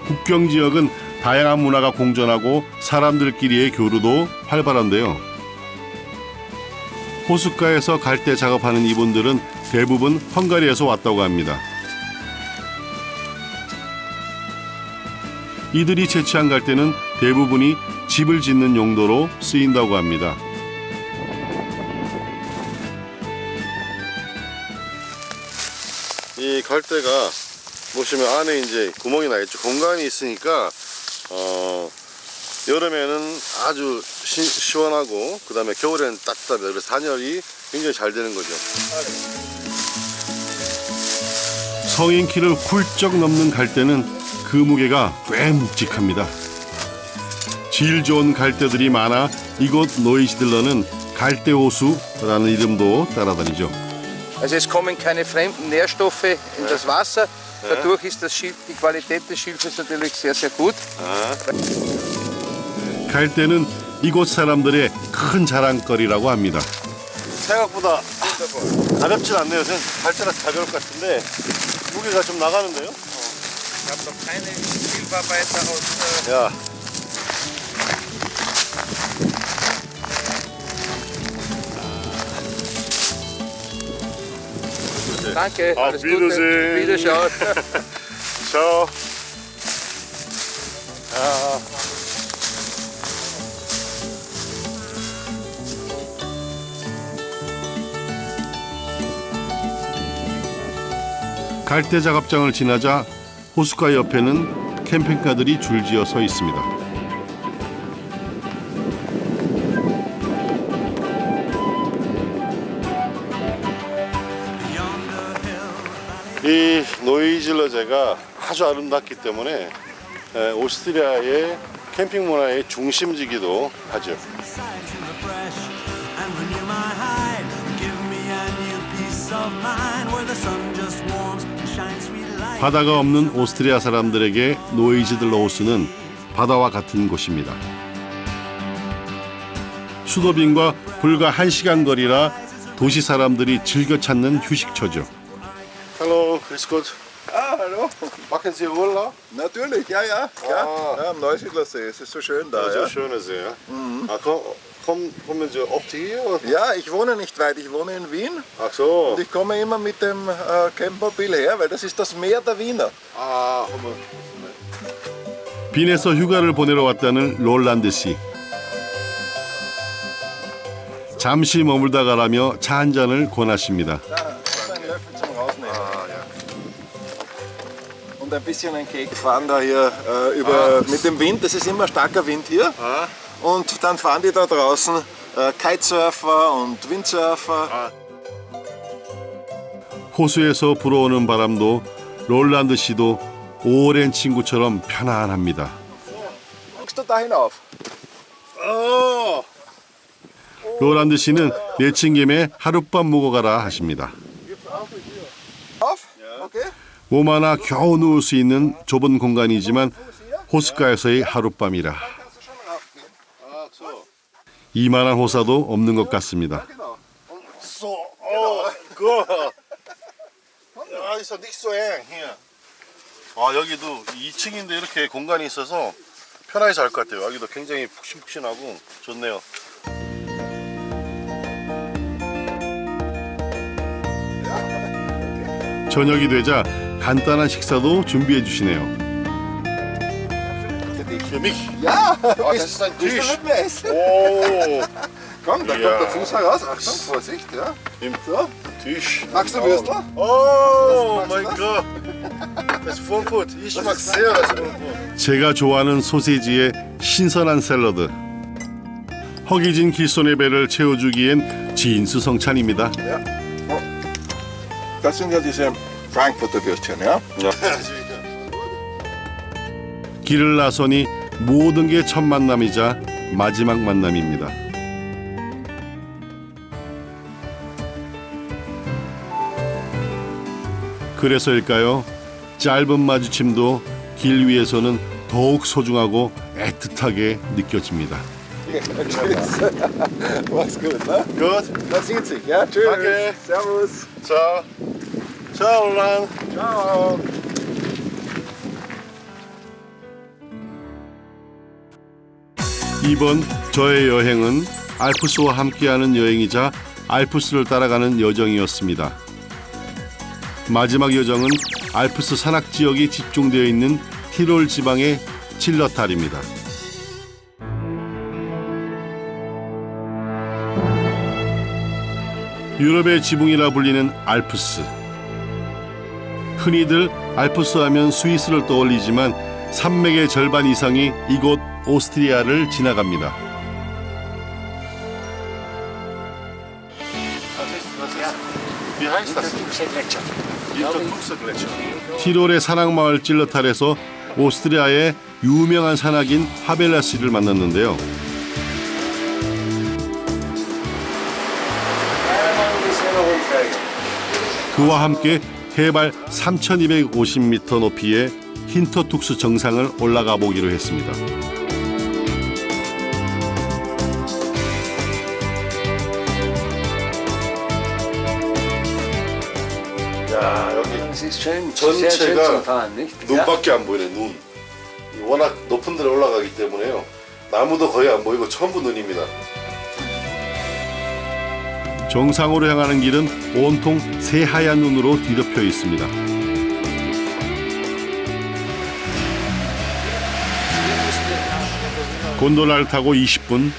국경 지역은 다양한 문화가 공존하고 사람들끼리의 교류도 활발한데요. 호숫가에서 갈대 작업하는 이분들은 대부분 헝가리에서 왔다고 합니다. 이들이 채취한 갈대는 대부분이 집을 짓는 용도로 쓰인다고 합니다. 이 갈대가 보시면 안에 이제 구멍이 나 있죠. 공간이 있으니까 여름에는 아주 시원하고 그 다음에 겨울에는 따뜻합니다. 그래서 산열이 굉장히 잘 되는 거죠. 성인 키를 훌쩍 넘는 갈대는 그 무게가 꽤 묵직합니다. 질 좋은 갈대들이 많아 이곳 노이즈들러는 갈대호수라는 이름도 따라다니죠. Also es kommen keine fremden Nährstoffe in das Wasser. Dadurch ist das Schilf, die Qualität des Schilfes natürlich sehr, sehr gut. 갈대는 이곳 사람들의 큰 자랑거리라고 합니다. 생각보다 가볍진 않네요. 갈대라서 가벼울 것 같은데 무게가 좀 나가는데요? Ich habe noch keine Schilfarbeiter aus. 야. Danke, Auf alles Wiedersehen. Gute. Wiederschauen. Ciao. Ja. 갈대 작업장을 지나자 호숫가 옆에는 캠핑카들이 줄지어 서 있습니다. 이 노이즐러제가 아주 아름답기 때문에 오스트리아의 캠핑 문화의 중심지기도 하죠. 바다가 없는 오스트리아 사람들에게 노이즈들러 호수는 바다와 같은 곳입니다. 수도빈과 불과 1시간 거리라 도시 사람들이 즐겨 찾는 휴식처죠. Hallo, grüß Gott. Ah, hallo. Machen Sie Urlaub? Natürlich, ja, ja. Ja, am Neusiedlersee. Es ist so schön da. Ja, so ja. schöner See, ja. Kommen Sie oft hier? Ja, ich wohne nicht weit. Ich wohne in Wien. Ach so. Und ich komme immer mit dem Campmobil her, weil das ist das Meer der Wiener. 아, 빈에서 휴가를 보내러 왔다는 롤란드 씨. 잠시 머물다 가라며 차 한 잔을 권하십니다. Einen Löffel zum Rausnehmen. Und ein bisschen ein Keks. Wir fahren da hier mit dem Wind. Das ist immer starker Wind hier. Und dann fahren die da draußen Kitesurfer und Windsurfer. 호수에서 불어오는 바람도 롤란드 씨도 오랜 친구처럼 편안합니다. Guckst du da hinauf? 롤란드 씨는 내친 김에 하룻밤 묵어 가라 하십니다. Auf? Okay. 몸 하나 겨우 누울 수 있는 좁은 공간이지만 호숫가에서의 하룻밤이라 이만한 호사도 없는 것 같습니다. So, gut. Ja, ist doch nicht so eng hier. 여기도 2층인데 이렇게 공간이 있어서 편하게 잘 것 같아요. 여기도 굉장히 푹신푹신하고 좋네요. 저녁이 되자 간단한 식사도 준비해 주시네요. Für mich? Ja, das ist ein willst Tisch. du mit mir essen? Oh. Komm, da Ja. kommt der Fuß heraus. Achtung, Vorsicht. Ja. So. Tisch. Magst du Würstel? Oh mein Gott. Das ist Frankfurt. Ich mag sehr das Frankfurt. 제가 좋아하는 소세지에 신선한 샐러드. 허기진 길손의 배를 채워주기엔 진수성찬입니다. Ja. Oh. Das sind ja diese Frankfurter Würstchen, ja? Ja. 길을 나서니 모든 게 첫 만남이자 마지막 만남입니다. 그래서일까요? 짧은 마주침도 길 위에서는 더욱 소중하고 애틋하게 느껴집니다. Mach's gut, ne? Gut. Man sieht sich, ja? Tschüss. Danke. Servus. Ciao. Ciao, Roland. Ciao. 이번 저의 여행은 알프스와 함께하는 여행이자 알프스를 따라가는 여정이었습니다. 마지막 여정은 알프스 산악 지역이 집중되어 있는 티롤 지방의 칠러탈입니다. 유럽의 지붕이라 불리는 알프스. 흔히들 알프스 하면 스위스를 떠올리지만 산맥의 절반 이상이 이곳 오스트리아를 지나갑니다. Wie heißt das? Gletscher. 티롤의 산악마을 찔러탈에서 오스트리아의 유명한 산악인 하벨라시를 만났는데요. 그와 함께 해발 3,250m 높이의 힌터툭스 정상을 올라가 보기로 했습니다. 야, 여기 전체가 눈밖에 안 보이네, 눈. 워낙 높은 데로 올라가기 때문에요. 나무도 거의 안 보이고 전부 눈입니다. 정상으로 향하는 길은 온통 새하얀 눈으로 뒤덮여 있습니다. 곤돌라를 타고 20분.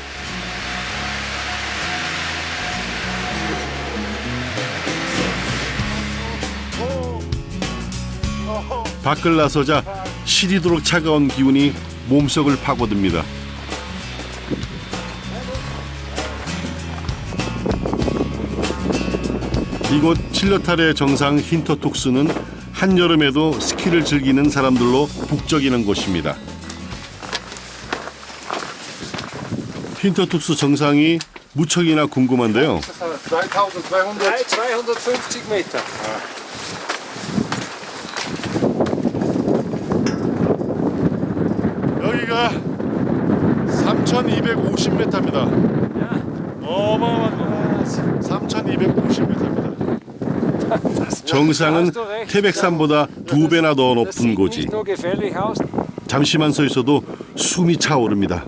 밖을 나서자 시리도록 차가운 기운이 몸속을 파고듭니다. 이곳 칠러탈의 정상 힌터툭스는 한여름에도 스키를 즐기는 사람들로 북적이는 곳입니다. 힌터툭스 정상이 무척이나 궁금한데요. 250m. 여기가 3,250m입니다. 어마어마한 3,250m입니다. 정상은 태백산보다 2배나 더 높은 곳이. 잠시만 서 있어도 숨이 차오릅니다.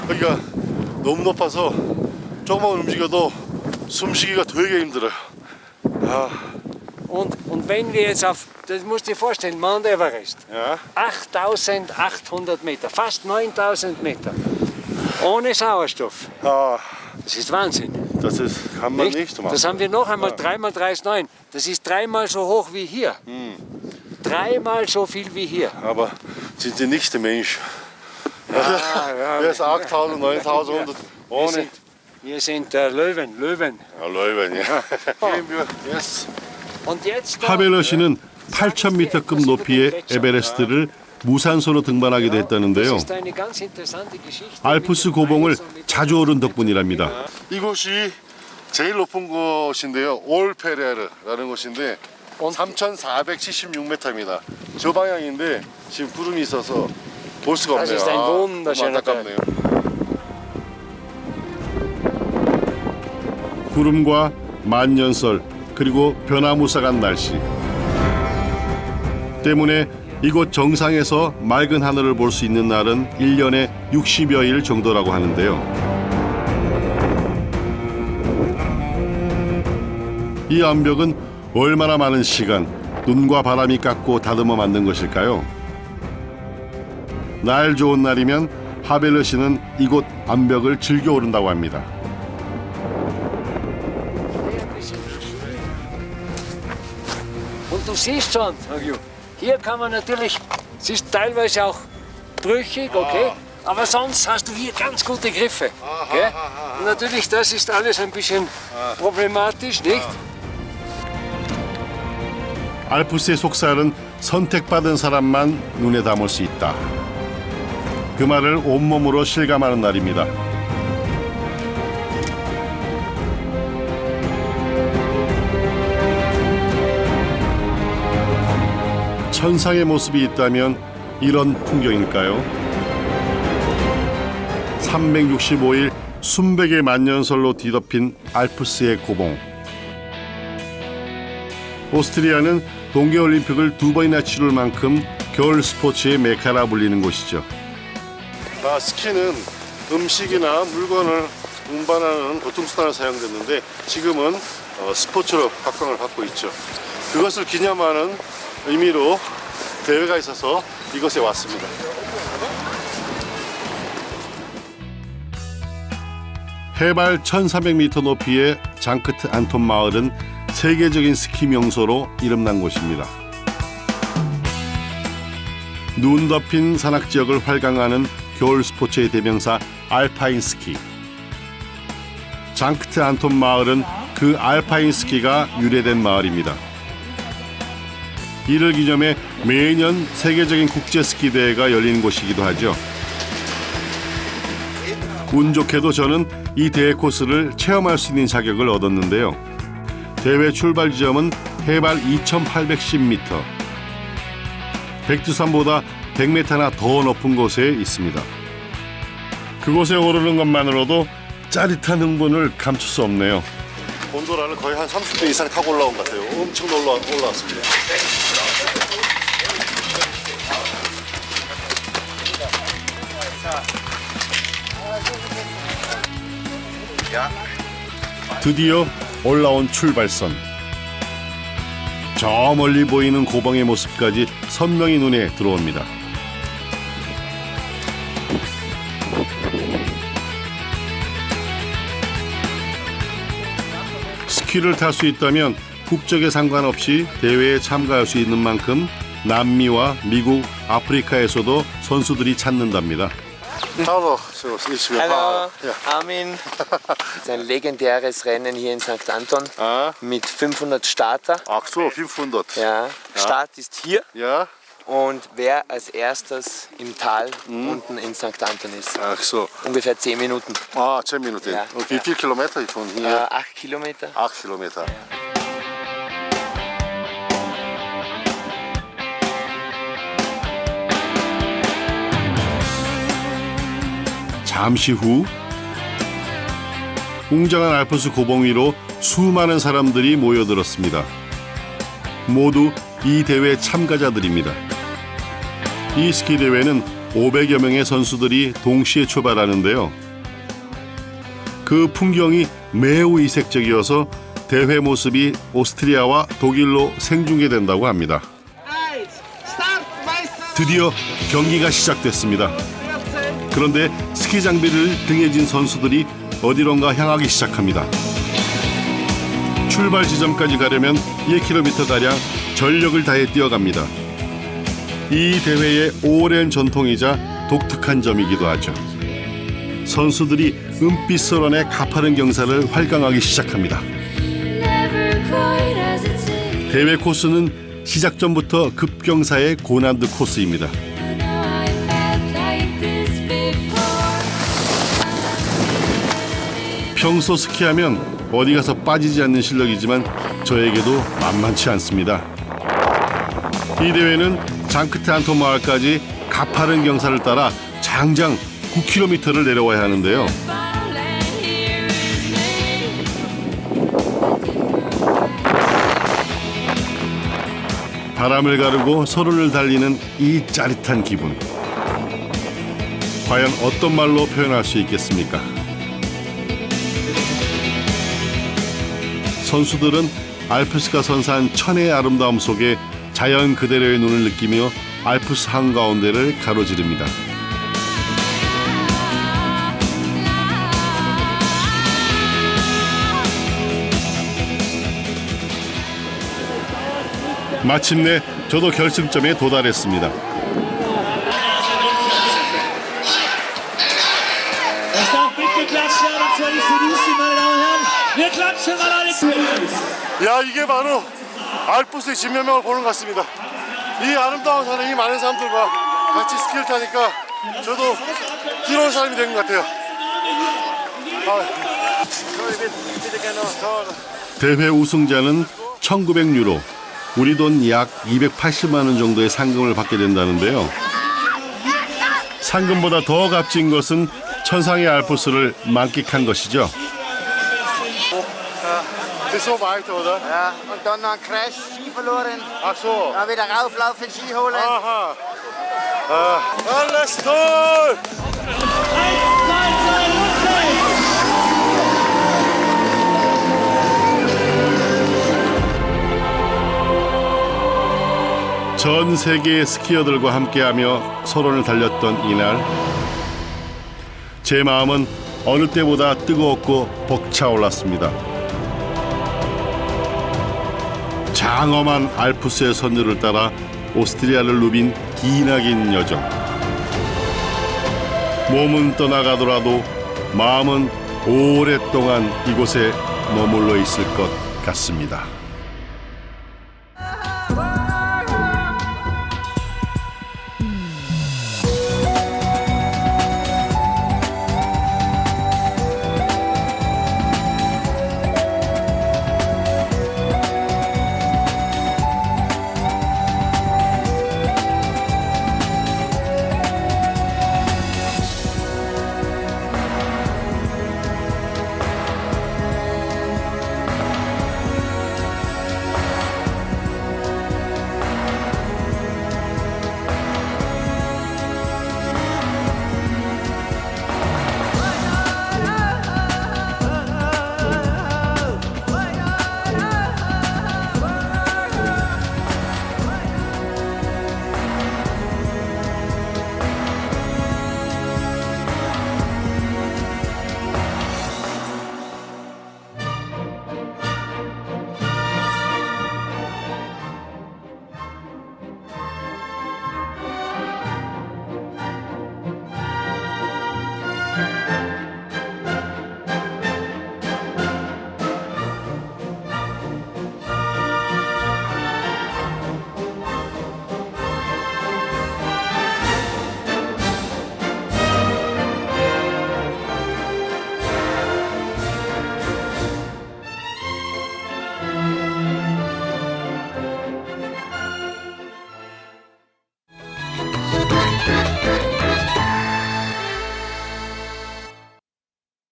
여기가 너무 높아서 조금만 움직여도 숨쉬기가 되게 힘들어요. 아. Und wenn wir jetzt auf, das musst du dir vorstellen, Mount Everest, ja. 8.800 Meter, fast 9.000 Meter, ohne Sauerstoff. Ah. Das ist Wahnsinn. Das kann man nicht machen. Das haben wir noch einmal, 3 mal 3 ist 9. Das ist 3-mal so hoch wie hier. 3-mal so viel wie hier. Aber sind Sie nicht der Mensch? Ja, Wer ist 8.000, 9.000 ohne? Wir sind Löwen. Ja, Löwen, ja. Gehen wir jetzt. 하벨러시는 8,000m급 높이의 에베레스트를 무산소로 등반하게 됐다는데요. 알프스 고봉을 자주 오른 덕분이랍니다. 이곳이 제일 높은 곳인데요. 올페레르라는 곳인데 3,476m입니다. 저 방향인데 지금 구름이 있어서 볼 수가 없네요. 좀 안타깝네요. 구름과 만년설 그리고 변화무쌍한 날씨 때문에 이곳 정상에서 맑은 하늘을 볼 수 있는 날은 1년에 60여일 정도라고 하는데요. 이 암벽은 얼마나 많은 시간, 눈과 바람이 깎고 다듬어 만든 것일까요? 날 좋은 날이면 하벨러시는 이곳 암벽을 즐겨 오른다고 합니다. Und du siehst schon, hier kann man natürlich, es ist teilweise auch brüchig, okay, aber sonst hast du hier ganz gute Griffe. Okay? Und natürlich, das ist alles ein bisschen problematisch, nicht? 알프스의 속살은 선택받은 사람만 눈에 담을 수 있다. 그 말을 온몸으로 실감하는 날입니다. 천상의 모습이 있다면 이런 풍경일까요? 365일 순백의 만년설로 뒤덮인 알프스의 고봉. 오스트리아는 동계올림픽을 2번이나 치룰 만큼 겨울 스포츠의 메카라 불리는 곳이죠. 스키는 음식이나 물건을 운반하는 교통수단으로 사용됐는데 지금은 스포츠로 각광을 받고 있죠. 그것을 기념하는 의미로 대회가 있어서 이곳에 왔습니다. 해발 1300m 높이의 장크트 안톤 마을은 세계적인 스키 명소로 이름난 곳입니다. 눈 덮인 산악 지역을 활강하는 겨울 스포츠의 대명사 알파인 스키. 장크트 안톤 마을은 그 알파인 스키가 유래된 마을입니다. 이를 기념해 매년 세계적인 국제 스키 대회가 열리는 곳이기도 하죠. 운 좋게도 저는 이 대회 코스를 체험할 수 있는 자격을 얻었는데요. 대회 출발 지점은 해발 2810m. 백두산보다 100m나 더 높은 곳에 있습니다. 그곳에 오르는 것만으로도 짜릿한 흥분을 감출 수 없네요. 곤도라를 거의 한 30분 이상 타고 올라온 것 같아요. 엄청 올라왔습니다. 드디어 올라온 출발선. 저 멀리 보이는 고봉의 모습까지 선명히 눈에 들어옵니다. 스키를 탈 수 있다면 국적에 상관없이 대회에 참가할 수 있는 만큼 남미와 미국, 아프리카에서도 선수들이 찾는답니다. Hallo, Hallo, Armin. Es ist ein legendäres Rennen hier in St. Anton mit 500 Starter. Ach so, 500. Ja, Start ist hier. Ja. Und wer als erstes im Tal unten in St. Anton ist. Ach so. Ungefähr 10 Minuten. 10 Minuten. Ja. Und wie viele Kilometer von hier? 8 Kilometer. 8 Kilometer. 잠시 후 웅장한 알프스 고봉 위로 수많은 사람들이 모여들었습니다. 모두 이 대회 참가자들입니다. 이 스키 대회는 500여 명의 선수들이 동시에 출발하는데요. 그 풍경이 매우 이색적이어서 대회 모습이 오스트리아와 독일로 생중계된다고 합니다. 드디어 경기가 시작됐습니다. 그런데 스키 장비를 등에 진 선수들이 어디론가 향하기 시작합니다. 출발 지점까지 가려면 1km가량 전력을 다해 뛰어갑니다. 이 대회의 오랜 전통이자 독특한 점이기도 하죠. 선수들이 은빛 설원의 가파른 경사를 활강하기 시작합니다. 대회 코스는 시작 전부터 급경사의 고난도 코스입니다. 평소 스키하면 어디 가서 빠지지 않는 실력이지만 저에게도 만만치 않습니다. 이 대회는 장크트 안톤 마을까지 가파른 경사를 따라 장장 9km를 내려와야 하는데요. 바람을 가르고 서로를 달리는 이 짜릿한 기분. 과연 어떤 말로 표현할 수 있겠습니까? 선수들은 알프스가 선사한 천혜의 아름다움 속에 자연 그대로의 눈을 느끼며 알프스 한가운데를 가로지릅니다. 마침내 저도 결승점에 도달했습니다. 야, 이게 바로 알프스의 진면목을 보는 것 같습니다. 이 아름다운 산에 이 많은 사람들과 같이 스키를 타니까 저도 들어온 사람이 된 것 같아요. 대회 우승자는 1,900유로, 우리 돈 약 280만 원 정도의 상금을 받게 된다는데요. 상금보다 더 값진 것은 천상의 알프스를 만끽한 것이죠. Ist so weit, oder? Ja, und dann noch ein Crash, Ski verloren. Ach so. Dann wieder rauflaufen, Ski holen. Aha. Alles toll! 전 세계의 스키어들과 함께하며 소론을 달렸던 이날, 제 마음은 어느 때보다 뜨거웠고 벅차올랐습니다. 장엄한 알프스의 선율을 따라 오스트리아를 누빈 기나긴 여정. 몸은 떠나가더라도 마음은 오랫동안 이곳에 머물러 있을 것 같습니다.